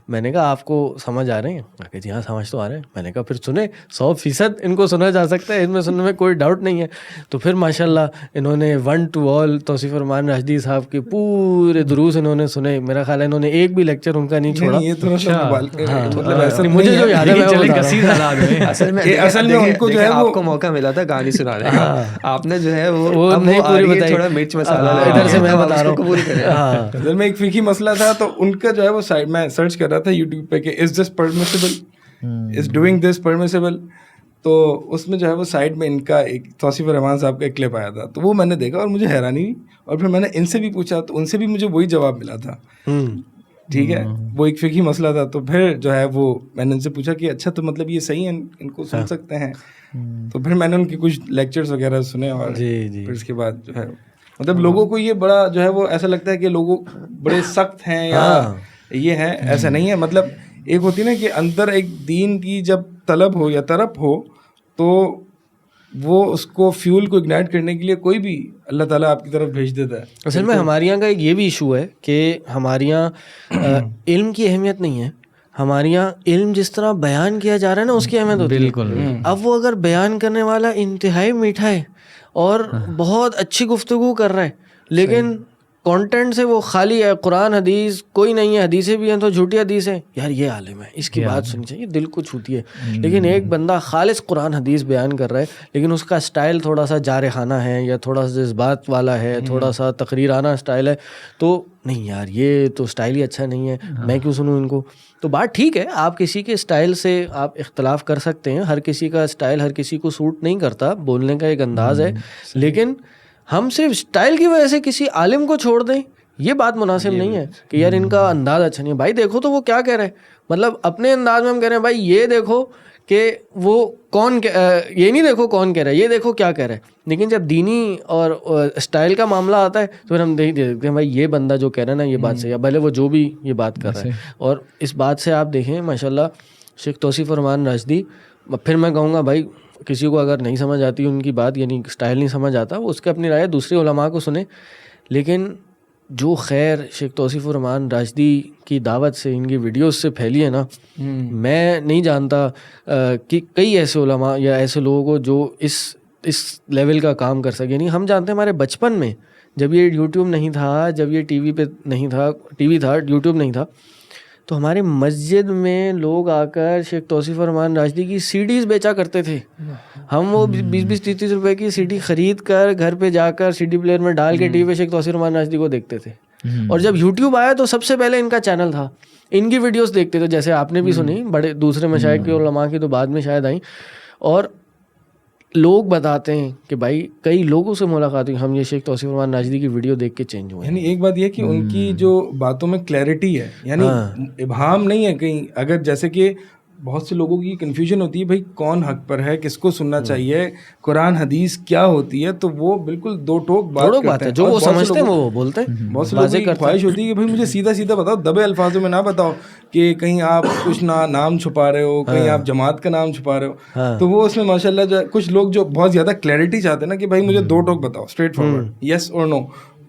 میں نے کہا آپ کو سمجھ آ رہے ہیں؟ کہ جی ہاں سمجھ تو آ رہے ہیں. میں نے کہا پھر سنیں، 100% ان کو سنا جا سکتا ہے، ان میں سننے میں کوئی ڈاؤٹ نہیں ہے. تو پھر ماشاء اللہ انہوں نے 1 to all توصیف الرحمان راشدی صاحب کے پورے دروس انہوں نے سنے. میرا خیال ہے انہوں نے ایک بھی لیکچر ان کا نہیں چھوڑا. مجھے جو یاد ہے اصل میں ان کو جو ہے آپ کو موقع ملا تھا کہانی سنانے کا، آپ نے جو ہے وہ نہیں پوری بتائی، تھوڑا مرچ مسالہ ادھر سے میں بتا رہا ہوں پوری کریں. اصل میں ایک فقہی مسئلہ تھا، تو ان کا جو ہے وہ سائڈ میں سرچ کر رہا تھا یوٹیوب پہ کہ is this permissible, is doing this permissible. تو اس میں جو ہے وہ سائڈ میں ان کا ایک توصیف الرحمان صاحب کا ایک کلپ آیا تھا، تو وہ میں نے دیکھا اور مجھے حیرانی ہوئی. اور پھر میں نے ان سے بھی پوچھا تو ان سے بھی مجھے وہی جواب ملا تھا. ٹھیک ہے، وہ ایک فقہی مسئلہ تھا. تو پھر جو ہے وہ میں نے ان سے پوچھا کہ اچھا تو مطلب یہ صحیح ہے، ان کو سن سکتے ہیں؟ تو پھر میں نے ان کے کچھ لیکچرز وغیرہ سنے، اور پھر اس کے بعد جو ہے مطلب لوگوں کو یہ بڑا جو ہے وہ ایسا لگتا ہے کہ لوگ بڑے سخت ہیں یا یہ ہیں. ایسا نہیں ہے. مطلب ایک ہوتی ہے نا کہ اندر ایک دین کی جب طلب ہو یا طرف ہو، تو وہ اس کو فیول کو اگنائٹ کرنے کے لیے کوئی بھی اللہ تعالیٰ آپ کی طرف بھیج دیتا ہے. اصل میں ہمارے یہاں کا ایک یہ بھی ایشو ہے کہ ہمارے یہاں علم کی اہمیت نہیں ہے. ہمارے یہاں علم جس طرح بیان کیا جا رہا ہے نا، اس کی اہمیت ہوتی ہے. بالکل. اب وہ اگر بیان کرنے والا انتہائی میٹھا ہے اور بہت اچھی گفتگو کر رہا ہے، لیکن کانٹینٹ سے وہ خالی ہے، قرآن حدیث کوئی نہیں ہے، حدیثیں بھی ہیں تو جھوٹی حدیث ہیں، یار یہ عالم ہے، اس کی بات سننی چاہیے، دل کو چھوتی ہے. لیکن ایک بندہ خالص قرآن حدیث بیان کر رہا ہے، لیکن اس کا اسٹائل تھوڑا سا جارحانہ ہے، یا تھوڑا سا جذبات والا ہے، تھوڑا سا تقریرانہ اسٹائل ہے، تو نہیں یار یہ تو اسٹائل ہی اچھا نہیں ہے، میں کیوں سنوں ان کو. تو بات ٹھیک ہے، آپ کسی کے اسٹائل سے آپ اختلاف کر سکتے ہیں، ہر کسی کا اسٹائل ہر کسی کو سوٹ نہیں کرتا، بولنے کا ایک انداز ہے، لیکن ہم صرف اسٹائل کی وجہ سے کسی عالم کو چھوڑ دیں، یہ بات مناسب نہیں ہے کہ یار ان کا انداز اچھا نہیں ہے. بھائی دیکھو تو وہ کیا کہہ رہے ہیں، مطلب اپنے انداز میں ہم کہہ رہے ہیں بھائی یہ دیکھو کہ وہ کون، یہ نہیں دیکھو کون کہہ رہا ہے، یہ دیکھو کیا کہہ رہا ہے. لیکن جب دینی اور اسٹائل کا معاملہ آتا ہے تو پھر ہم دیکھتے ہیں بھائی یہ بندہ جو کہہ رہا ہے نا یہ بات صحیح ہے، بھلے وہ جو بھی یہ بات کر رہا ہے. اور اس بات سے آپ دیکھیں ماشاءاللہ شیخ توصیف الرحمان راشدی، پھر میں کہوں گا بھائی کسی کو اگر نہیں سمجھ آتی ان کی بات، یعنی اسٹائل نہیں سمجھ آتا، وہ اس کے اپنی رائے دوسرے علماء کو سنیں. لیکن جو خیر شیخ توصیف الرحمان راشدی کی دعوت سے، ان کی ویڈیوز سے پھیلی ہے نا، میں نہیں جانتا کہ کئی ایسے علماء یا ایسے لوگوں کو جو اس لیول کا کام کر سکے. یعنی ہم جانتے ہیں ہمارے بچپن میں جب یہ یوٹیوب نہیں تھا، جب یہ ٹی وی پہ نہیں تھا، ٹی وی تھا یوٹیوب نہیں تھا، تو ہمارے مسجد میں لوگ آ کر شیخ توصیف الرحمان راشدی کی سی ڈیز بیچا کرتے تھے. ہم وہ 20-30 روپے کی سی ڈی خرید کر گھر پہ جا کر سی ڈی پلیئر میں ڈال کے ٹی وی پہ شیخ توصیف الرحمان راشدی کو دیکھتے تھے. اور جب یوٹیوب آیا تو سب سے پہلے ان کا چینل تھا، ان کی ویڈیوز دیکھتے تھے. جیسے آپ نے بھی سنی، بڑے دوسرے مشائخ کے علماء کی تو بعد میں شاید آئیں. اور لوگ بتاتے ہیں کہ بھائی کئی لوگوں سے ملاقات ہوئی، ہم یہ شیخ توصیف الرحمان راشدی کی ویڈیو دیکھ کے چینج ہوئے. یعنی ایک بات یہ کہ ان کی جو باتوں میں کلیئرٹی ہے، یعنی ابہام نہیں ہے کہیں. اگر جیسے کہ بہت سے لوگوں کی کنفیوژن ہوتی ہے بھائی کون حق پر ہے، کس کو سننا چاہیے، قرآن حدیث کیا ہوتی ہے، تو وہ بالکل دو ٹوک بات ہے، جو وہ سمجھتے ہیں وہ بولتے ہیں. بہت سے لوگوں کی خواہش ہوتی ہے کہ بھائی مجھے سیدھا سیدھا بتاؤ، دبے الفاظوں میں نہ بتاؤ کہ کہیں آپ کچھ نام چھپا رہے ہو، کہیں آپ جماعت کا نام چھپا رہے ہو. تو وہ اس میں ماشاء اللہ کچھ لوگ جو بہت زیادہ کلیئرٹی چاہتے ہیں نا کہ بھائی مجھے دو ٹوک بتاؤ، اسٹریٹ فارورڈ، یس اور نو.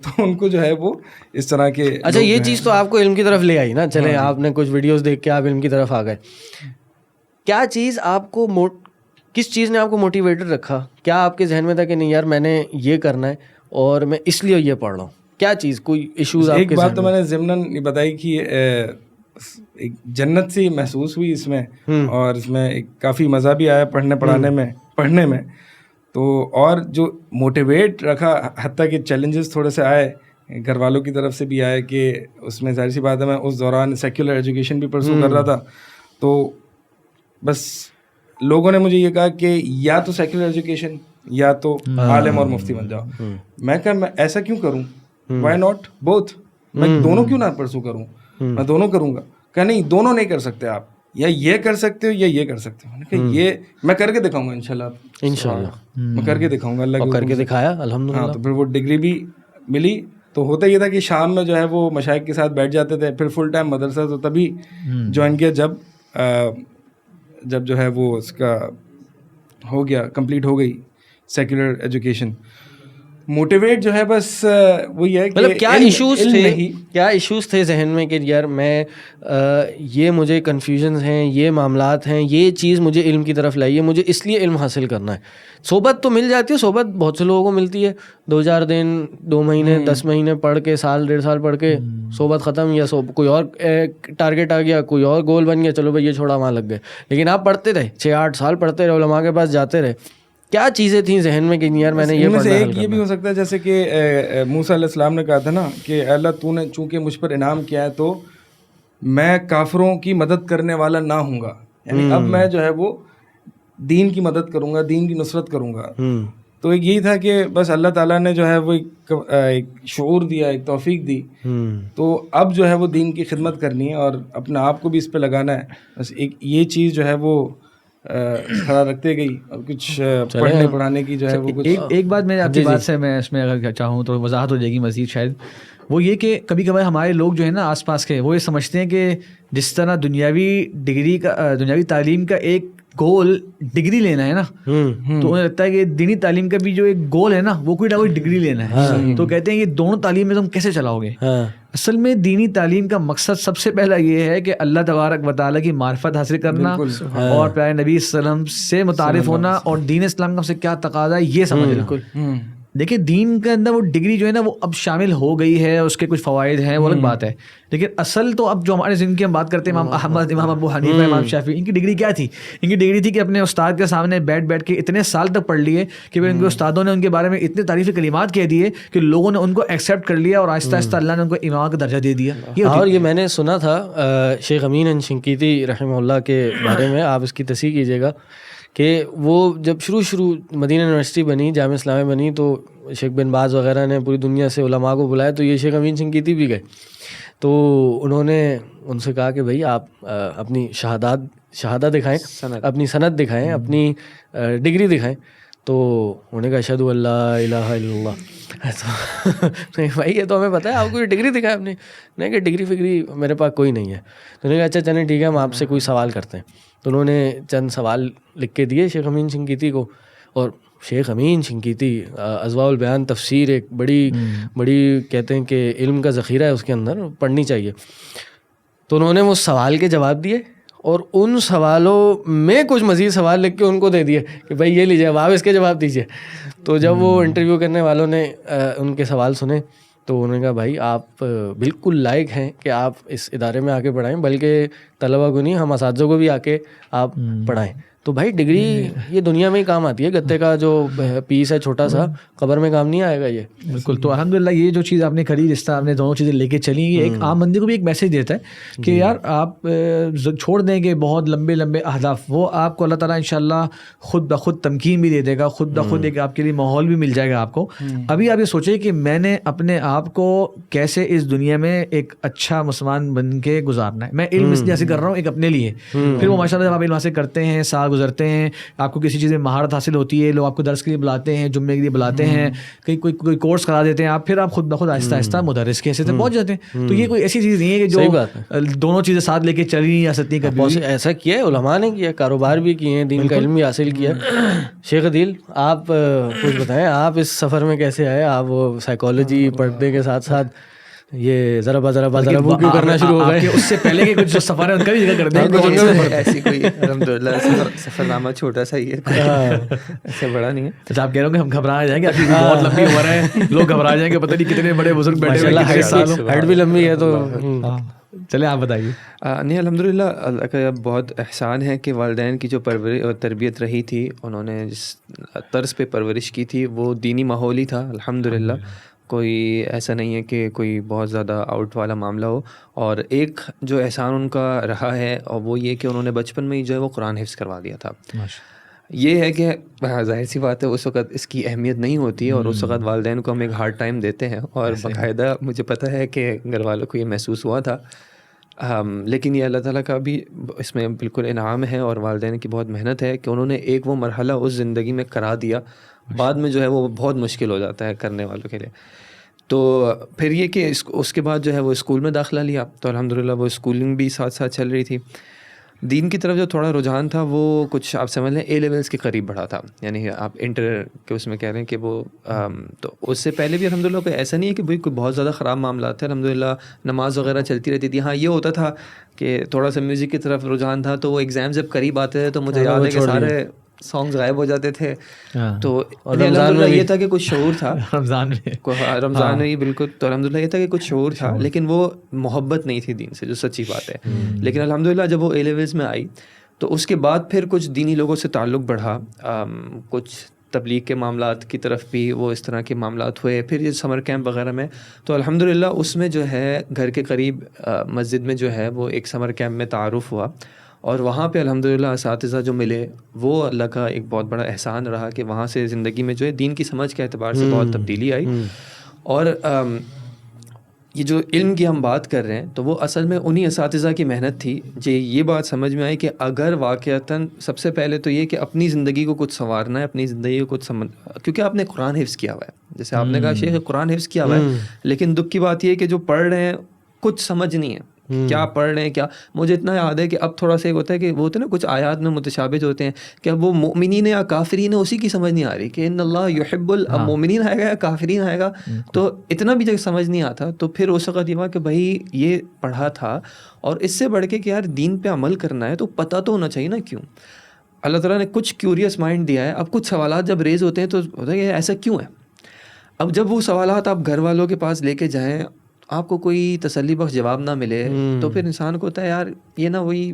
تو ان کو جو ہے وہ اس طرح کے. اچھا یہ چیز تو آپ کو علم کی طرف لے آئی نا, چلیں آپ نے کچھ ویڈیوز دیکھ کے آپ علم کی طرف آ گئے. کیا چیز آپ کو کس چیز نے آپ کو موٹیویٹڈ رکھا؟ کیا آپ کے ذہن میں تھا کہ نہیں یار میں نے یہ کرنا ہے اور میں اس لیے یہ پڑھ رہا ہوں؟ کیا چیز, کوئی ایشوز آپ کے؟ ایک بات تو میں نے ضمناً بتائی کہ ایک جنت سی محسوس ہوئی اس میں, اور اس میں کافی مزہ بھی آیا پڑھنے میں. تو اور جو موٹیویٹ رکھا, حتیٰ کہ چیلنجز تھوڑے سے آئے گھر والوں کی طرف سے بھی آئے, کہ اس میں ظاہر سی بات ہے میں اس دوران سیکولر ایجوکیشن بھی پرسو کر رہا تھا. تو بس لوگوں نے مجھے یہ کہا کہ یا تو سیکولر ایجوکیشن یا تو عالم اور مفتی بن جاؤ. میں کہا میں ایسا کیوں کروں, وائی ناٹ بوتھ, میں دونوں کیوں نہ پرسو کروں, میں دونوں کروں گا. کہ نہیں دونوں نہیں کر سکتے آپ, یا یہ کر سکتے ہو یا یہ کر سکتے ہو. کہ یہ میں کر کے دکھاؤں گا انشاءاللہ میں کر کے دکھاؤں گا, اللہ کر کے دکھایا الحمدللہ. ہاں, تو پھر وہ ڈگری بھی ملی. تو ہوتا یہ تھا کہ شام میں جو ہے وہ مشائخ کے ساتھ بیٹھ جاتے تھے. پھر فل ٹائم مدرسہ تو تبھی جوائن کیا جب جو ہے وہ اس کا ہو گیا, کمپلیٹ ہو گئی سیکولر ایجوکیشن. موٹیویٹ جو ہے بس وہی ہے کہ مطلب کیا ایشوز تھے ذہن میں کہ یار میں یہ مجھے کنفیوژنز ہیں, یہ معاملات ہیں, یہ چیز مجھے علم کی طرف لائیے, مجھے اس لیے علم حاصل کرنا ہے. صحبت تو مل جاتی ہے, صحبت بہت سے لوگوں کو ملتی ہے, 2-4 دن 2 مہینے 10 مہینے پڑھ کے, سال 1.5 سال پڑھ کے صحبت ختم, یا کوئی اور ٹارگیٹ آ گیا, کوئی اور گول بن گیا, چلو بھائی یہ چھوڑا وہاں لگ گئے. لیکن آپ پڑھتے رہے 6-8 سال پڑھتے رہے, علماء کے پاس جاتے رہے. کیا چیزیں تھیں ذہن میں کہ یار میں نے یہ پڑھنا ہے؟ ایک یہ بھی ہو سکتا ہے جیسے کہ موسیٰ علیہ السلام نے کہا تھا نا کہ اے اللہ تو نے چونکہ مجھ پر انعام کیا ہے تو میں کافروں کی مدد کرنے والا نہ ہوں گا. یعنی اب میں جو ہے وہ دین کی مدد کروں گا, دین کی نصرت کروں گا. تو ایک یہی تھا کہ بس اللہ تعالیٰ نے جو ہے وہ ایک شعور دیا, ایک توفیق دی. تو اب جو ہے وہ دین کی خدمت کرنی ہے اور اپنے آپ کو بھی اس پہ لگانا ہے. بس ایک یہ چیز جو ہے وہ کھڑا رکھتے گئی, اور کچھ پڑھنے پڑھانے کی جو ہے وہ کچھ. ایک بات میں آپ کی بات سے میں اس میں اگر چاہوں تو وضاحت ہو جائے گی مزید شاید, وہ یہ کہ کبھی کبھار ہمارے لوگ جو ہیں نا آس پاس کے, وہ یہ سمجھتے ہیں کہ جس طرح دنیاوی تعلیم کا ایک گول ڈگری لینا ہے نا, تو انہیں لگتا ہے کہ دینی تعلیم کا بھی جو ایک گول ہے نا وہ کوئی نہ کوئی ڈگری لینا ہے. تو کہتے ہیں یہ دونوں تعلیم میں تم کیسے چلاؤ گے؟ اصل میں دینی تعلیم کا مقصد سب سے پہلا یہ ہے کہ اللہ تبارک و تعالیٰ کی معرفت حاصل کرنا اور پیارے نبی صلی اللہ علیہ وسلم سے متعارف ہونا, اور دین اسلام کا ہم سے کیا تقاضا ہے یہ سمجھنا. دیکھیے دین کے اندر وہ ڈگری جو ہے نا وہ اب شامل ہو گئی ہے, اس کے کچھ فوائد ہیں وہ الگ بات ہے, لیکن اصل تو اب جو ہمارے زندگی ہم بات کرتے ہیں, امام احمد, امام ابو حنیفہ, امام شافعی, ان کی ڈگری کیا تھی؟ ان کی ڈگری تھی کہ اپنے استاد کے سامنے بیٹھ کے اتنے سال تک پڑھ لیے کہ ان کے استادوں نے ان کے بارے میں اتنے تعریفی کلمات کہہ دیے کہ لوگوں نے ان کو ایکسیپٹ کر لیا, اور آہستہ آہستہ اللہ نے ان کو امام کا درجہ دے دیا. اور یہ میں نے سنا تھا شیخ امین شنقیطی رحمہ اللہ کے بارے میں, آپ اس کی تصحیح کیجیے گا, کہ وہ جب شروع مدینہ یونیورسٹی بنی, جامعہ اسلامیہ بنی, تو شیخ بن باز وغیرہ نے پوری دنیا سے علماء کو بلایا, تو یہ شیخ امین شنقیطی بھی گئے. تو انہوں نے ان سے کہا کہ بھائی آپ اپنی شہادہ دکھائیں, اپنی سند دکھائیں, اپنی ڈگری دکھائیں. تو انہوں نے کہا اشہد ان لا الہ الا اللہ. تو بھائی یہ تو ہمیں پتہ ہے, آپ کو ڈگری دکھائے آپ نے. نہیں کہ ڈگری فگری میرے پاس کوئی نہیں ہے. تو انہوں نے کہا اچھا چلیں ٹھیک ہے, ہم آپ سے کوئی سوال کرتے ہیں. تو انہوں نے چند سوال لکھ کے دیے شیخ امین شنقیطی کو, اور شیخ امین شنقیطی اضواء البیان تفسیر ایک بڑی کہتے ہیں کہ علم کا ذخیرہ ہے اس کے اندر, پڑھنی چاہیے. تو انہوں نے وہ سوال کے جواب دیے, اور ان سوالوں میں کچھ مزید سوال لکھ کے ان کو دے دیے کہ بھائی یہ لیجیے, اب آپ اس کے جواب دیجیے. تو جب وہ انٹرویو کرنے والوں نے ان کے سوال سنے تو انہوں نے کہا بھائی آپ بالکل لائق ہیں کہ آپ اس ادارے میں آ کے پڑھائیں, بلکہ طلبہ کو نہیں ہم اساتذہ کو بھی آ کے آپ پڑھائیں. تو بھائی ڈگری یہ دنیا میں ہی کام آتی ہے, گتے کا جو پیس ہے چھوٹا سا, قبر میں کام نہیں آئے گا یہ. بالکل. تو الحمدللہ یہ جو چیز آپ نے کری, جس طرح آپ نے دونوں چیزیں لے کے چلی, یہ ایک عام بندے کو بھی ایک میسج دیتا ہے کہ یار آپ چھوڑ دیں گے بہت لمبے اہداف, وہ آپ کو اللہ تعالیٰ انشاءاللہ خود بخود تمکین بھی دے دے گا, خود بخود ایک آپ کے لیے ماحول بھی مل جائے گا آپ کو. ابھی آپ یہ سوچیں کہ میں نے اپنے آپ کو کیسے اس دنیا میں ایک اچھا مسلمان بن کے گزارنا ہے. میں علم اس لیے حاصل کر رہا ہوں ایک اپنے لیے, پھر وہ ماشاء اللہ جب آپ علم حاصل کرتے ہیں, سال گزرتے ہیں, آپ کو کسی چیز میں مہارت حاصل ہوتی ہے, لوگ آپ کو درس کے لیے بلاتے ہیں, جمعے کے لیے بلاتے ہیں, کہیں کوئی کورس کرا دیتے ہیں آپ, پھر آپ خود بخود آہستہ آہستہ مدرس کی حیثیت سے پہنچ جاتے ہیں. تو یہ کوئی ایسی چیز نہیں ہے کہ جو دونوں چیزیں ساتھ لے کے چلی یا سکتی کبھی. ایسا کیا ہے علماء نے کیا, کاروبار بھی کیے ہیں, دین کا علم بھی حاصل کیا. شیخ عدیل آپ کچھ بتائیں, آپ اس سفر میں کیسے آئے؟ آپ وہ سائیکالوجی پڑھنے کے ساتھ ساتھ یہ ذرا وہ کیوں کرنا شروع ہو گئے؟ اس سے پہلے کے کچھ جو سفر ہے ان کا بھی ذکر کرتے ہیں. ایسی کوئی الحمدللہ سفر نامہ چھوٹا سا ہی ہے, ایسے بڑا نہیں ہے. اچھا آپ کہہ رہے ہو کہ ہم گھبرا جائیں گے, آپ کی بہت لمبی عمر ہے, لوگ گھبرا جائیں گے, پتہ نہیں کتنے بڑے بزرگ بیٹھے ہوئے, ہائٹ بھی لمبی ہے. تو چلیں آپ بتائیے. نہیں الحمدللہ اللہ کا بہت احسان ہے کہ والدین کی جو تربیت رہی تھی, انہوں نے جس طرز پہ پرورش کی تھی وہ دینی ماحول ہی تھا الحمدللہ. کوئی ایسا نہیں ہے کہ کوئی بہت زیادہ آؤٹ والا معاملہ ہو. اور ایک جو احسان ان کا رہا ہے اور وہ یہ کہ انہوں نے بچپن میں ہی جو ہے وہ قرآن حفظ کروا دیا تھا. یہ ہے کہ ظاہر سی بات ہے اس وقت اس کی اہمیت نہیں ہوتی اور اس وقت والدین کو ہم ایک ہارڈ ٹائم دیتے ہیں, اور باقاعدہ مجھے پتہ ہے کہ گھر والوں کو یہ محسوس ہوا تھا. لیکن یہ اللہ تعالیٰ کا بھی اس میں بالکل انعام ہے اور والدین کی بہت محنت ہے کہ انہوں نے ایک وہ مرحلہ اس زندگی میں کرا دیا, بعد میں جو ہے وہ بہت مشکل ہو جاتا ہے کرنے والوں کے لیے. تو پھر یہ کہ اس کے بعد جو ہے وہ اسکول میں داخلہ لیا, تو الحمدللہ وہ اسکولنگ بھی ساتھ ساتھ چل رہی تھی. دین کی طرف جو تھوڑا رجحان تھا وہ کچھ آپ سمجھ لیں اے لیولس کے قریب بڑھا تھا, یعنی آپ انٹر کے اس میں کہہ رہے ہیں کہ وہ تو اس سے پہلے بھی الحمدللہ کوئی ایسا نہیں ہے کہ بھائی کوئی بہت زیادہ خراب معاملات تھے. الحمدللہ نماز وغیرہ چلتی رہتی تھی. ہاں یہ ہوتا تھا کہ تھوڑا سا میوزک کی طرف رجحان تھا, تو وہ ایگزام جب قریب آتے تھے تو مجھے یاد ہے کہ سارے سانگز غائب ہو جاتے تھے. تو الحمدللہ یہ تھا کہ کچھ شعور تھا رمضان میں بالکل. تو الحمدللہ یہ تھا کہ کچھ شعور تھا, لیکن وہ محبت نہیں تھی دین سے, جو سچی بات ہے. لیکن الحمدللہ جب وہ اے لیولس میں آئی تو اس کے بعد پھر کچھ دینی لوگوں سے تعلق بڑھا, کچھ تبلیغ کے معاملات کی طرف بھی وہ اس طرح کے معاملات ہوئے. پھر یہ سمر کیمپ وغیرہ میں تو الحمدللہ اس میں جو ہے گھر کے قریب مسجد میں جو ہے وہ ایک سمر کیمپ میں تعارف ہوا, اور وہاں پہ الحمدللہ اساتذہ جو ملے وہ اللہ کا ایک بہت بڑا احسان رہا کہ وہاں سے زندگی میں جو ہے دین کی سمجھ کے اعتبار سے بہت تبدیلی آئی. اور یہ جو علم کی ہم بات کر رہے ہیں تو وہ اصل میں انہی اساتذہ کی محنت تھی. یہ بات سمجھ میں آئی کہ اگر واقعتاً سب سے پہلے تو یہ کہ اپنی زندگی کو کچھ سنوارنا ہے, اپنی زندگی کو کچھ کیونکہ آپ نے قرآن حفظ کیا ہوا ہے, جیسے آپ نے کہا شیخ قرآن حفظ کیا ہوا ہے, لیکن دکھ کی بات یہ ہے کہ جو پڑھ رہے ہیں کچھ سمجھ نہیں ہے کیا پڑھ رہے ہیں. کیا مجھے اتنا یاد ہے کہ اب تھوڑا سا ایک ہوتا ہے کہ وہ ہوتے ہیں نا کچھ آیات میں متشابہ جو ہوتے ہیں کہ اب وہ مومنین یا کافرین اسی کی سمجھ نہیں آ رہی کہ ان اللہ یحب المومنین آئے گا یا کافرین آئے گا, تو اتنا بھی جب سمجھ نہیں آتا تو پھر اس وقت یہ ہوا کہ بھائی یہ پڑھا تھا, اور اس سے بڑھ کے کہ یار دین پہ عمل کرنا ہے تو پتہ تو ہونا چاہیے نا کیوں. اللہ تعالیٰ نے کچھ کیوریس مائنڈ دیا ہے. اب کچھ سوالات جب ریز ہوتے ہیں تو ہوتا ہے کہ ایسا کیوں ہے. اب جب وہ سوالات آپ گھر والوں کے پاس لے کے جائیں, آپ کو کوئی تسلی بخش جواب نہ ملے تو پھر انسان کو ہوتا ہے یار یہ نا وہی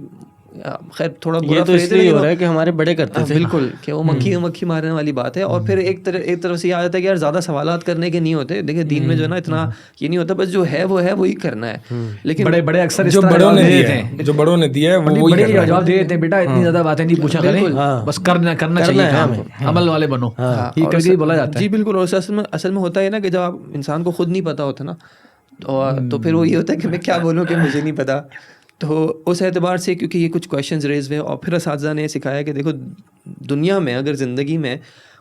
خیر تھوڑا برا تو اس لیے ہو رہا ہے کہ ہمارے بڑے کرتے تھے بالکل کہ وہ مکھی مارنے والی بات ہے. اور پھر ایک طرف سے یہ آ جاتا ہے کہ یار زیادہ سوالات کرنے کے نہیں ہوتے. دیکھیں دین میں جو ہے نا اتنا یہ نہیں ہوتا, بس جو ہے وہ ہے وہی کرنا ہے. لیکن بڑے اکثر جو بڑوں نے دیا ہے وہ جواب دے دیتے ہیں, بیٹا اتنی زیادہ باتیں نہیں پوچھا کریں, بس کرنا چاہیے, عمل والے بنو, یہ کر کے بولا جاتا ہے. جی بالکل. اور اصل میں ہوتا ہے نا کہ جب انسان کو خود نہیں پتا ہوتا نا تو پھر وہ یہ ہوتا ہے کہ میں کیا بولوں کہ مجھے نہیں پتا. تو اس اعتبار سے کیونکہ یہ کچھ کویشچنز ریز ہوئے, اور پھر اساتذہ نے سکھایا کہ دیکھو دنیا میں اگر زندگی میں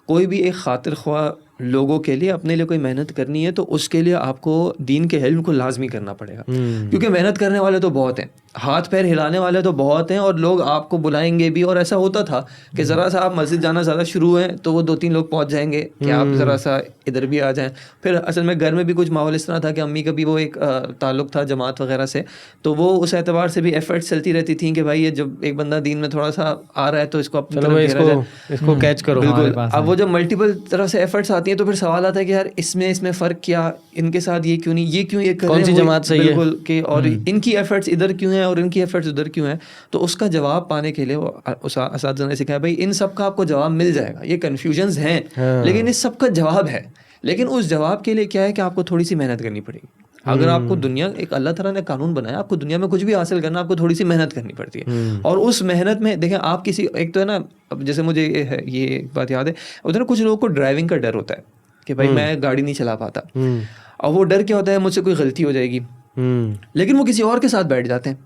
کوئی بھی ایک خاطر خواہ لوگوں کے لیے اپنے لیے کوئی محنت کرنی ہے تو اس کے لیے آپ کو دین کے علم کو لازمی کرنا پڑے گا, کیونکہ محنت کرنے والے تو بہت ہیں, ہاتھ پیر ہلانے والے تو بہت ہیں, اور لوگ آپ کو بلائیں گے بھی. اور ایسا ہوتا تھا کہ ذرا سا آپ مسجد جانا زیادہ شروع ہیں تو وہ 2-3 لوگ پہنچ جائیں گے کہ آپ ذرا سا ادھر بھی آ جائیں. پھر اصل میں گھر میں بھی کچھ ماحول اس طرح تھا کہ امی کا بھی وہ ایک تعلق تھا جماعت وغیرہ سے, تو وہ اس اعتبار سے بھی ایفرٹس چلتی رہتی تھیں کہ بھائی یہ جب ایک بندہ دین میں تھوڑا سا آ رہا ہے تو اس کو اپنی طرف گھیرا جائے, اس کو کیچ کرو. بالکل. اب وہ جب ملٹیپل طرف سے ایفرٹس آتی ہیں تو پھر سوال آتا ہے کہ یار اس میں فرق کیا, ان کے ساتھ یہ کیوں نہیں, یہ کیوں یہ کر رہے ہیں, کون سی جماعت صحیح ہے, بالکل کہ اور ان کی ایفرٹس ادھر کیوں ہیں اور ان کی ایفرٹس ادھر کیوں ہیں. تو اس کا جواب پانے کے لیے وہ اساتذہ نے سکھایا بھائی ان سب کا آپ کو جواب مل جائے گا, یہ کنفیوژنز ہیں لیکن اس سب کا جواب ہے. لیکن اس جواب کے لیے کیا ہے کہ آپ کو تھوڑی سی محنت کرنی پڑے گی. اگر آپ کو دنیا ایک اللہ تعالیٰ نے قانون بنایا, آپ کو دنیا میں کچھ بھی حاصل کرنا آپ کو تھوڑی سی محنت کرنی پڑتی ہے. اور اس محنت میں دیکھیں آپ کسی ایک تو ہے نا, اب جیسے مجھے یہ بات یاد ہے ادھر کچھ لوگوں کو ڈرائیونگ کا ڈر ہوتا ہے کہ بھائی میں گاڑی نہیں چلا پاتا, اور وہ ڈر کیا ہوتا ہے مجھ سے کوئی غلطی ہو جائے گی, لیکن وہ کسی اور کے ساتھ بیٹھ جاتے ہیں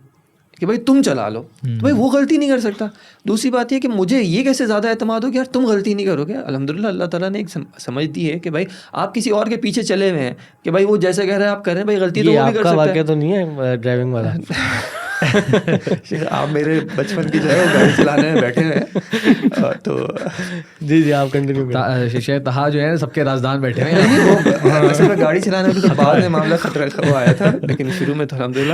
کہ بھائی تم چلا لو، تو بھائی وہ غلطی نہیں کر سکتا. دوسری بات یہ کہ مجھے یہ کیسے زیادہ اعتماد ہو کہ یار تم غلطی نہیں کرو گے. الحمدللہ اللہ تعالیٰ نے ایک سمجھ دی ہے کہ بھائی آپ کسی اور کے پیچھے چلے ہوئے ہیں کہ بھائی وہ جیسے کہہ رہے ہیں آپ کریں، بھائی غلطی تو وہ بھی کر سکتا ہے. واقعہ تو نہیں ہے ڈرائیونگ والا؟ آپ میرے بچپن کی جو ہے گاڑی چلانے میں بیٹھے ہیں تو جی آپ کنٹینیو. شیخ طہا جو ہے سب کے رازدان بیٹھے ہیں. اصل میں گاڑی چلانے میں تو بعد میں معاملہ خطرہ وہ آیا تھا، لیکن شروع میں تو الحمدللہ.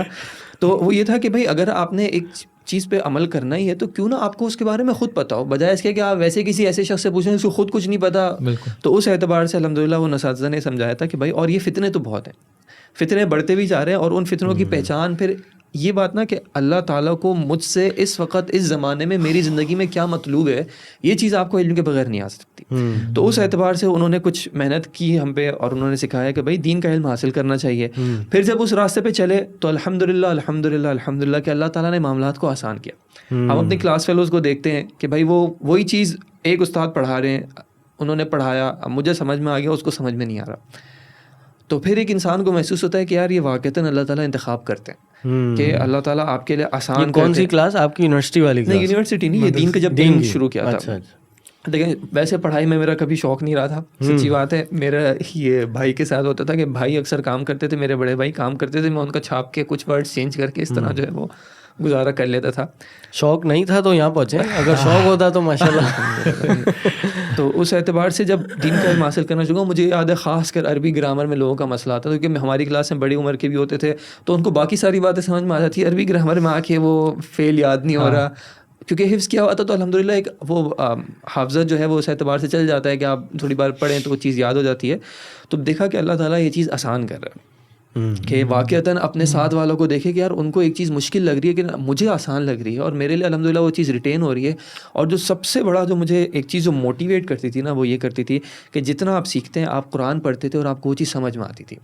تو وہ یہ تھا کہ بھائی اگر آپ نے ایک چیز پہ عمل کرنا ہی ہے تو کیوں نہ آپ کو اس کے بارے میں خود پتہ ہو، بجائے اس کے کہ آپ ویسے کسی ایسے شخص سے پوچھیں جس کو خود کچھ نہیں پتا. تو اس اعتبار سے الحمدللہ وہ اساتذہ نے سمجھایا تھا کہ بھائی اور یہ فتنے تو بہت ہیں، فتنے بڑھتے بھی جا رہے ہیں، اور ان فتنوں کی پہچان پھر یہ بات نا کہ اللہ تعالیٰ کو مجھ سے اس وقت اس زمانے میں میری زندگی میں کیا مطلوب ہے، یہ چیز آپ کو علم کے بغیر نہیں آ سکتی. تو اس اعتبار سے انہوں نے کچھ محنت کی ہم پہ، اور انہوں نے سکھایا کہ بھائی دین کا علم حاصل کرنا چاہیے. پھر جب اس راستے پہ چلے تو الحمدللہ کہ اللہ تعالیٰ نے معاملات کو آسان کیا. ہم اپنی کلاس فیلوز کو دیکھتے ہیں کہ بھائی وہی چیز ایک استاد پڑھا رہے ہیں، انہوں نے پڑھایا، اب مجھے سمجھ میں آ گیا، اس کو سمجھ میں نہیں آ رہا. تو پھر ایک انسان کو محسوس ہوتا ہے کہ یار یہ واقعتاً اللہ تعالیٰ انتخاب کرتے ہیں کہ اللہ تعالیٰ آپ کے لیے آسان. کون سی کلاس آپ کی؟ یونیورسٹی والی؟ نہیں یونیورسٹی نہیں، یہ دین کا جب دین شروع کیا تھا. دیکھیں ویسے پڑھائی میں میرا کبھی شوق نہیں رہا تھا، سچی بات ہے. میرا یہ بھائی کے ساتھ ہوتا تھا کہ بھائی اکثر کام کرتے تھے، میرے بڑے بھائی کام کرتے تھے، میں ان کا چھاپ کے کچھ ورڈ چینج کر کے اس طرح جو ہے وہ گزارا کر لیتا تھا. شوق نہیں تھا تو یہاں پہنچے، اگر شوق ہوتا تو ماشاءاللہ. تو اس اعتبار سے جب دین کا علم حاصل کرنا چاہوں، مجھے یاد ہے خاص کر عربی گرامر میں لوگوں کا مسئلہ آتا تھا، کیونکہ ہماری کلاس میں بڑی عمر کے بھی ہوتے تھے تو ان کو باقی ساری باتیں سمجھ میں آ جاتی، عربی گرامر میں آ کے وہ فیل یاد نہیں ہو رہا، کیونکہ حفظ کیا ہوا تھا. تو الحمدللہ ایک وہ حافظت جو ہے وہ اس اعتبار سے چل جاتا ہے کہ آپ تھوڑی بار پڑھیں تو وہ چیز یاد ہو جاتی ہے. تو دیکھا کہ اللہ تعالیٰ یہ چیز آسان کر رہا ہے کہ واقعتاً اپنے ساتھ والوں کو دیکھے کہ یار ان کو ایک چیز مشکل لگ رہی ہے کہ مجھے آسان لگ رہی ہے، اور میرے لیے الحمدللہ وہ چیز ریٹین ہو رہی ہے. اور جو سب سے بڑا جو مجھے ایک چیز جو موٹیویٹ کرتی تھی نا، وہ یہ کرتی تھی کہ جتنا آپ سیکھتے ہیں، آپ قرآن پڑھتے تھے اور آپ کو وہ چیز سمجھ میں آتی تھی.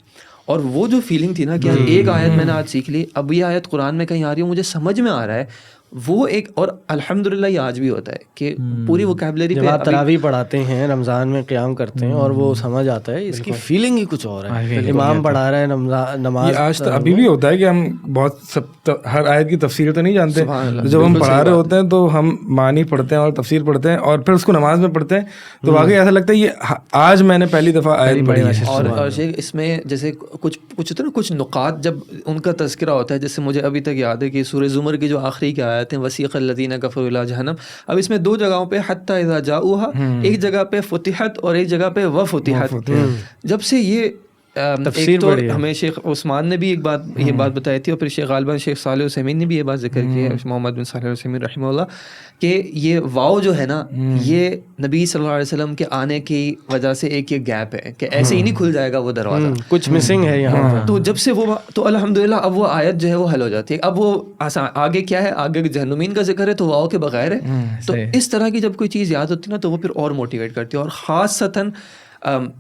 اور وہ جو فیلنگ تھی نا کہ یار ایک آیت میں نے آج سیکھ لی، اب یہ آیت قرآن میں کہیں آ رہی ہے، مجھے سمجھ میں آ رہا ہے، وہ ایک. اور الحمدللہ یہ آج بھی ہوتا ہے کہ پوری ووکیبلری پہ آپ تراویح پڑھاتے ہیں، رمضان میں قیام کرتے ہیں اور وہ سمجھ آتا ہے، اس کی فیلنگ ہی کچھ اور ہے. امام پڑھا رہا ہے نماز، آج ابھی بھی ہوتا ہے کہ ہم بہت ہر آیت کی تفسیر تو نہیں جانتے، جب ہم پڑھا رہے ہوتے ہیں تو ہم معنی پڑھتے ہیں اور تفسیر پڑھتے ہیں اور پھر اس کو نماز میں پڑھتے ہیں، تو واقعی ایسا لگتا ہے یہ آج میں نے پہلی دفعہ آیت پڑھی ہے. اور اس میں جیسے کچھ ہوتا ہے نا، کچھ نقاط جب ان کا تذکرہ ہوتا ہے، جیسے مجھے ابھی تک یاد ہے کہ سورہ زمر کی جو آخری کی آیت ہیں، وسیق الذین کفروا الی جہنم، اب اس میں دو جگہوں پہ حتی اذا جاؤہا، ایک جگہ پہ فتحت اور ایک جگہ پہ وفتحت. جب سے یہ ایک تو ہمیں شیخ عثمان نے بھی یہ بات بتائی تھی، اور پھر شیخ غالباً شیخ صالح العثیمین نے بھی یہ بات ذکر کی ہے، محمد بن صالح العثیمین رحمہ اللہ، کہ یہ واو جو ہے نا، یہ نبی صلی اللہ علیہ وسلم کے آنے کی وجہ سے ایک یہ گیپ ہے کہ ایسے ہی نہیں کھل جائے گا وہ دروازہ، کچھ مسنگ ہے یہاں. تو جب سے وہ تو الحمدللہ اب وہ آیت جو ہے وہ حل ہو جاتی ہے. اب وہ آگے کیا ہے، آگے جہنمین کا ذکر ہے تو واو کے بغیر ہے. تو اس طرح کی جب کوئی چیز یاد ہوتی ہے نا تو وہ پھر اور موٹیویٹ کرتی ہے. اور خاصتاً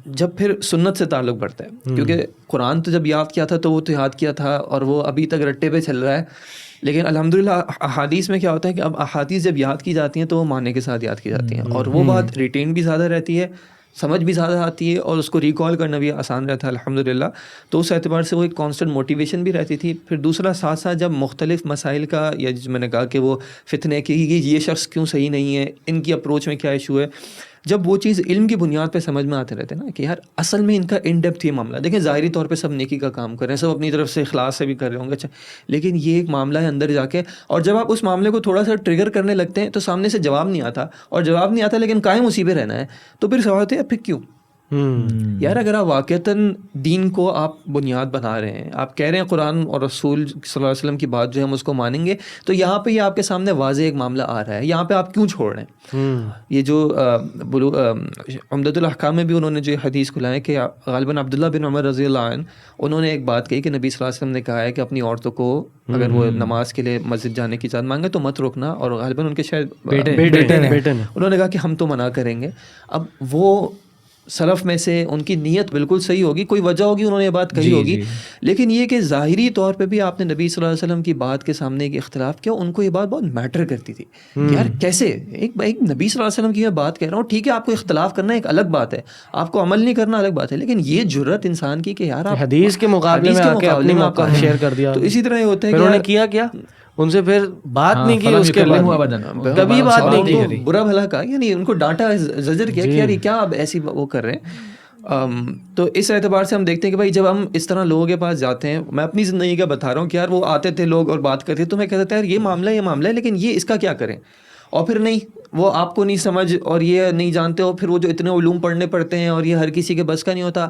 جب پھر سنت سے تعلق بڑھتا ہے، کیونکہ قرآن تو جب یاد کیا تھا تو وہ تو یاد کیا تھا اور وہ ابھی تک رٹے پہ چل رہا ہے، لیکن الحمدللہ احادیث میں کیا ہوتا ہے کہ اب احادیث جب یاد کی جاتی ہیں تو وہ معنی کے ساتھ یاد کی جاتی ہیں، اور وہ بات ریٹین بھی زیادہ رہتی ہے، سمجھ بھی زیادہ آتی ہے، اور اس کو ریکال کرنا بھی آسان رہتا ہے الحمدللہ. تو اس اعتبار سے وہ ایک کانسٹنٹ موٹیویشن بھی رہتی تھی. پھر دوسرا ساتھ ساتھ جب مختلف مسائل کا، یا میں نے کہا کہ وہ فتنے کی یہ شخص کیوں صحیح نہیں ہے، ان کی اپروچ میں کیا ایشو ہے، جب وہ چیز علم کی بنیاد پہ سمجھ میں آتے رہتے ہیں نا کہ یار اصل میں ان کا ان ڈیپتھ یہ معاملہ، دیکھیں ظاہری طور پہ سب نیکی کا کام کر رہے ہیں، سب اپنی طرف سے اخلاص سے بھی کر رہے ہوں گے، اچھا، لیکن یہ ایک معاملہ ہے اندر جا کے، اور جب آپ اس معاملے کو تھوڑا سا ٹریگر کرنے لگتے ہیں تو سامنے سے جواب نہیں آتا، اور جواب نہیں آتا لیکن قائم اسی پہ رہنا ہے. تو پھر سوال ہوتا ہے پھر کیوں یار، اگر آپ واقعتاً دین کو آپ بنیاد بنا رہے ہیں، آپ کہہ رہے ہیں قرآن اور رسول صلی اللہ علیہ وسلم کی بات جو ہے ہم اس کو مانیں گے، تو یہاں پہ یہ آپ کے سامنے واضح ایک معاملہ آ رہا ہے، یہاں پہ آپ کیوں چھوڑ رہے ہیں. یہ جو عمدۃ الاحکام میں بھی انہوں نے جو حدیث کو لائے کہ غالباً عبداللہ بن عمر رضی اللہ عنہ، انہوں نے ایک بات کہی کہ نبی صلی اللہ علیہ وسلم نے کہا ہے کہ اپنی عورتوں کو اگر وہ نماز کے لیے مسجد جانے کی اجازت مانگے تو مت روکنا، اور غالباً ان کے شاید بیٹے ہیں، انہوں نے کہا کہ ہم تو منع کریں گے. اب وہ سلف میں سے ان کی نیت بالکل صحیح ہوگی، کوئی وجہ ہوگی انہوں نے یہ بات کہی ہوگی، لیکن یہ کہ ظاہری طور پہ بھی آپ نے نبی صلی اللہ علیہ وسلم کی بات کے سامنے ایک اختلاف کیا، ان کو یہ بات بہت میٹر کرتی تھی کہ یار کیسے ایک نبی صلی اللہ علیہ وسلم کی میں بات کہہ رہا ہوں، ٹھیک ہے آپ کو اختلاف کرنا ایک الگ بات ہے، آپ کو عمل نہیں کرنا الگ بات ہے، لیکن یہ جرأت انسان کی کہ یار آپ حدیث کے مقابلے میں آ کے اپنی موقع شیئر کر دیا. تو اسی طرح یہ ہوتا ہے کہ انہوں نے کیا ان سے پھر بات نہیں کی, اس کے بعد کبھی بات نہیں کی, برا بھلا کہا, یعنی ان کو ڈانٹا, زجر کیا کہ یار یہ کیا آپ ایسی وہ کر رہے ہیں. تو اس اعتبار سے ہم دیکھتے ہیں کہ بھائی جب ہم اس طرح لوگوں کے پاس جاتے ہیں, میں اپنی زندگی کا بتا رہا ہوں کہ یار وہ آتے تھے لوگ اور بات کرتے تو میں کہتا تھا یار یہ معاملہ ہے لیکن یہ اس کا کیا کریں, اور پھر نہیں, وہ آپ کو نہیں سمجھ اور یہ نہیں جانتے ہو, پھر وہ جو اتنے علوم پڑھنے پڑتے ہیں اور یہ ہر کسی کے بس کا نہیں ہوتا.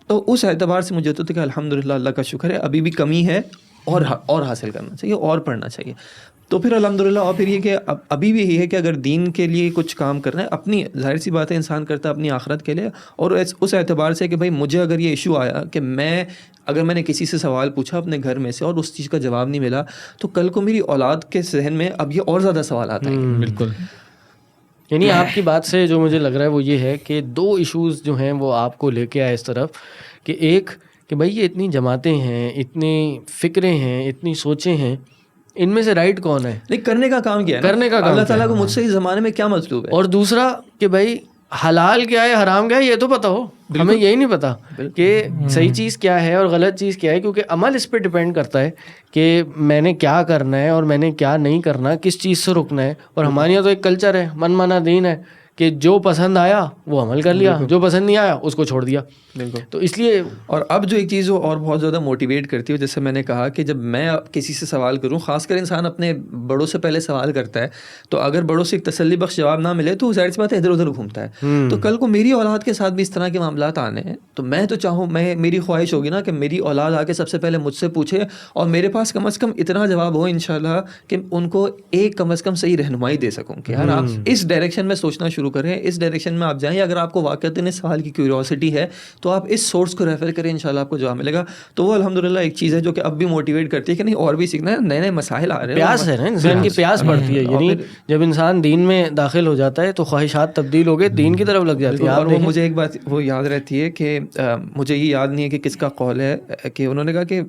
تو اس اعتبار سے مجھے ہوتا تھا کہ الحمدللہ اللہ کا شکر ہے ابھی بھی کمی ہے اور حاصل کرنا چاہیے اور پڑھنا چاہیے. تو پھر الحمدللہ, اور پھر یہ کہ ابھی بھی یہی ہے کہ اگر دین کے لیے کچھ کام کرنا ہے, اپنی ظاہر سی بات ہے انسان کرتا ہے اپنی آخرت کے لیے, اور اس اعتبار سے کہ بھائی مجھے اگر یہ ایشو آیا کہ اگر میں نے کسی سے سوال پوچھا اپنے گھر میں سے اور اس چیز کا جواب نہیں ملا, تو کل کو میری اولاد کے ذہن میں اب یہ اور زیادہ سوالات آئیں گے. بالکل. یعنی آپ کی بات سے جو مجھے لگ رہا ہے وہ یہ ہے کہ 2 ایشوز جو ہیں وہ آپ کو لے کے آئے اس طرف کہ ایک کہ بھائی یہ اتنی جماعتیں ہیں, اتنی فکریں ہیں, اتنی سوچیں ہیں, ان میں سے رائٹ کون ہے, نہیں کرنے کا کام کیا ہے, کرنے کا کام اللہ تعالیٰ کو مجھ سے اس زمانے میں کیا مطلوب ہے. اور دوسرا کہ بھائی حلال کیا ہے حرام کیا ہے یہ تو پتہ ہو, ہمیں یہی نہیں پتا کہ صحیح چیز کیا ہے اور غلط چیز کیا ہے, کیونکہ عمل اس پہ ڈپینڈ کرتا ہے کہ میں نے کیا کرنا ہے اور میں نے کیا نہیں کرنا, کس چیز سے رکنا ہے. اور ہمارے یہاں تو ایک کلچر ہے, من مانا دین ہے, کہ جو پسند آیا وہ عمل کر لیا, جو پسند نہیں آیا اس کو چھوڑ دیا. بالکل. تو اس لیے اور اب جو ایک چیز اور بہت زیادہ موٹیویٹ کرتی ہے, جیسے میں نے کہا کہ جب میں کسی سے سوال کروں, خاص کر انسان اپنے بڑوں سے پہلے سوال کرتا ہے, تو اگر بڑوں سے ایک تسلی بخش جواب نہ ملے تو ظاہر سی بات ہے ادھر ادھر گھومتا ہے. تو کل کو میری اولاد کے ساتھ بھی اس طرح کے معاملات آنے ہیں, تو میں تو چاہوں, میری خواہش ہوگی نا کہ میری اولاد آ کے سب سے پہلے مجھ سے پوچھے اور میرے پاس کم از کم اتنا جواب ہو انشاءاللہ کہ ان کو ایک کم از کم صحیح رہنمائی دے سکوں کہ یار آپ اس ڈائریکشن میں سوچنا شروع کریں, اس ڈائریکشن میں آپ جائیں. اگر آپ کو واقعتاً اس سوال کی کیوریوسٹی ہے تو آپ اس سورس کو ریفر کریں, انشاءاللہ آپ کو جواب ملے گا. تو وہ الحمدللہ ایک چیز ہے جو کہ اب بھی موٹیویٹ کرتی ہے کہ نہیں اور بھی سیکھنا ہے, نئے نئے مسائل آ رہے ہیں, پیاس ہے نا انسان کی, پیاس بڑھتی ہے. یعنی جب انسان دین میں داخل ہو جاتا ہے تو خواہشات تبدیل ہو گئے, دین کی طرف لگ جاتی ہے. اور وہ مجھے ایک بات وہ یاد رہتی ہے کہ مجھے یہ یاد نہیں ہے کہ کس کا قول ہے کہ انہوں نے کہا کہ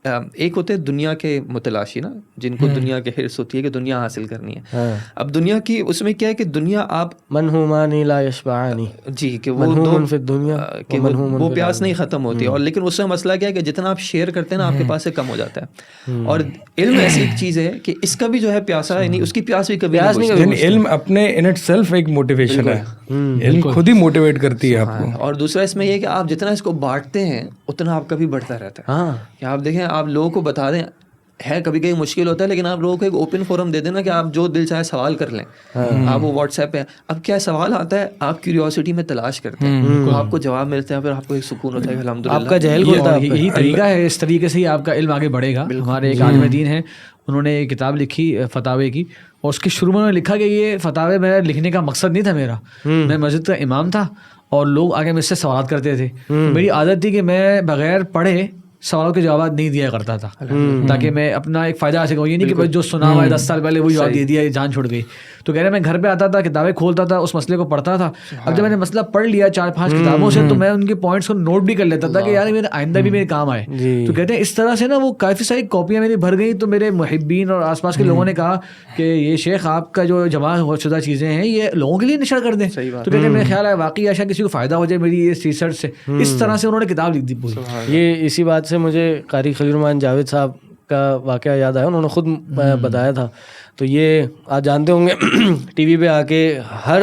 ایک ہوتے دنیا کے متلاشی نا, جن کو دنیا کی حرص ہوتی ہے کہ دنیا حاصل کرنی ہے. اب دنیا کی اس میں کیا ہے کہ دنیا آپ منہومانی لا یشبعانی, جی کہ وہ منہوم فی الدنیا کہ وہ پیاس نہیں ختم ہوتی. اور لیکن اس میں مسئلہ کیا ہے کہ جتنا آپ شیئر کرتے ہیں نا آپ کے پاس سے کم ہو جاتا ہے. اور علم ایسی ایک چیز ہے کہ اس کا بھی جو ہے پیاسا ہے, نہیں اس کی پیاس بھی کبھی نہیں. علم اپنے ان اٹ سیلف ایک موٹیویشن ہے, علم خود ہی موٹیویٹ کرتی ہے آپ کو. اور دوسرا اس میں یہ کہ آپ جتنا اس کو بانٹتے ہیں اتنا آپ کا بھی بڑھتا رہتا ہے. کہ آپ دیکھیں آپ لوگوں کو بتا دیں, ہے کبھی کبھی مشکل ہوتا ہے لیکن آپ لوگوں کو ایک اوپن فورم دے دینا کہ آپ جو دل چاہے سوال کر لیں. آپ وہ واٹس ایپ پہ, اب کیا سوال آتا ہے آپ کیوریوسٹی میں تلاش کرتے ہیں, تو آپ کو جواب ملتا ہے, پھر آپ کو ایک سکون ہوتا ہے الحمدللہ. آپ کا جہل ہوتا ہے, یہی طریقہ ہے, اس طریقے سے ہی آپ کا علم آگے بڑھے گا. ہمارے ایک عالم دین ہیں, انہوں نے ایک کتاب لکھی فتاوی کی, اور اس کے شروع میں انہوں نے لکھا کہ یہ فتاوی میرا لکھنے کا مقصد نہیں تھا میرا, میں مسجد کا امام تھا اور لوگ آگے مجھ سے سوالات کرتے تھے. میری عادت تھی کہ میں بغیر پڑھے سوالوں کے جوابات نہیں دیا کرتا تھا تاکہ میں اپنا ایک فائدہ حاصل کروں. یہ نہیں کہ جو سنا ہوا ہے 10 سال پہلے وہی جواب دے دیا, جان چھوڑ گئی. تو کہہ رہے میں گھر پہ آتا تھا, کتابیں کھولتا تھا, اس مسئلے کو پڑھتا تھا. اب جب میں نے مسئلہ پڑھ لیا 4-5 کتابوں سے تو میں ان کے پوائنٹس کو نوٹ بھی کر لیتا تھا کہ یار میرے آئندہ بھی میرے کام آئے. تو کہتے ہیں اس طرح سے نا وہ کافی ساری کاپیاں میری بھر گئی. تو میرے محبین اور آس پاس کے لوگوں نے کہا کہ یہ شیخ آپ کا جو جمع شدہ چیزیں ہیں یہ لوگوں کے لیے نشر کر دیں. تو کہتے ہیں میرے خیال ہے واقعی ایسا کسی کو فائدہ ہو جائے میری اس ریسرچ سے. اس طرح سے انہوں نے کتاب لکھ دی پوری. یہ اسی بات سے مجھے قاری خلیل الرحمن جاوید صاحب کا واقعہ یاد آیا, انہوں نے خود بتایا تھا. تو یہ آپ جانتے ہوں گے ٹی وی پہ آ کے ہر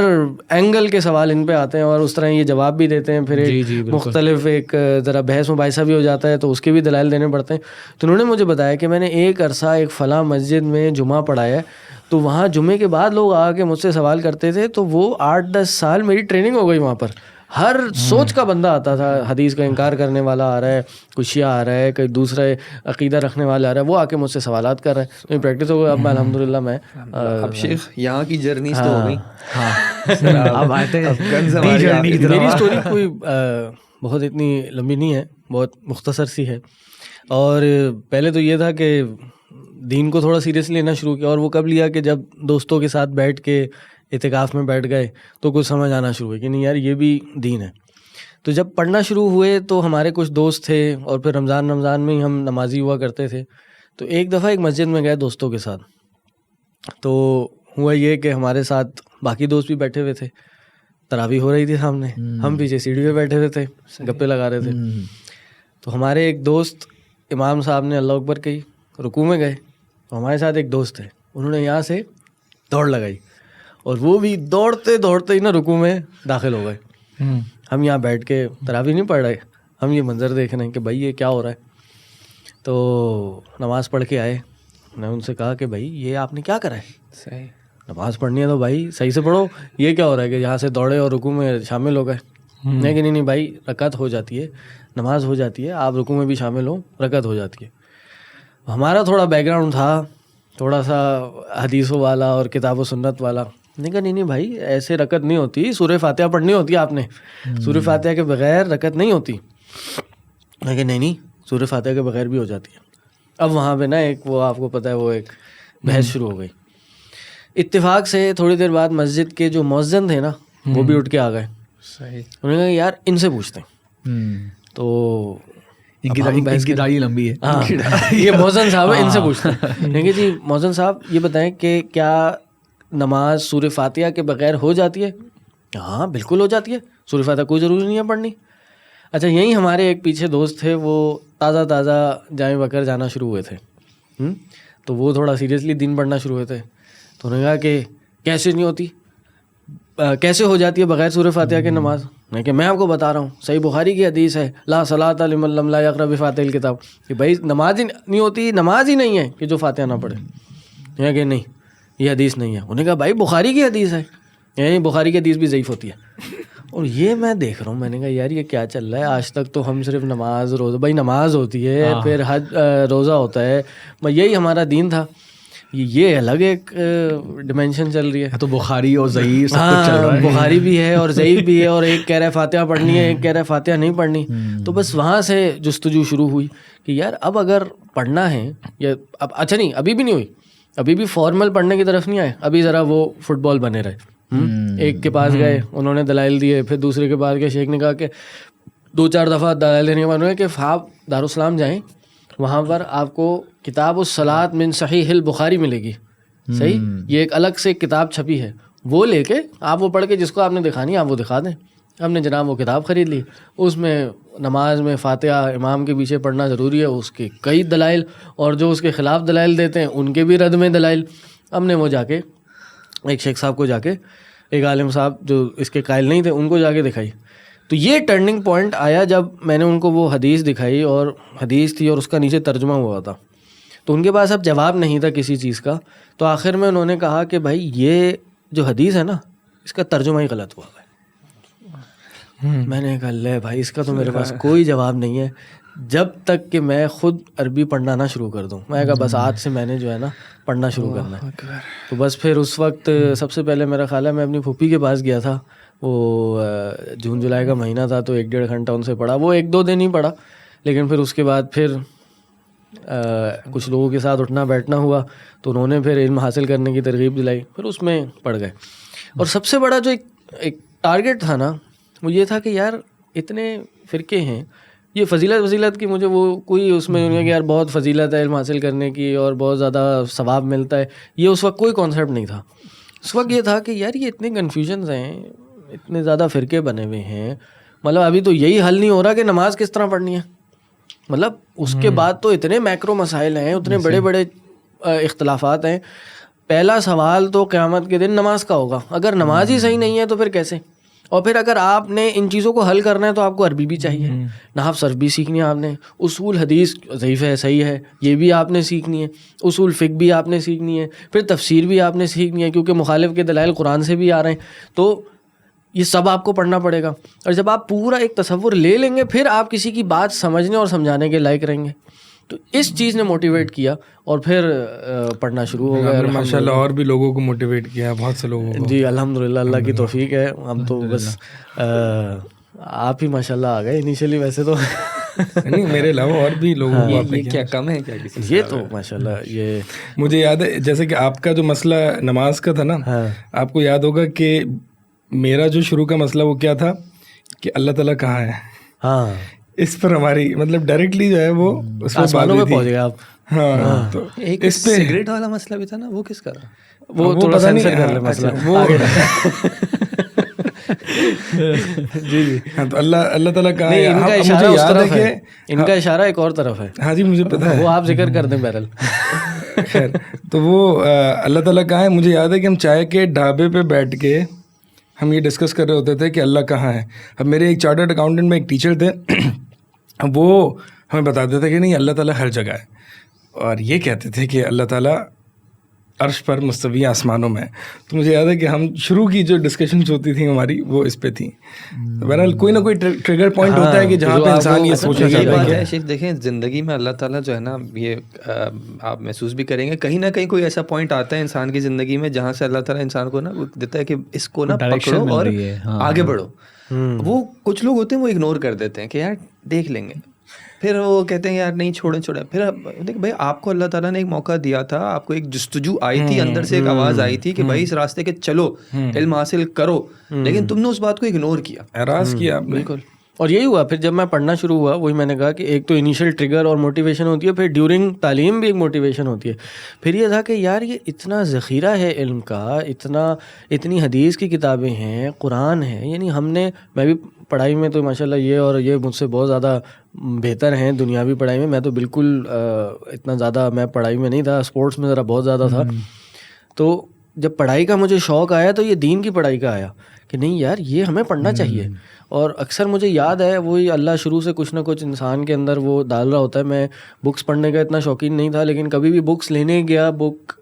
اینگل کے سوال ان پہ آتے ہیں اور اس طرح یہ جواب بھی دیتے ہیں, پھر ایک مختلف ایک ذرا بحث مباحثہ بھی ہو جاتا ہے تو اس کے بھی دلائل دینے پڑتے ہیں. تو انہوں نے مجھے بتایا کہ میں نے ایک عرصہ ایک فلاں مسجد میں جمعہ پڑھایا ہے, تو وہاں جمعے کے بعد لوگ آ کے مجھ سے سوال کرتے تھے, تو وہ 8-10 سال میری ٹریننگ ہو گئی وہاں پر. ہر سوچ کا بندہ آتا تھا, حدیث کا انکار کرنے والا آ رہا ہے, کوئی شیعہ آ رہا ہے, کوئی دوسرے عقیدہ رکھنے والا آ رہا ہے, وہ آ کے مجھ سے سوالات کر رہے ہیں. تو پریکٹس ہو گئی. اب میں الحمدللہ میں اب شیخ یہاں کی جرنیز تو ہو گئی. اب آتے ہیں میری اسٹوری کوئی بہت اتنی لمبی نہیں ہے, بہت مختصر سی ہے. اور پہلے تو یہ تھا کہ دین کو تھوڑا سیریسلی لینا شروع کیا, اور وہ کب لیا کہ جب دوستوں کے ساتھ بیٹھ کے اعتکاف میں بیٹھ گئے تو کچھ سمجھ آنا شروع ہوئی کہ نہیں یار یہ بھی دین ہے. تو جب پڑھنا شروع ہوئے تو ہمارے کچھ دوست تھے, اور پھر رمضان میں ہی ہم نمازی ہوا کرتے تھے. تو ایک دفعہ ایک مسجد میں گئے دوستوں کے ساتھ, تو ہوا یہ کہ ہمارے ساتھ باقی دوست بھی بیٹھے ہوئے تھے, تراویح ہو رہی تھی سامنے, ہم پیچھے سیڑھی پہ بیٹھے ہوئے تھے, گپے لگا رہے تھے. تو ہمارے ایک دوست امام صاحب نے اللہ اکبر کہی, رکوع میں گئے, ہمارے ساتھ ایک دوست تھے, انہوں نے یہاں سے دوڑ لگائی اور وہ بھی دوڑتے دوڑتے ہی نا رکوع میں داخل ہو گئے. ہم یہاں بیٹھ کے تراویح نہیں پڑھ رہے, ہم یہ منظر دیکھ رہے ہیں کہ بھائی یہ کیا ہو رہا ہے. تو نماز پڑھ کے آئے, میں ان سے کہا کہ بھائی یہ آپ نے کیا کرا ہے, صحیح نماز پڑھنی ہے تو بھائی صحیح سے پڑھو, یہ کیا ہو رہا ہے کہ یہاں سے دوڑے اور رکوع میں شامل ہو گئے. نہیں کہ نہیں بھائی, رکعت ہو جاتی ہے, نماز ہو جاتی ہے, آپ رکوع میں بھی شامل ہو, رکعت ہو جاتی ہے. ہمارا تھوڑا بیک گراؤنڈ تھا تھوڑا سا حدیثوں والا اور کتاب و سنت والا. نہیں کہا نہیں بھائی ایسے رکعت نہیں ہوتی, سورہ فاتحہ پڑھنی ہوتی ہے آپ نے, سورہ فاتحہ کے بغیر رکعت نہیں ہوتی. لیکن نہیں, سورہ فاتحہ کے بغیر بھی ہو جاتی ہے. اب وہاں پہ نا ایک وہ آپ کو پتہ ہے وہ ایک بحث شروع ہو گئی. اتفاق سے تھوڑی دیر بعد مسجد کے جو مؤذن تھے نا وہ بھی اٹھ کے آ گئے. صحیح. انہوں نے کہا یار ان سے پوچھتے ہیں. تو ان کی داڑھی لمبی ہے, ہاں یہ مؤذن صاحب ہے, ان سے پوچھتے ہیں. دیکھیے جی مؤذن صاحب یہ بتائیں کہ کیا نماز سورہ فاتحہ کے بغیر ہو جاتی ہے؟ ہاں بالکل ہو جاتی ہے, سورہ فاتحہ کوئی ضروری نہیں ہے پڑھنی. اچھا یہیں ہمارے ایک پیچھے دوست تھے, وہ تازہ جامع بکر جانا شروع ہوئے تھے, تو وہ تھوڑا سیریسلی دین پڑھنا شروع ہوئے تھے. تو انہوں نے کہا کہ کیسے نہیں ہوتی, کیسے ہو جاتی ہے بغیر سورہ فاتحہ کی نماز؟ نہیں کہ میں آپ کو بتا رہا ہوں, صحیح بخاری کی حدیث ہے لا صلاۃ لمن لم لا یقرأ بفاتحہ الکتاب, کہ بھائی نماز ہی نہیں ہوتی, نماز ہی نہیں ہے کہ جو فاتحہ نہ پڑھے. یہ کہ نہیں یہ حدیث نہیں ہے. انہوں نے کہا بھائی بخاری کی حدیث ہے, یعنی بخاری کی حدیث بھی ضعیف ہوتی ہے. اور یہ میں دیکھ رہا ہوں, میں نے کہا یار یہ کیا چل رہا ہے, آج تک تو ہم صرف نماز روزہ, بھائی نماز ہوتی ہے پھر حج روزہ ہوتا ہے, یہی ہمارا دین تھا. یہ الگ ایک ڈیمینشن چل رہی ہے. تو بخاری اور ضعیف سب کچھ چل رہا ہے, بخاری بھی ہے اور ضعیف بھی ہے, اور ایک کہہ رہا ہے فاتحہ پڑھنی ہے, ایک کہہ رہا ہے فاتحہ نہیں پڑھنی. تو بس وہاں سے جستجو شروع ہوئی کہ یار اب اگر پڑھنا ہے یا اب اچھا نہیں ابھی بھی نہیں ہوئی, ابھی بھی فارمل پڑھنے کی طرف نہیں آئے, ابھی ذرا وہ فٹ بال بنے رہے. ایک کے پاس گئے, انہوں نے دلائل دیے, پھر دوسرے کے پاس گئے, شیخ نے کہا کہ 2-4 دفعہ دلائل دینے کے بعد انہوں نے کہ آپ دارالسلام جائیں, وہاں پر آپ کو کتاب الصلاۃ من صحیح البخاری ملے گی. صحیح, یہ ایک الگ سے کتاب چھپی ہے, وہ لے کے آپ وہ پڑھ کے جس کو آپ نے دکھانی آپ وہ دکھا دیں. ہم نے جناب وہ کتاب خرید لی, اس میں نماز میں فاتحہ امام کے پیچھے پڑھنا ضروری ہے, اس کے کئی دلائل, اور جو اس کے خلاف دلائل دیتے ہیں ان کے بھی رد میں دلائل. ہم نے وہ جا کے ایک شیخ صاحب کو جا کے, ایک عالم صاحب جو اس کے قائل نہیں تھے ان کو جا کے دکھائی. تو یہ ٹرننگ پوائنٹ آیا جب میں نے ان کو وہ حدیث دکھائی, اور حدیث تھی اور اس کا نیچے ترجمہ ہوا تھا. تو ان کے پاس اب جواب نہیں تھا کسی چیز کا, تو آخر میں انہوں نے کہا کہ بھائی یہ جو حدیث ہے نا اس کا ترجمہ ہی غلط ہوا ہے. میں نے کہا لے بھائی اس کا تو میرے پاس کوئی جواب نہیں ہے جب تک کہ میں خود عربی پڑھنا نہ شروع کر دوں. میں کہا بس آج سے میں نے جو ہے نا پڑھنا شروع کرنا ہے. تو بس پھر اس وقت سب سے پہلے میرا خیال ہے میں اپنی پھوپھی کے پاس گیا تھا, وہ جون جولائی کا مہینہ تھا, تو 1-1.5 گھنٹہ ان سے پڑھا. وہ 1-2 دن ہی پڑھا, لیکن پھر اس کے بعد پھر کچھ لوگوں کے ساتھ اٹھنا بیٹھنا ہوا, تو انہوں نے پھر علم حاصل کرنے کی ترغیب دلائی, پھر اس میں پڑھ گئے. اور سب سے بڑا جو ایک ٹارگیٹ تھا نا وہ یہ تھا کہ یار اتنے فرقے ہیں, یہ فضیلت کی مجھے وہ کوئی اس میں کہ یار بہت فضیلت ہے علم حاصل کرنے کی اور بہت زیادہ ثواب ملتا ہے, یہ اس وقت کوئی کانسیپٹ نہیں تھا. اس وقت یہ تھا کہ یار یہ اتنے کنفیوژنز ہیں, اتنے زیادہ فرقے بنے ہوئے ہیں, مطلب ابھی تو یہی حل نہیں ہو رہا کہ نماز کس طرح پڑھنی ہے. مطلب اس کے بعد تو اتنے میکرو مسائل ہیں, اتنے بڑے بڑے اختلافات ہیں. پہلا سوال تو قیامت کے دن نماز کا ہوگا. اگر نماز ہی صحیح نہیں ہے تو پھر کیسے؟ اور پھر اگر آپ نے ان چیزوں کو حل کرنا ہے تو آپ کو عربی بھی چاہیے, نحو صرف بھی سیکھنی ہے آپ نے, اصول حدیث ضعیف ہے صحیح ہے یہ بھی آپ نے سیکھنی ہے, اصول فقہ بھی آپ نے سیکھنی ہے, پھر تفسیر بھی آپ نے سیکھنی ہے کیونکہ مخالف کے دلائل قرآن سے بھی آ رہے ہیں. تو یہ سب آپ کو پڑھنا پڑے گا, اور جب آپ پورا ایک تصور لے لیں گے پھر آپ کسی کی بات سمجھنے اور سمجھانے کے لائق رہیں گے. تو اس چیز نے موٹیویٹ کیا اور پھر پڑھنا شروع ہو گیا. ماشاء اللہ اور بھی لوگوں کو موٹیویٹ کیا, بہت سے لوگوں کو. جی الحمدللہ, اللہ کی توفیق ہے. ہم تو بس آپ ہی ماشاء اللہ آ گئے انیشلی, ویسے تو نہیں میرے علاوہ اور بھی لوگوں کو. یہ کیا کم ہے کیا کسی, یہ تو ماشاء اللہ. یہ مجھے یاد ہے جیسے کہ آپ کا جو مسئلہ نماز کا تھا نا, آپ کو یاد ہوگا کہ میرا جو شروع کا مسئلہ وہ کیا تھا کہ اللہ تعالیٰ کہاں ہے. ہاں اس پر ہماری مطلب ڈائریکٹلی جو ہے وہ اس پر آسمانوں پہ پہنچ گئے آپ. ہاں تو ایک سگریٹ والا مسئلہ بھی تھا نا, وہ کس کا تھا؟ وہ تھوڑا سینسر کر لے مسئلہ وہ. جی جی ہاں تو اللہ تعالیٰ کہاں ہے. ان کا اشارہ اس طرف ہے, ان کا اشارہ ایک اور طرف ہے. ہاں جی مجھے پتا ہے, وہ آپ ذکر کر دیں بہرحال. خیر تو وہ اللہ تعالیٰ کہاں ہے. مجھے یاد ہے کہ ہم چائے کے ڈھابے پہ بیٹھ کے ہم یہ ڈسکس کر رہے ہوتے تھے کہ اللہ کہاں ہے. اب میرے ایک چارٹرڈ اکاؤنٹنٹ میں ایک ٹیچر تھے, وہ ہمیں بتاتے تھے کہ نہیں اللہ تعالیٰ ہر جگہ ہے, اور یہ کہتے تھے کہ اللہ تعالیٰ عرش پر مستوی آسمانوں میں. تو مجھے یاد ہے کہ ہم شروع کی جو ڈسکشنز ہوتی تھیں ہماری وہ اس پہ تھیں. بہرحال کوئی نہ کوئی ٹریگر پوائنٹ ہوتا ہے کہ جہاں پہ انسان یہ سوچنا چاہتا ہے. شیخ دیکھیں زندگی میں اللہ تعالیٰ جو ہے نا, یہ آپ محسوس بھی کریں گے, کہیں نہ کہیں کوئی ایسا پوائنٹ آتا ہے انسان کی زندگی میں جہاں سے اللہ تعالیٰ انسان کو نا دیتا ہے کہ اس کو نا پکڑو اور آگے بڑھو. وہ کچھ لوگ ہوتے ہیں وہ اگنور کر دیتے ہیں کہ یار دیکھ لیں گے, پھر وہ کہتے ہیں یار نہیں چھوڑیں. پھر دیکھ بھائی آپ کو اللہ تعالیٰ نے ایک موقع دیا تھا, آپ کو ایک جستجو آئی تھی, اندر سے ایک آواز آئی تھی کہ بھائی اس راستے کے چلو, علم حاصل کرو, لیکن تم نے اس بات کو اگنور کیا, اعراض کیا آپ نے. بالکل. اور یہی ہوا پھر جب میں پڑھنا شروع ہوا, وہی میں نے کہا کہ ایک تو انیشیل ٹریگر اور موٹیویشن ہوتی ہے, پھر ڈیورنگ تعلیم بھی ایک موٹیویشن ہوتی ہے. پھر یہ تھا کہ یار یہ اتنا ذخیرہ ہے علم کا, اتنی حدیث کی کتابیں ہیں, قرآن ہے, یعنی ہم نے, میں بھی پڑھائی میں تو ماشاء اللہ یہ مجھ سے بہت زیادہ بہتر ہیں دنیاوی پڑھائی میں. میں تو بالکل اتنا زیادہ میں پڑھائی میں نہیں تھا, اسپورٹس میں ذرا بہت زیادہ تھا. تو جب پڑھائی کا مجھے شوق آیا تو یہ دین کی پڑھائی کا آیا کہ نہیں یار یہ ہمیں پڑھنا چاہیے. اور اکثر مجھے یاد ہے وہی اللہ شروع سے کچھ نہ کچھ انسان کے اندر وہ ڈال رہا ہوتا ہے. میں بکس پڑھنے کا اتنا شوقین نہیں تھا, لیکن کبھی بھی بکس لینے گیا بک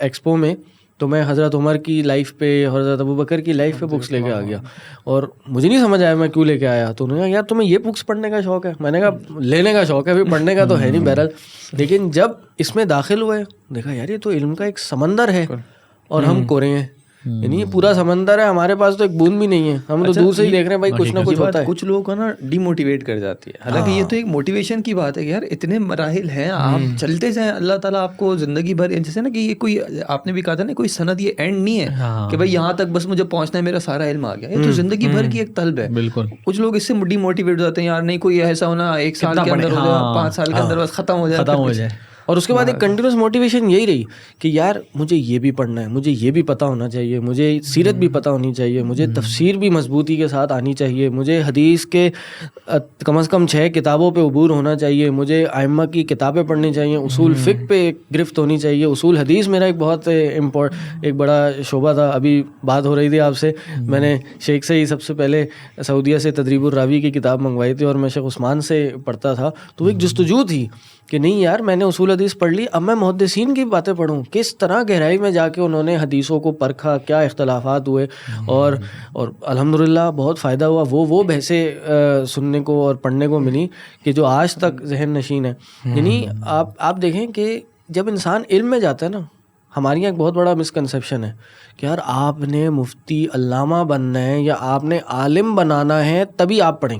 ایکسپو میں تو میں حضرت عمر کی لائف پہ, حضرت ابوبکر کی لائف پہ بکس لے کے آ گیا. اور مجھے نہیں سمجھ آیا میں کیوں لے کے آیا. تو انہوں نے کہا یار تمہیں یہ بکس پڑھنے کا شوق ہے. میں نے کہا لینے کا شوق ہے, ابھی پڑھنے کا تو ہے نہیں بہرحال. لیکن جب اس میں داخل ہوئے دیکھا یار یہ تو علم کا ایک سمندر ہے اور ہم کورے ہیں, یعنی یہ پورا سمندر ہے, ہمارے پاس تو ایک بوند بھی نہیں ہے, ہم تو دور سے ہی دیکھ رہے ہیں بھائی کچھ نہ کچھ ہوتا ہے. کچھ لوگوں کو نا ڈی موٹیویٹ کر جاتی ہے, حالانکہ یہ تو ایک موٹیویشن کی بات ہے کہ یار اتنے مراحل ہیں, آپ چلتے جائیں, اللہ تعالیٰ آپ کو زندگی بھر, جیسے نا کہ یہ کوئی, آپ نے بھی کہا تھا نا کوئی سند, یہ اینڈ نہیں ہے کہ بھائی یہاں تک بس مجھے پہنچنا ہے, میرا سارا علم آ گیا. یہ تو زندگی بھر کی ایک طلب ہے. بالکل. کچھ لوگ اس سے ڈی موٹیویٹ ہو جاتے ہیں, یار نہیں کوئی ایسا ہونا 1 سال کے اندر ہو جائے, 5 سال کے اندر بس ختم ہو جائے. اور اس کے بعد ایک کنٹینیوس موٹیویشن یہی رہی کہ یار مجھے یہ بھی پڑھنا ہے, مجھے یہ بھی پتہ ہونا چاہیے, مجھے سیرت بھی پتہ ہونی چاہیے, مجھے تفسیر بھی مضبوطی کے ساتھ آنی چاہیے, مجھے حدیث کے کم از کم 6 کتابوں پہ عبور ہونا چاہیے, مجھے ائمہ کی کتابیں پڑھنی چاہیے, اصول فقہ پہ ایک گرفت ہونی چاہیے. اصول حدیث میرا ایک بہت ایک بڑا شعبہ تھا. ابھی بات ہو رہی تھی آپ سے, میں نے شیخ سے ہی سب سے پہلے سعودیہ سے تدریب الراوی کی کتاب منگوائی تھی اور میں شیخ عثمان سے پڑھتا تھا. تو ایک جستجو تھی کہ نہیں یار میں نے اصول حدیث پڑھ لی, اب میں محدثین کی باتیں پڑھوں, کس طرح گہرائی میں جا کے انہوں نے حدیثوں کو پرکھا, کیا اختلافات ہوئے, اور الحمدللہ بہت فائدہ ہوا. وہ بحثیں سننے کو اور پڑھنے کو ملی کہ جو آج تک ذہن نشین ہے. یعنی آپ دیکھیں کہ جب انسان علم میں جاتا ہے نا, ہمارے یہاں ایک بہت بڑا مسکنسیپشن ہے کہ یار آپ نے مفتی علامہ بننا ہے یا آپ نے عالم بنانا ہے تبھی آپ پڑھیں,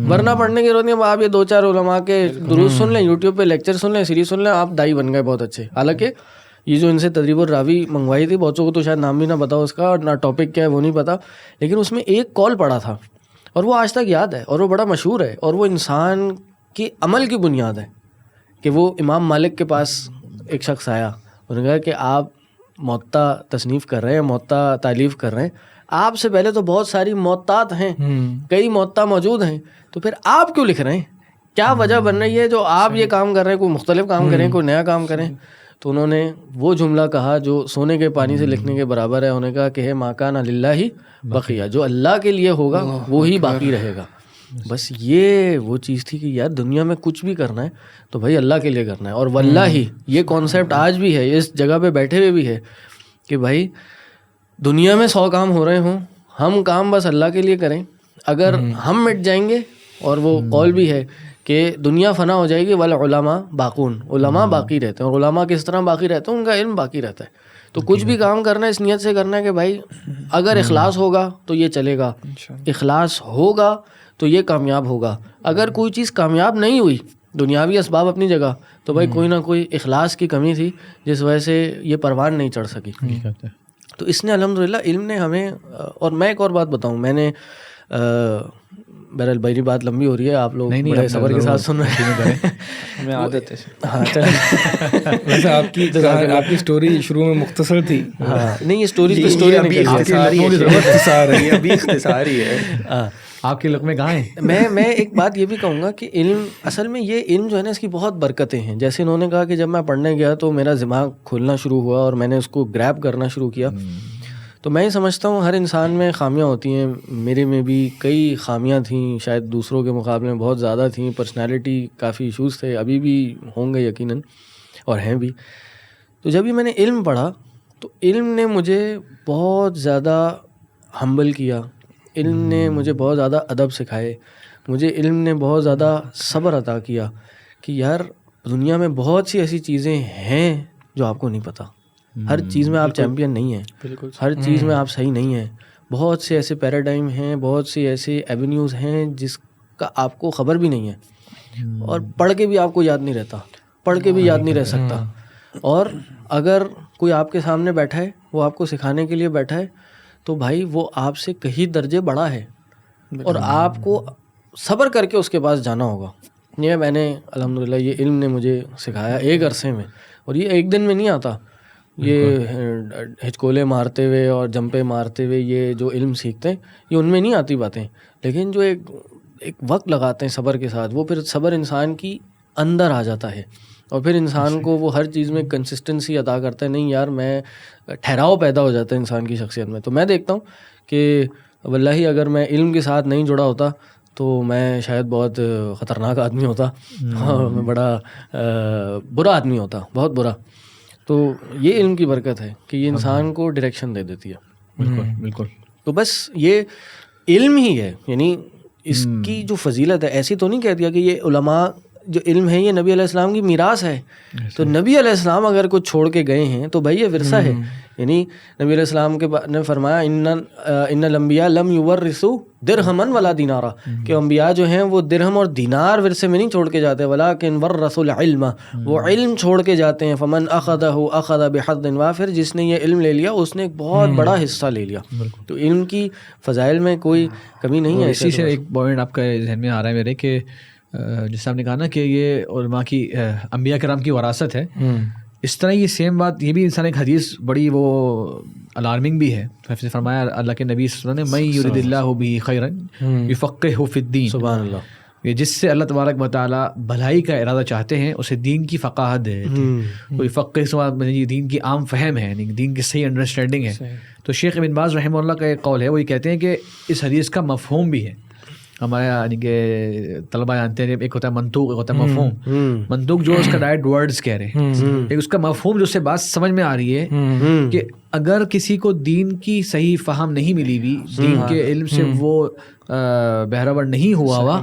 ورنہ پڑھنے کی ضرورت نہیں. آپ یہ 2-4 علماء کے دروس سن لیں, یوٹیوب پہ لیکچر سن لیں, سیریز سن لیں, آپ دائی بن گئے بہت اچھے. حالانکہ یہ جو ان سے تدریب الراوی منگوائی تھی, بہتوں کو تو شاید نام بھی نہ پتا اس کا, اور نہ ٹاپک کیا ہے وہ نہیں پتا, لیکن اس میں ایک کال پڑا تھا اور وہ آج تک یاد ہے اور وہ بڑا مشہور ہے, اور وہ انسان کی عمل کی بنیاد ہے. کہ وہ امام مالک کے پاس ایک شخص آیا, انہوں نے کہا کہ آپ موطا تصنیف کر رہے ہیں, موطا تالیف کر رہے ہیں, آپ سے پہلے تو بہت ساری موطات ہیں, کئی موطا موجود ہیں, تو پھر آپ کیوں لکھ رہے ہیں, کیا وجہ بن رہی ہے جو آپ یہ کام کر رہے ہیں, کوئی مختلف کام کریں, کوئی نیا کام کریں. تو انہوں نے وہ جملہ کہا جو سونے کے پانی سے لکھنے کے برابر ہے. انہوں نے کہا کہ ہے ما کان للہ بقیہ, جو اللہ کے لیے ہوگا وہی باقی رہے گا. بس یہ وہ چیز تھی کہ یار دنیا میں کچھ بھی کرنا ہے تو بھائی اللہ کے لیے کرنا ہے. اور واللہ یہ کانسیپٹ آج بھی ہے, اس جگہ پہ بیٹھے ہوئے بھی ہے کہ بھائی دنیا میں 100 کام ہو رہے ہوں, ہم کام بس اللہ کے لیے کریں. اگر ہم مٹ جائیں گے, اور وہ قول بھی ہے کہ دنیا فنا ہو جائے گی, والعلماء باقون, علماء باقی رہتے ہیں. اور علماء کس طرح باقی رہتے ہیں, ان کا علم باقی رہتا ہے. تو کچھ بھی کام کرنا ہے اس نیت سے کرنا ہے کہ بھائی اگر اخلاص ہوگا تو یہ چلے گا, اخلاص ہوگا تو یہ کامیاب ہوگا. اگر کوئی چیز کامیاب نہیں ہوئی, دنیاوی اسباب اپنی جگہ, تو بھائی کوئی نہ کوئی اخلاص کی کمی تھی جس وجہ سے یہ پروان نہیں چڑھ سکی. تو اس نے الحمدللہ علم نے ہمیں, اور میں ایک اور بات بتاؤں, میں نے بہرحال میری بات لمبی ہو رہی ہے, آپ لوگ بڑے صبر کے ساتھ سن رہے ہیں, ہمیں عادت ہے. ہاں چلیں. ویسے آپ کی اسٹوری شروع میں مختصر تھی. ہاں نہیں, یہ اسٹوری ابھی اختصار ہی ہے. آپ کے لقمے کہاں ہیں؟ میں ایک بات یہ بھی کہوں گا کہ علم اصل میں یہ علم جو ہے نا اس کی بہت برکتیں ہیں. جیسے انہوں نے کہا کہ جب میں پڑھنے گیا تو میرا دماغ کھلنا شروع ہوا اور میں نے اس کو گریب کرنا شروع کیا. تو میں یہ سمجھتا ہوں ہر انسان میں خامیاں ہوتی ہیں. میرے میں بھی کئی خامیاں تھیں, شاید دوسروں کے مقابلے میں بہت زیادہ تھیں. پرسنالٹی کافی ایشوز تھے, ابھی بھی ہوں گے یقیناً اور ہیں بھی. تو جب بھی میں نے علم پڑھا تو علم نے مجھے بہت زیادہ ہمبل کیا, علم نے مجھے بہت زیادہ ادب سکھائے, مجھے علم نے بہت زیادہ صبر عطا کیا کہ یار دنیا میں بہت سی ایسی چیزیں ہیں جو آپ کو نہیں پتہ. ہر چیز میں آپ چیمپئن نہیں ہیں, بالکل ہر چیز میں آپ صحیح نہیں ہیں. بہت سے ایسے پیراڈائم ہیں, بہت سے ایسے ایونیوز ہیں جس کا آپ کو خبر بھی نہیں ہے, اور پڑھ کے بھی آپ کو یاد نہیں رہتا, پڑھ کے بھی یاد نہیں رہ سکتا. اور اگر کوئی آپ کے سامنے بیٹھا ہے, وہ آپ کو سکھانے کے لیے بیٹھا ہے, تو بھائی وہ آپ سے کئی درجے بڑا ہے اور آپ کو صبر کر کے اس کے پاس جانا ہوگا. یہ میں نے الحمدللہ یہ علم نے مجھے سکھایا ایک عرصے میں, اور یہ ایک دن میں نہیں آتا. یہ ہچکولے مارتے ہوئے اور جمپے مارتے ہوئے یہ جو علم سیکھتے ہیں یہ ان میں نہیں آتی باتیں, لیکن جو ایک وقت لگاتے ہیں صبر کے ساتھ, وہ پھر صبر انسان کی اندر آ جاتا ہے اور پھر انسان کو وہ ہر چیز میں کنسسٹنسی عطا کرتا ہے. نہیں یار میں ٹھہراؤ پیدا ہو جاتا ہے انسان کی شخصیت میں. تو میں دیکھتا ہوں کہ واللہ اگر میں علم کے ساتھ نہیں جڑا ہوتا تو میں شاید بہت خطرناک آدمی ہوتا, میں بڑا برا آدمی ہوتا, بہت برا. تو یہ علم کی برکت ہے کہ یہ انسان کو ڈائریکشن دے دیتی ہے. بالکل بالکل. تو بس یہ علم ہی ہے, یعنی اس کی جو فضیلت ہے, ایسی تو نہیں کہہ دیا کہ یہ علماء جو علم ہے یہ نبی علیہ السلام کی میراث ہے. تو نبی علیہ السلام اگر کچھ چھوڑ کے گئے ہیں تو بھائی یہ ورثہ ہے. یعنی نبی علیہ السلام کے نے فرمایا ان الانبیاء لم یورثوا درہما ولا دینارا, کہ انبیاء جو ہیں وہ درہم اور دینار ورثے میں نہیں چھوڑ کے جاتے, ولکن ورثوا العلم, وہ علم چھوڑ کے جاتے ہیں. فمن اخذہ اخذ بحظ وافر, جس نے یہ علم لے لیا اس نے ایک بہت بڑا حصہ لے لیا. تو علم کی فضائل میں کوئی کمی نہیں ہے. اسی سے ایک پوائنٹ آپ کا ذہن میں آ رہا ہے میرے کہ جیسے آپ نے کہا نا کہ یہ علماء کی انبیاء کرام کی وراثت ہے, اس طرح یہ سیم بات یہ بھی انسان ایک حدیث بڑی وہ الارمنگ بھی ہے. فرمایا اللہ کے نبی صلی اللہ علیہ وسلم نے من یرید اللہ بہ خیرا یفقہہ فی الدین. سبحان اللہ. یہ جس سے اللہ تبارک و تعالیٰ بھلائی کا ارادہ چاہتے ہیں اسے دین کی فقاہت دے دیتے ہیں. کوئی فقہ سے یہ دین کی عام فہم ہے, یعنی دین کی صحیح انڈرسٹینڈنگ ہے. تو شیخ ابن باز رحمہ اللہ کا ایک قول ہے, وہ یہ کہتے ہیں کہ اس حدیث کا مفہوم بھی ہے. ہمارے یعنی کہ طلبہ جانتے ہیں ایک ہوتا ہے منطوق, ایک ہوتا ہے مفہوم. منطوق جو اس کا ڈائریکٹ ورڈز کہہ رہے ہیں, ایک اس کا مفہوم جو اس سے بات سمجھ میں آ رہی ہے کہ اگر کسی کو دین کی صحیح فہم نہیں ملی ہوئی, دین کے علم سے وہ بہرور نہیں ہوا ہوا,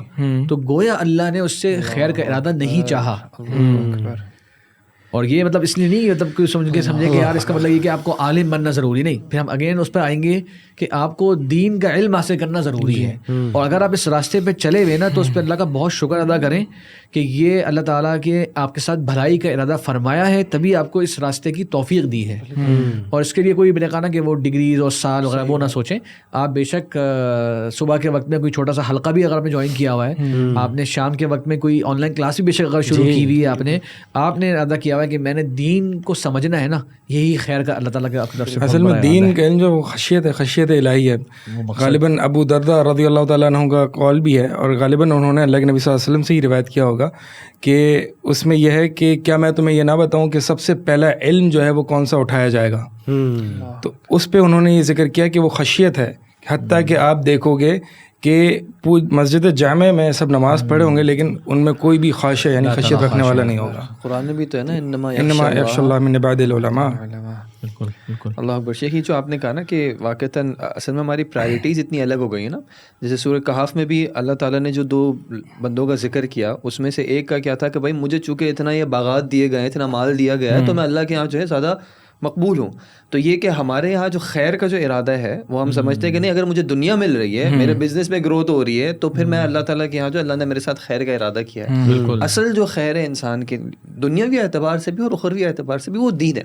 تو گویا اللہ نے اس سے خیر کا ارادہ نہیں چاہا. اور یہ مطلب اس لیے نہیں مطلب کوئی سمجھے کہ یار اس کا مطلب یہ کہ آپ کو عالم بننا ضروری نہیں. پھر ہم اگین اس پر آئیں گے کہ آپ کو دین کا علم حاصل کرنا ضروری ہے, اور اگر آپ اس راستے پہ چلے ہوئے نا تو اس پہ اللہ کا بہت شکر ادا کریں کہ یہ اللہ تعالیٰ کے آپ کے ساتھ بھلائی کا ارادہ فرمایا ہے, تبھی آپ کو اس راستے کی توفیق دی ہے. اور اس کے لیے کوئی بنا کہ وہ ڈگریز اور سال وغیرہ وہ نہ سوچیں. آپ بے شک صبح کے وقت میں کوئی چھوٹا سا حلقہ بھی اگر آپ نے جوائن کیا ہوا ہے, آپ نے شام کے وقت میں کوئی آن لائن کلاس بھی بے شک اگر شروع کی ہوئی ہے, آپ نے ارادہ کیا ہوا ہے کہ میں نے دین کو سمجھنا ہے نا, یہی خیر کا اللہ تعالیٰ کے طرف سے. اصل میں دین کا علم جو خشیت ہے, خشیت الہی ہے. غالباً ابو دردہ رضی اللہ تعالیٰ عنہ کا قول بھی ہے, اور غالباً انہوں نے اللہ کے نبی صلی اللہ علیہ وسلم سے ہی روایت کیا ہوگا کہ اس میں یہ ہے کہ کیا میں تمہیں یہ نہ بتاؤں کہ سب سے پہلا علم جو ہے وہ کون سا اٹھایا جائے گا. تو اس پہ انہوں نے یہ ذکر کیا کہ وہ خشیت ہے, حتیٰ کہ آپ دیکھو گے کہ مسجد جامع میں سب نماز پڑھے ہوں گے لیکن ان میں کوئی بھی خاشع یعنی خشیت رکھنے والا نہیں ہوگا. قرآن میں بھی تو ہے نا انما یخشی اللہ من عباد العلماء. بالکل بالکل. اللہ اکبر. شیخ یہ جو آپ نے کہا نا کہ واقعتاً اصل میں ہماری پرائرٹیز اتنی الگ ہو گئی ہیں نا. جیسے سورہ کہف میں بھی اللہ تعالیٰ نے جو 2 بندوں کا ذکر کیا, اس میں سے ایک کا کیا تھا کہ بھائی مجھے چونکہ اتنا یہ باغات دیے گئے ہیں, اتنا مال دیا گیا ہے, تو میں اللہ کے یہاں جو ہے زیادہ مقبول ہوں. تو یہ کہ ہمارے یہاں جو خیر کا جو ارادہ ہے وہ ہم سمجھتے ہیں کہ نہیں, اگر مجھے دنیا مل رہی ہے, میرے بزنس میں گروتھ ہو رہی ہے, تو پھر میں اللہ تعالیٰ کے یہاں جو اللہ نے میرے ساتھ خیر کا ارادہ کیا ہے. اصل جو خیر ہے انسان کے دنیاوی اعتبار سے بھی اور اخروی اعتبار سے بھی وہ دین ہے.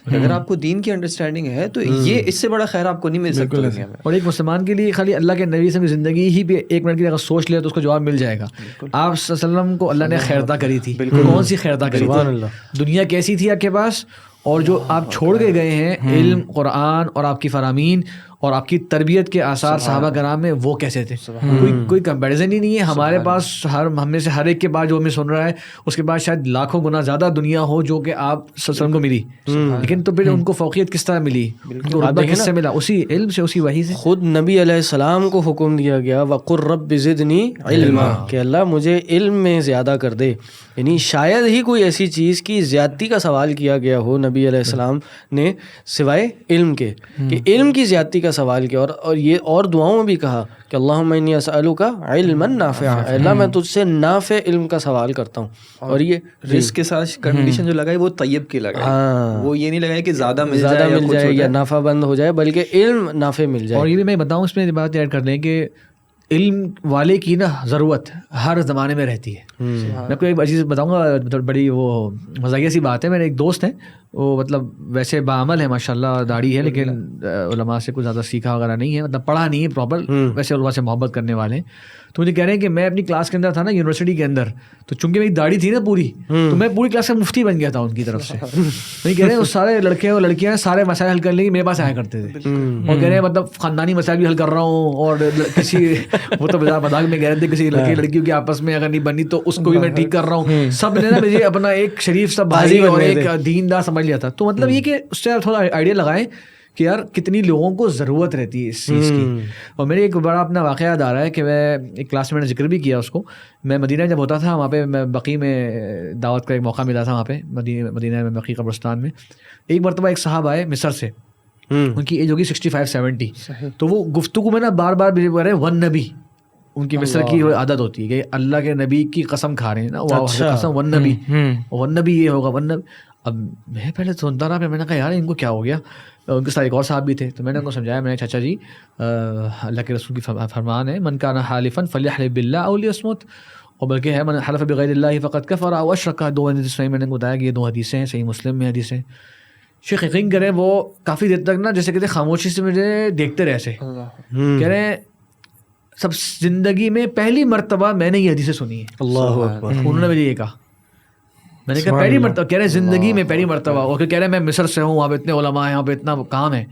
اگر آپ کو دین کی انڈرسٹینڈنگ ہے تو یہ اس سے بڑا خیر آپ کو نہیں مل سکتا دنیا میں. اور ایک مسلمان کے لیے خالی اللہ کے نبی سے زندگی ہی بھی 1 منٹ کے لیے اگر سوچ لے تو اس کو جواب مل جائے گا. آپ صلی اللہ علیہ وسلم کو اللہ نے خیرتا کری تھی, کون سی خیرتا کری تھی, دنیا کیسی تھی آپ کے پاس, اور جو آپ چھوڑ کے گئے ہیں علم, قرآن اور آپ کی فرامین اور آپ کی تربیت کے آثار صحابہ کرام میں وہ کیسے تھے. کوئی کمپیریزن ہی نہیں ہے. ہمارے پاس ہم میں سے ہر ایک کے بعد جو ہمیں سن رہا ہے اس کے بعد شاید لاکھوں گنا زیادہ دنیا ہو جو کہ آپ صلی اللہ علیہ وسلم کو ملی, لیکن تو پھر ان کو فوقیت کس طرح ملی, رتبہ کس سے ملا؟ اسی علم سے, اسی وحی سے. خود نبی علیہ السلام کو حکم دیا گیا وَقُلْ رَبِّ زِدْنِي عِلْمًا, کہ اللہ مجھے علم میں زیادہ کر دے. یعنی شاید ہی کوئی ایسی چیز کی زیادتی کا سوال کیا گیا ہو نبی علیہ السلام نے سوائے علم کے, کہ علم کی زیادتی کا سوال کیا. اور یہ اور دعاؤں میں بھی کہا کہ اللہم انی اسألک علما نافعا, اللہ میں تجھ سے نافع علم کا سوال کرتا ہوں. اور یہ رزق کے ساتھ کنڈیشن جو لگائی وہ طیب کی لگائی, وہ یہ نہیں لگائی کہ زیادہ مل جائے یا نافع بند ہو جائے, بلکہ علم نافع مل جائے. اور یہ بھی میں بتاؤں اس میں بات ایڈ کر دیں کہ علم والے کی نا ضرورت ہر زمانے میں رہتی ہے. میں آپ کو ایک چیز بتاؤں گا, بڑی وہ مزاحیہ سی بات ہے. میرے ایک دوست ہیں, وہ مطلب ویسے باعمل ہے ماشاء اللہ, داڑھی ہے, لیکن علماء سے کچھ زیادہ سیکھا وغیرہ نہیں ہے, مطلب پڑھا نہیں ہے پراپر, ویسے علماء سے محبت کرنے والے ہیں. تو مجھے کہہ رہے ہیں کہ میں اپنی کلاس کے اندر تھا نا, یونیورسٹی کے اندر, تو چونکہ میری داڑھی تھی نا پوری, تو میں پوری کلاس کا مفتی بن گیا تھا ان کی طرف سے. نہیں کہہ رہے ہیں وہ سارے لڑکے اور لڑکیاں سارے مسائل حل کرنے کی میرے پاس آیا کرتے تھے, اور کہہ رہے ہیں مطلب خاندانی مسائل بھی حل کر رہا ہوں, اور کسی وہ تو مذاق میں کہہ رہے تھے کسی لڑکے لڑکیوں کی آپس میں اگر نہیں بنی تو اس کو بھی میں ٹھیک کر رہا ہوں. سب نے نا مجھے اپنا ایک شریف سا بھائی اور ایک دیندار سمجھ لیا تھا. تو مطلب یہ کہ اس سے تھوڑا آئیڈیا لگائیں کہ یار کتنی لوگوں کو ضرورت رہتی ہے اس چیز کی. اور میرے ایک بڑا اپنا واقعہ یاد آ رہا ہے کہ میں ایک کلاس میں نے ذکر بھی کیا اس کو. میں مدینہ جب ہوتا تھا, وہاں پہ میں بقی میں دعوت کا ایک موقع ملا تھا, وہاں پہ مدینہ میں بقی قبرستان میں. ایک مرتبہ ایک صاحب آئے مصر سے, ان کی ایج ہوگی 65-70, تو وہ گفتگو میں نا بار بار کہہ رہے ون نبی. ان کی مصر کی عادت ہوتی ہے کہ اللہ کے نبی کی قسم کھا رہے ہیں نا, قسم ون نبی, ون نبی یہ ہوگا, ون نبی. اب میں پہلے سنتا رہا, پھر میں نے کہا یار ان کو کیا ہو گیا. ان کے ساتھ ایک اور صاحب بھی تھے, تو میں نے ان کو سمجھایا, میں نے چاچا جی اللہ کے رسول کی فرمان ہے من کان حالفا فلیحلف باللہ او لیصمت, اور بلکہ ہے من حلف بغیر اللہ فقد کفر او اشرک. دو حدیث میں نے بتایا کہ یہ 2 حدیثیں ہیں, صحیح مسلم میں حدیث ہیں. شیخ یقین کریں وہ کافی دیر تک نا جیسے کہتے خاموشی سے مجھے دیکھتے رہے, کہہ رہے ہیں سب زندگی میں پہلی مرتبہ میں نے یہ حدیثیں سنی ہے. اللہ اکبر. انہوں نے مجھے یہ کہا, میں نے کہا پہلی مرتبہ, کہہ رہے زندگی میں پہلی مرتبہ, اور کہہ رہے میں مصر سے ہوں, وہاں پہ اتنے علماء ہیں, وہاں پہ اتنا کام ہے,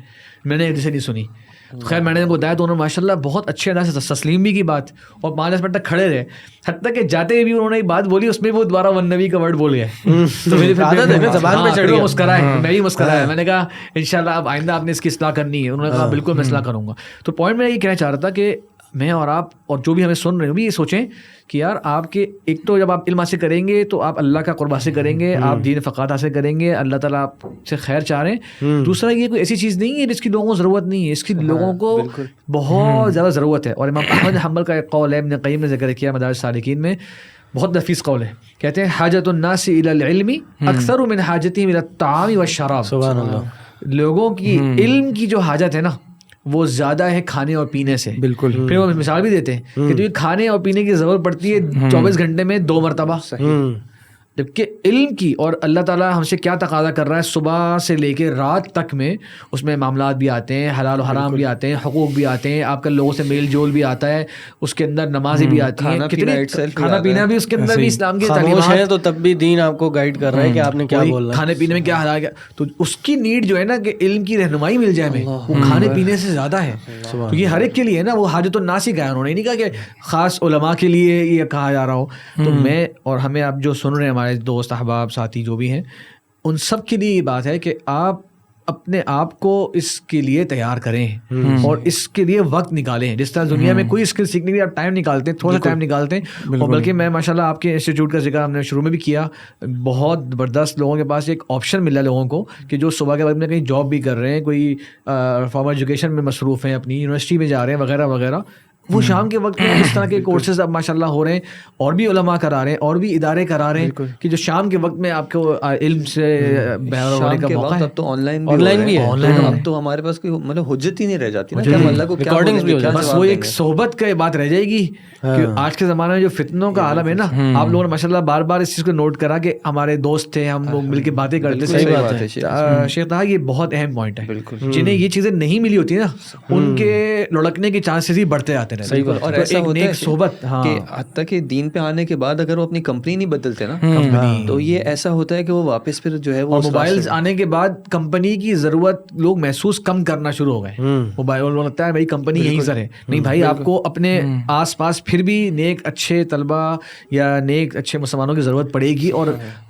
میں نے حدیثیں نہیں سنی. تو خیر میں نے بتایا تو انہوں نے ماشاء اللہ بہت اچھے انداز سے تسلیم بھی کی بات, اور 5 منٹ تک کھڑے رہے, حتیٰ کہ جاتے بھی انہوں نے ایک بات بولی, اس میں وہ دوبارہ ون نبی کا ورڈ بول گئے. تو میری زبان پہ چڑھ گیا, مسکرایا, میں بھی مسکرایا. میں نے کہا انشاءاللہ اب آئندہ آپ نے اس کی اصلاح کرنی ہے. انہوں نے کہا بالکل میں اصلاح کروں گا. تو پوائنٹ میں یہ کہنا چاہ رہا تھا کہ میں اور آپ اور جو بھی ہمیں سن رہے ہیں بھی یہ سوچیں کہ یار آپ کے ایک تو جب آپ علم حاصل کریں گے تو آپ اللہ کا قرب حاصل کریں گے, آپ دین فقاہت حاصل کریں گے, اللہ تعالیٰ آپ سے خیر چاہ رہے ہیں. دوسرا یہ کوئی ایسی چیز نہیں ہے جس کی لوگوں کو ضرورت نہیں ہے, اس کی لوگوں کو بہت زیادہ ضرورت ہے. اور امام احمد حنبل کا ایک قول ہے, ابن قیم نے ذکر کیا مدارج السالکین میں, بہت نفیس قول ہے. کہتے ہیں حاجت الناس الی العلم اکثر من حاجتهم الی الطعام والشراب. سبحان اللہ. لوگوں کی علم کی جو حاجت ہے نا وہ زیادہ ہے کھانے اور پینے سے. بالکل. پھر وہ مثال بھی دیتے ہیں کہ کھانے اور پینے کی ضرورت پڑتی ہے 24 گھنٹے میں 2 مرتبہ, جبکہ علم کی اور اللہ تعالیٰ ہم سے کیا تقاضا کر رہا ہے صبح سے لے کے رات تک میں, اس میں معاملات بھی آتے ہیں, حلال و حرام بھی آتے ہیں, حقوق بھی آتے ہیں, آپ کا لوگوں سے میل جول بھی آتا ہے, اس کے اندر نمازیں بھی آتی ہیں, کتنے کھانا پینا بھی اس کے اندر بھی اسلام کی تعلیمات ہیں, تو تب بھی دین آپ کو گائیڈ کر رہا ہے کہ آپ نے کیا بولنا ہے, کھانے پینے میں کیا حلال کیا. تو اس کی نیڈ جو ہے نا کہ علم کی رہنمائی مل جائے ہمیں, وہ کھانے پینے سے زیادہ ہے. تو یہ ہر ایک کے لیے ہے نا, وہ حاجت الناس ہی کہا, انہوں نے نہیں کہا کہ خاص علماء کے لیے یہ کہا جا رہا ہو. تو میں اور ہمیں اب جو سن رہے ہیں ہمارے دوست احباب ساتھی جو بھی ہیں, ان سب کے لیے یہ بات ہے کہ آپ اپنے آپ کو اس کے لیے تیار کریں اور اس کے لیے وقت نکالیں. جس طرح دنیا میں کوئی اسکل سیکھنے کے لیے آپ ٹائم نکالتے ہیں, تھوڑا سا ٹائم نکالتے ہیں. اور بلکہ میں ماشاءاللہ آپ کے انسٹیٹیوٹ کا ذکر ہم نے شروع میں بھی کیا, بہت زبردست لوگوں کے پاس ایک آپشن ملا لوگوں کو کہ جو صبح کے وقت میں کہیں جاب بھی کر رہے ہیں, کوئی فارمر ایجوکیشن میں مصروف ہیں, اپنی یونیورسٹی میں جا رہے ہیں وغیرہ وغیرہ, وہ شام کے وقت میں اس طرح کے کورسز اب ماشاءاللہ ہو رہے ہیں, اور بھی علماء کرا رہے ہیں, اور بھی ادارے کرا رہے ہیں کہ جو شام کے وقت میں آپ کو علم سے بہرا ہونے کا موقع ہے. اب تو آن لائن بھی ہے, اب تو ہمارے پاس کوئی مطلب حجت ہی نہیں رہ جاتی نا, اللہ کو ریکارڈنگز بھی ہو جاتی. بس وہ ایک صحبت کا بات رہ جائے گی کہ آج کے زمانے میں جو فتنوں کا عالم ہے نا, آپ لوگوں نے ماشاءاللہ بار بار اس چیز کو نوٹ کرا کہ ہمارے دوست تھے, ہم لوگ مل کے باتیں کرتے تھے. صحیح بات ہے شیخ طاہر, یہ بہت اہم پوائنٹ ہے. جنہیں یہ چیزیں نہیں ملی ہوتی نا, ان کے لڑکنے کے چانسز ہی بڑھتے آتے ہے. صحیح بات. اور ایسا ہوتا ہے صحبت کہ حتیٰ کہ دین پہ آنے کے بعد اگر وہ اپنی کمپنی نہیں بدلتے نا تو یہ ایسا ہوتا ہے کہ وہ واپس پھر جو ہے وہ موبائلز آنے کے بعد کمپنی کی ضرورت لوگ محسوس کم کرنا شروع ہو گئے. موبائل لگتا ہے بھائی کمپنی یہیں سر ہے. نہیں بھائی, آپ کو اپنے آس پاس پھر بھی نیک اچھے طلبہ یا نیک اچھے مسلمانوں کی ضرورت پڑے گی. اور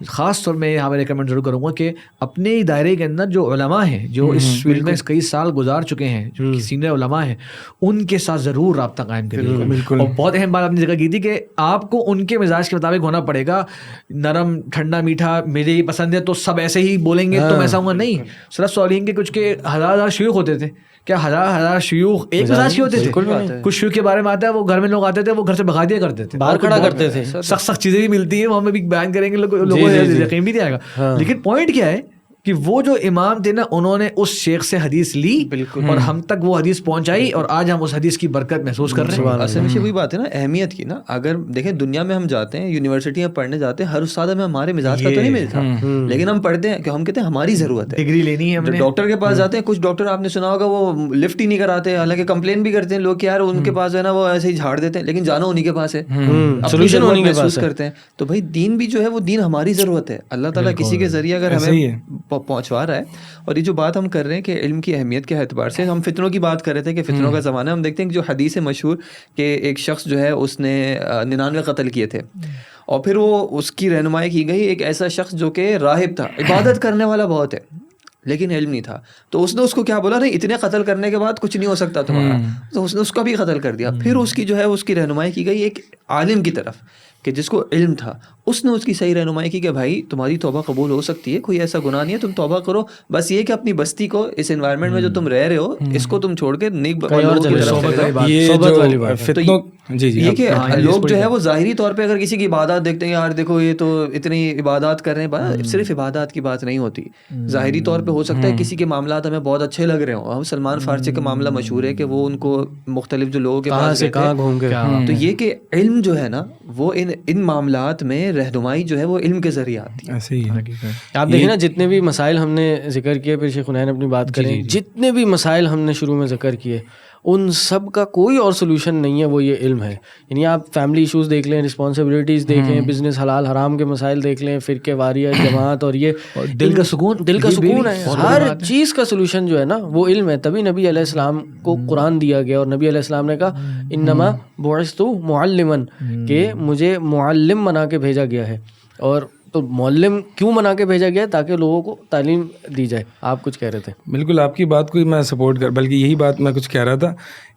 خاص طور میں یہاں پہ ریکمنڈ ضرور کروں گا کہ اپنے دائرے کے اندر جو علماء ہیں, جو اس فیلڈ میں کئی سال گزار چکے ہیں, جو سینئر علماء ہیں, ان کے ساتھ ضرور رابطہ قائم کریے. اور بہت اہم بات آپ نے ذکر کی تھی کہ آپ کو ان کے مزاج کے مطابق ہونا پڑے گا. نرم ٹھنڈا میٹھا مجھے یہ پسند ہے تو سب ایسے ہی بولیں گے تو ایسا ہوا نہیں. سلف صالحین کے کچھ کے ہزار شیوخ ہوتے تھے. کیا ہزار شیوخ ایک مزاج کے ہوتے تھے؟ کچھ شیوخ کے بارے میں آتا ہے وہ گھر میں لوگ آتے تھے وہ گھر سے بھگا دیا کرتے تھے, باہر کھڑا کرتے تھے. سخت چیزیں بھی ملتی ہیں, وہ ہمیں بھی بیان کریں گے, لوگوں کو یقین بھی نہیں آئے گا. لیکن پوائنٹ کیا ہے کہ وہ جو امام تھے نا, انہوں نے اس شیخ سے حدیث لی اور ہم تک وہ حدیث پہنچائی, اور آج ہم اس حدیث کی برکت محسوس کر رہے ہیں. اصل میں وہی بات ہے نا, اہمیت کی نا. اگر دیکھیں دنیا میں ہم جاتے ہیں, یونیورسٹی میں پڑھنے جاتے ہیں, ہر استاد ہمیں ہمارے مزاج کا تو نہیں ملتا, لیکن ہم پڑھتے ہیں کہ ہم کہتے ہیں ہماری ضرورت ہے, ڈگری لینی ہے ہم نے. ڈاکٹر کے پاس جاتے ہیں, کچھ ڈاکٹر آپ نے سنا ہوگا وہ لفٹ ہی نہیں کراتے, حالانکہ کمپلین بھی کرتے ہیں لوگ کہ یار ان کے پاس جو ہے نا وہ ایسے ہی جھاڑ دیتے ہیں, لیکن جانا انہیں کے پاس ہے, سولوشن انہیں کے پاس کرتے ہیں. تو بھائی دین بھی جو ہے وہ دین ہماری ضرورت ہے. اللہ تعالیٰ کسی کے ذریعے اگر ہمیں پہنچوا رہا ہے. اور یہ جو بات ہم کر رہے ہیں کہ علم کی اہمیت کے اعتبار سے, ہم فتنوں کی بات کر رہے تھے کہ فتنوں کا زمانہ, ہم دیکھتے ہیں کہ جو حدیث ہے مشہور کہ ایک شخص جو ہے اس نے 99 قتل کیے تھے, اور پھر وہ اس کی رہنمائی کی گئی ایک ایسا شخص جو کہ راہب تھا, عبادت کرنے والا بہت ہے لیکن علم نہیں تھا. تو اس نے اس کو کیا بولا, نہیں اتنے قتل کرنے کے بعد کچھ نہیں ہو سکتا تمہارا, تو اس نے اس کا بھی قتل کر دیا. پھر اس کی جو ہے اس کی رہنمائی کی گئی ایک عالم کی طرف کہ جس کو علم تھا, اس نے اس کی صحیح رہنمائی کی کہ بھائی تمہاری توبہ قبول ہو سکتی ہے, کوئی ایسا گناہ نہیں ہے, تم توبہ کرو, بس یہ کہ اپنی بستی کو, اس انوائرمنٹ میں جو تم رہ رہے ہو, اس کو تم چھوڑ کے نیک لوگوں کی طرف چلے جاؤ. یہ کہ لوگ جو ہے وہ ظاہری طور پہ اگر کسی کی عبادات دیکھتے ہیں, یار دیکھو یہ تو اتنی عبادات کر رہے ہیں, صرف عبادات کی بات نہیں ہوتی. ظاہری طور پہ ہو سکتا ہے کسی کے معاملات ہمیں بہت اچھے لگ رہے ہوں. ہم سلمان فارسی کا معاملہ مشہور ہے کہ وہ ان کو مختلف جو لوگوں کے پاس تو یہ کہ علم جو ہے نا وہ ان معاملات میں رہنمائی جو ہے وہ علم کے ذریعے آتی ہے. ایسے ہی آپ دیکھیں نا, جتنے بھی مسائل ہم نے ذکر کیے, پھر شیخ حنین اپنی بات کریں, جتنے بھی مسائل ہم نے شروع میں ذکر کیے, ان سب کا کوئی اور سولوشن نہیں ہے, وہ یہ علم ہے. یعنی آپ فیملی ایشوز دیکھ لیں, رسپانسبلٹیز دیکھیں, بزنس حلال حرام کے مسائل دیکھ لیں, فرقے واریت جماعت, اور یہ دل کا سکون ہے. ہر چیز کا سولوشن جو ہے نا وہ علم ہے. تبھی نبی علیہ السلام کو قرآن دیا گیا, اور نبی علیہ السلام نے کہا انما بعثت معلما, کہ مجھے معلم بنا کے بھیجا گیا ہے. اور تو معلم کیوں بنا کے بھیجا گیا؟ تاکہ لوگوں کو تعلیم دی جائے. آپ کچھ کہہ رہے تھے. بالکل آپ کی بات کو میں سپورٹ بلکہ یہی بات میں کچھ کہہ رہا تھا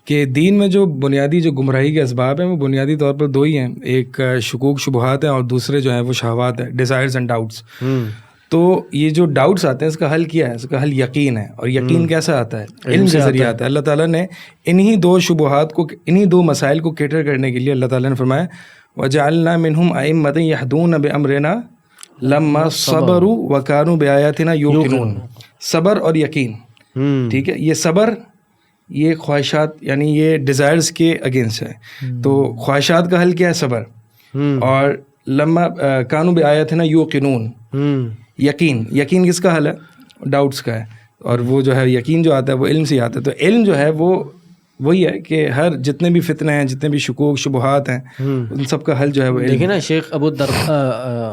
کہ دین میں جو بنیادی جو گمراہی کے اسباب ہیں وہ بنیادی طور پر دو ہی ہیں, ایک شکوک شبہات ہیں, اور دوسرے جو ہیں وہ شہوات ہیں, ڈیزائرز اینڈ ڈاؤٹس. تو یہ جو ڈاؤٹس آتے ہیں اس کا حل کیا ہے؟ اس کا حل یقین ہے. اور یقین کیسا آتا ہے؟ علم کے ذریعے آتا ہے. اللہ تعالیٰ نے انہی دو شبہات کو, انہی دو مسائل کو کیٹر کرنے کے لیے اللہ تعالیٰ نے فرمایا وَجَعَلْنَا مِنْهُمْ أَئِمَّةً يَهْدُونَ بِأَمْرِنَا لَمَّا صَبَرُوا وَكَانُوا بِآيَاتِنَا يُوقِنُونَ. صبر اور یقین, ٹھیک ہے. یہ صبر یہ خواہشات یعنی یہ ڈیزائرز کے اگینسٹ ہے. تو خواہشات کا حل کیا ہے؟ صبر. اور لما کانوا بآیاتنا یوقنون, یقین کس کا حل ہے؟ ڈاؤٹس کا ہے. اور وہ جو ہے یقین جو آتا ہے وہ علم سے آتا ہے. تو علم جو ہے وہ وہی ہے کہ ہر جتنے بھی فتنے ہیں, جتنے بھی شکوک شبہات ہیں, ان سب کا حل جو ہے وہ علم. دیکھیں نا شیخ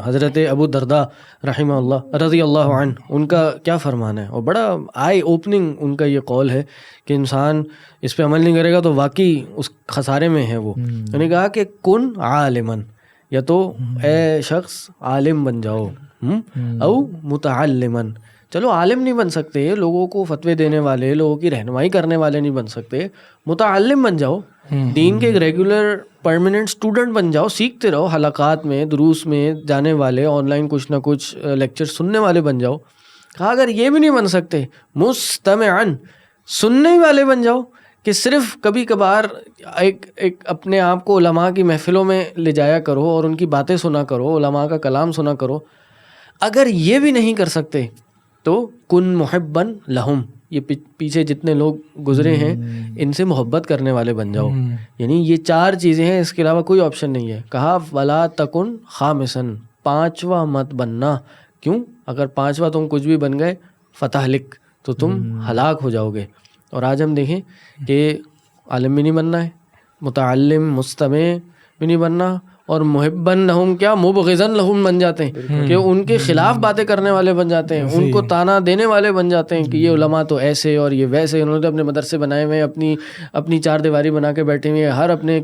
حضرت ابو الدرداء رحمہ اللہ رضی اللہ عنہ, ان کا کیا فرمان ہے, اور بڑا آئی اوپننگ ان کا یہ قول ہے کہ انسان اس پہ عمل نہیں کرے گا تو واقعی اس خسارے میں ہے. وہ انہوں نے کہا کہ کن عالمن, یا تو اے شخص عالم بن جاؤ, او متعلمن. چلو عالم نہیں بن سکتے, لوگوں کو فتوے دینے والے, لوگوں کی رہنمائی کرنے والے نہیں بن سکتے, متعلم بن جاؤ, دین کے ایک ریگولر پرماننٹ اسٹوڈنٹ بن جاؤ, سیکھتے رہو, حلقات میں دروس میں جانے والے, آن لائن کچھ نہ کچھ لیکچر سننے والے بن جاؤ. کہا اگر یہ بھی نہیں بن سکتے مستمعن, سننے والے بن جاؤ, کہ صرف کبھی کبھار ایک اپنے آپ کو علماء کی محفلوں میں لے جایا کرو اور ان کی باتیں سنا کرو, علماء کا کلام سنا کرو. اگر یہ بھی نہیں کر سکتے تو کن محبن لہم, یہ پیچھے جتنے لوگ گزرے ہیں ان سے محبت کرنے والے بن جاؤ. یعنی یہ چار چیزیں ہیں, اس کے علاوہ کوئی آپشن نہیں ہے. کہا ولا تکن خامسن, پانچواں مت بننا. کیوں؟ اگر پانچواں تم کچھ بھی بن گئے فتہلک, تو تم ہلاک ہو جاؤ گے. اور آج ہم دیکھیں کہ عالم بھی نہیں بننا ہے, متعلم مستمع بھی نہیں بننا، اور محبن لہم کیا مبغضن لہم بن جاتے ہیں کہ ان کے خلاف باتیں کرنے والے بن جاتے ہیں، ان کو تانا دینے والے بن جاتے ہیں کہ یہ علماء تو ایسے اور یہ ویسے، انہوں نے اپنے مدرسے بنائے ہوئے ہیں، اپنی چار دیواری بنا کے بیٹھے ہوئے ہیں، ہر اپنے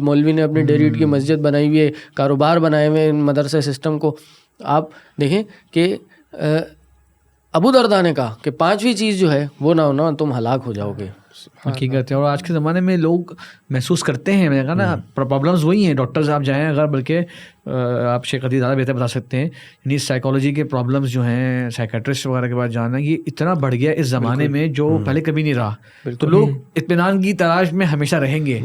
مولوی نے اپنی ڈیریٹ کی مسجد بنائی ہوئی ہے، کاروبار بنائے ہوئے ہیں مدرسے سسٹم کو۔ آپ دیکھیں کہ ابو درداء نے کہا کہ پانچویں چیز جو ہے وہ نہ ہونا، تم ہلاک ہو جاؤ گے۔ حقیقت ہے، اور آج کے زمانے میں لوگ محسوس کرتے ہیں، میں نے کہا نا پرابلمس وہی ہیں، ڈاکٹر صاحب جائیں اگر، بلکہ آپ شیخ عدی زیادہ بہتر بتا سکتے ہیں، یعنی سائیکالوجی کے پرابلمس جو ہیں، سائیکیٹرسٹ وغیرہ کے پاس جانا، یہ اتنا بڑھ گیا اس زمانے میں جو پہلے کبھی نہیں رہا۔ تو لوگ اطمینان کی تلاش میں ہمیشہ رہیں گے،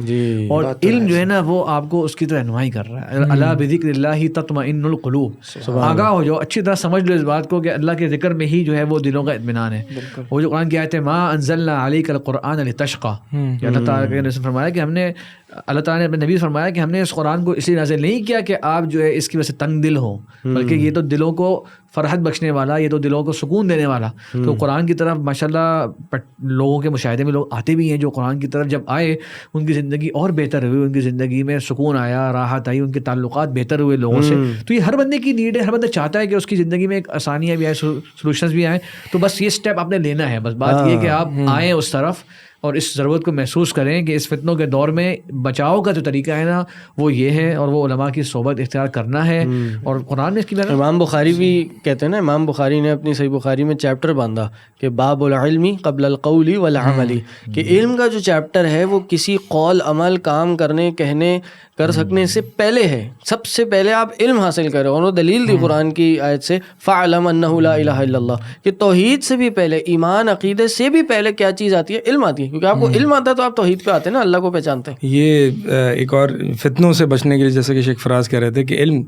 اور علم جو ہے نا وہ آپ کو اس کی طرح رہنمائی کر رہا ہے۔ الا بذکر اللہ تطمئن القلوب، آگاہ ہو جاؤ، اچھی طرح سمجھ لو اس بات کو کہ اللہ کے ذکر میں ہی جو ہے وہ دلوں کا اطمینان ہے۔ وہ جو قرآن کی آیت ہے ما انزلنا علیک القرآن لتشقی، کہ اللہ تعالیٰ نے فرمایا کہ ہم نے، اللہ تعالیٰ نے اپنے نبی فرمایا کہ ہم نے اس قرآن کو اس لیے نازل نہیں کیا کہ آپ جو ہے اس کی وجہ سے تنگ دل ہو، بلکہ یہ تو دلوں کو فرحت بخشنے والا، یہ تو دلوں کو سکون دینے والا۔ تو قرآن کی طرف ماشاءاللہ لوگوں کے مشاہدے میں لوگ آتے بھی ہیں، جو قرآن کی طرف جب آئے ان کی زندگی اور بہتر ہوئی، ان کی زندگی میں سکون آیا، راحت آئی، ان کے تعلقات بہتر ہوئے لوگوں سے۔ تو یہ ہر بندے کی نیڈ ہے، ہر بندہ چاہتا ہے کہ اس کی زندگی میں ایک آسانیاں بھی آئیں، سولوشنز بھی آئیں۔ تو بس یہ اسٹیپ آپ نے لینا ہے، بس بات یہ کہ آپ آئیں اس طرف اور اس ضرورت کو محسوس کریں کہ اس فتنوں کے دور میں بچاؤ کا جو طریقہ ہے نا وہ یہ ہے، اور وہ علماء کی صحبت اختیار کرنا ہے۔ اور قرآن نے اس کی امام بخاری بھی کہتے ہیں نا، امام بخاری نے اپنی صحیح بخاری میں چیپٹر باندھا کہ باب العلم قبل القول والعمل، کہ علم کا جو چیپٹر ہے وہ کسی قول، عمل، کام کرنے، کہنے، کر سکنے سے پہلے ہے۔ سب سے پہلے آپ علم حاصل کرو، اور وہ دلیل دی قرآن کی آیت سے فَاعْلَمْ أَنَّهُ لَا إِلَهَ إِلَّا اللَّهُ، کہ توحید سے بھی پہلے، ایمان عقیدے سے بھی پہلے کیا چیز آتی ہے؟ علم آتی ہے، کیونکہ آپ کو علم آتا ہے تو آپ توحید پہ آتے ہیں نا، اللہ کو پہچانتے ہیں۔ یہ ایک اور فتنوں سے بچنے کے لیے جیسے کہ شیخ فراز کہہ رہے تھے کہ علم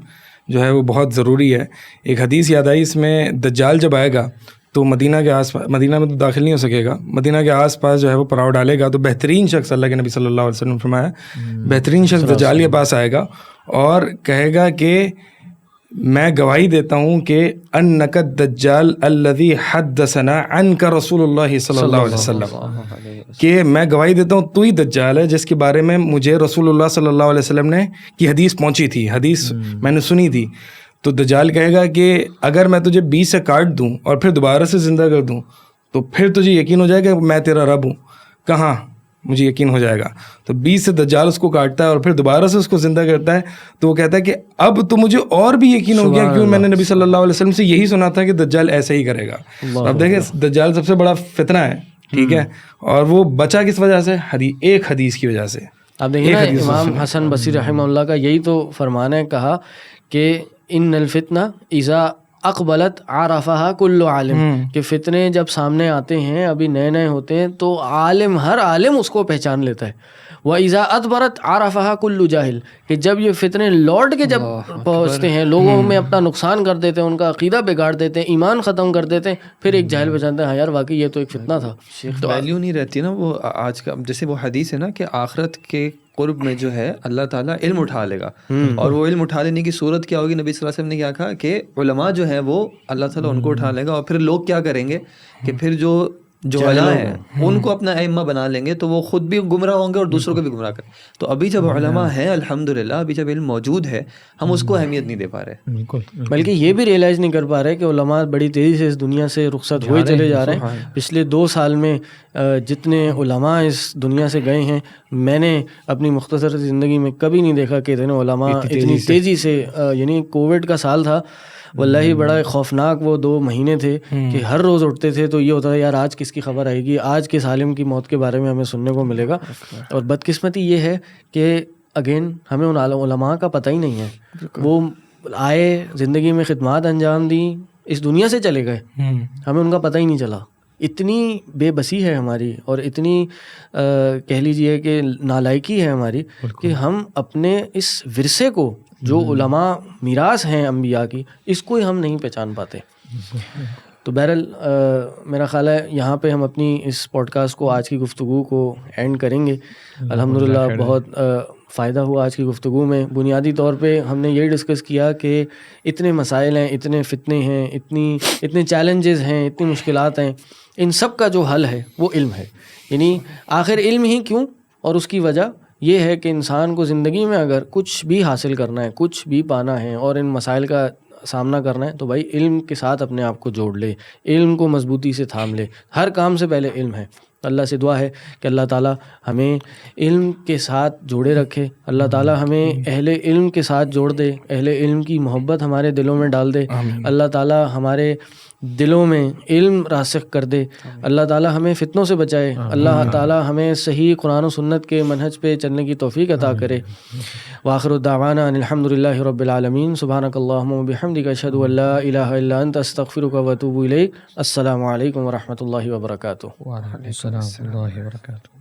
جو ہے وہ بہت ضروری ہے۔ ایک حدیث یاد آئی، اس میں دجال جب آئے گا تو مدینہ کے آس پاس، مدینہ میں تو داخل نہیں ہو سکے گا، مدینہ کے آس پاس جو ہے وہ پڑاؤ ڈالے گا، تو بہترین شخص، اللہ کے نبی صلی اللہ علیہ وسلم نے فرمایا بہترین شخص دجال کے پاس آئے گا اور کہے گا کہ میں گواہی دیتا ہوں کہ انک الدجال الذی حدثنا عنک رسول اللہ صلی اللہ علیہ وسلم، کہ میں گواہی دیتا ہوں تو ہی دجال ہے جس کے بارے میں مجھے رسول اللہ صلی اللہ علیہ وسلم نے کی حدیث پہنچی تھی، حدیث میں نے سنی تھی۔ تو دجال کہے گا کہ اگر میں تجھے 20 سے کاٹ دوں اور پھر دوبارہ سے زندہ کر دوں تو پھر تجھے یقین ہو جائے گا کہ میں تیرا رب ہوں، کہاں مجھے یقین ہو جائے گا۔ تو 20 سے دجال اس کو کاٹتا ہے اور پھر دوبارہ سے اس کو زندہ کرتا ہے، تو وہ کہتا ہے کہ اب تو مجھے اور بھی یقین ہو گیا، کیوں میں نے نبی صلی اللہ علیہ وسلم سے یہی سنا تھا کہ دجال ایسے ہی کرے گا۔ اب دیکھیں دجال سب سے بڑا فتنہ ہے، ٹھیک ہے، اور وہ بچا کس وجہ سے؟ ایک حدیث کی وجہ سے۔ اب دیکھیں نا امام حسن بصری رحمہ اللہ کا یہی تو فرمان ہے، کہا کہ ان الفتنہ اذا اقبلت عرفہا کل عالم، کہ فتنے جب سامنے آتے ہیں، ابھی نئے نئے ہوتے ہیں تو عالم، ہر عالم اس کو پہچان لیتا ہے۔ وَإِذَا أَدْبَرَتْ عَرَفَهَا كُلُّ جاہل، کہ جب یہ فتنے لوٹ کے جب پہنچتے ہیں، لوگوں میں اپنا نقصان کر دیتے ہیں، ان کا عقیدہ بگاڑ دیتے ہیں، ایمان ختم کر دیتے ہیں، پھر ایک جاہل پہچانتے ہیں ہاں یار واقعی یہ تو ایک فتنہ تھا۔ تو ویلیو نہیں رہتی نا وہ آج کا، جیسے وہ حدیث ہے نا کہ آخرت کے قرب میں جو ہے اللہ تعالیٰ علم اٹھا لے گا، اور وہ علم اٹھا لینے کی صورت کیا ہوگی؟ نبی صلی اللہ علیہ وسلم نے کیا کہا کہ علماء جو ہیں وہ اللہ تعالیٰ ان کو اٹھا لے گا، اور پھر لوگ کیا کریں گے کہ پھر جو علماء ہیں ان کو اپنا ائمہ بنا لیں گے، تو وہ خود بھی گمراہ ہوں گے اور دوسروں کو بھی گمراہ کریں۔ تو ابھی جب علماء ہیں الحمدللہ، ابھی جب علم موجود ہے، ہم اس کو اہمیت نہیں دے پا رہے، بلکہ یہ بھی ریئلائز نہیں کر پا رہے کہ علماء بڑی تیزی سے اس دنیا سے رخصت ہوئے چلے جا رہے ہیں۔ پچھلے 2 سال میں جتنے علماء اس دنیا سے گئے ہیں، میں نے اپنی مختصر زندگی میں کبھی نہیں دیکھا کہ اتنے علماء اتنی تیزی سے، یعنی کووڈ کا سال تھا، واللہ بڑا خوفناک وہ 2 مہینے تھے کہ ہر روز اٹھتے تھے تو یہ ہوتا تھا یار آج کس کی خبر آئے گی، آج کس عالم کی موت کے بارے میں ہمیں سننے کو ملے گا۔ اور بدقسمتی یہ ہے کہ اگین ہمیں ان علماء کا پتہ ہی نہیں ہے، وہ آئے، زندگی میں خدمات انجام دیں، اس دنیا سے چلے گئے، ہمیں ان کا پتہ ہی نہیں چلا۔ اتنی بے بسی ہے ہماری، اور اتنی کہہ لیجیے کہ نالائکی ہے ہماری کہ ہم اپنے اس ورثے کو، جو علماء میراث ہیں انبیاء کی، اس کو ہی ہم نہیں پہچان پاتے۔ تو بہرحال میرا خیال ہے یہاں پہ ہم اپنی اس پوڈ کاسٹ کو، آج کی گفتگو کو اینڈ کریں گے۔ الحمدللہ بہت فائدہ ہوا آج کی گفتگو میں۔ بنیادی طور پہ ہم نے یہی ڈسکس کیا کہ اتنے مسائل ہیں، اتنے فتنے ہیں، اتنے چیلنجز ہیں، اتنی مشکلات ہیں، ان سب کا جو حل ہے وہ علم ہے۔ یعنی آخر علم ہی کیوں، اور اس کی وجہ یہ ہے کہ انسان کو زندگی میں اگر کچھ بھی حاصل کرنا ہے، کچھ بھی پانا ہے اور ان مسائل کا سامنا کرنا ہے تو بھائی علم کے ساتھ اپنے آپ کو جوڑ لے، علم کو مضبوطی سے تھام لے. ہر کام سے پہلے علم ہے. اللہ سے دعا ہے کہ اللہ تعالیٰ ہمیں علم کے ساتھ جوڑے رکھے، اللہ تعالیٰ ہمیں اہل علم کے ساتھ جوڑ دے، اہل علم کی محبت ہمارے دلوں میں ڈال دے، اللہ تعالیٰ ہمارے دلوں میں علم راسخ کر دے، اللہ تعالیٰ ہمیں فتنوں سے بچائے، اللہ تعالیٰ ہمیں صحیح قرآن و سنت کے منہج پہ چلنے کی توفیق عطا کرے. وآخر الدعوانا ان الحمد للہ رب العالمین. سبحانک اللہم و بحمدک، اشہد ان لا الہ الا انت، استغفرک و اتوب الیک. السلام علیکم و رحمۃ اللہ وبرکاتہ. وعلیکم السلام ورحمۃ اللہ وبرکاتہ.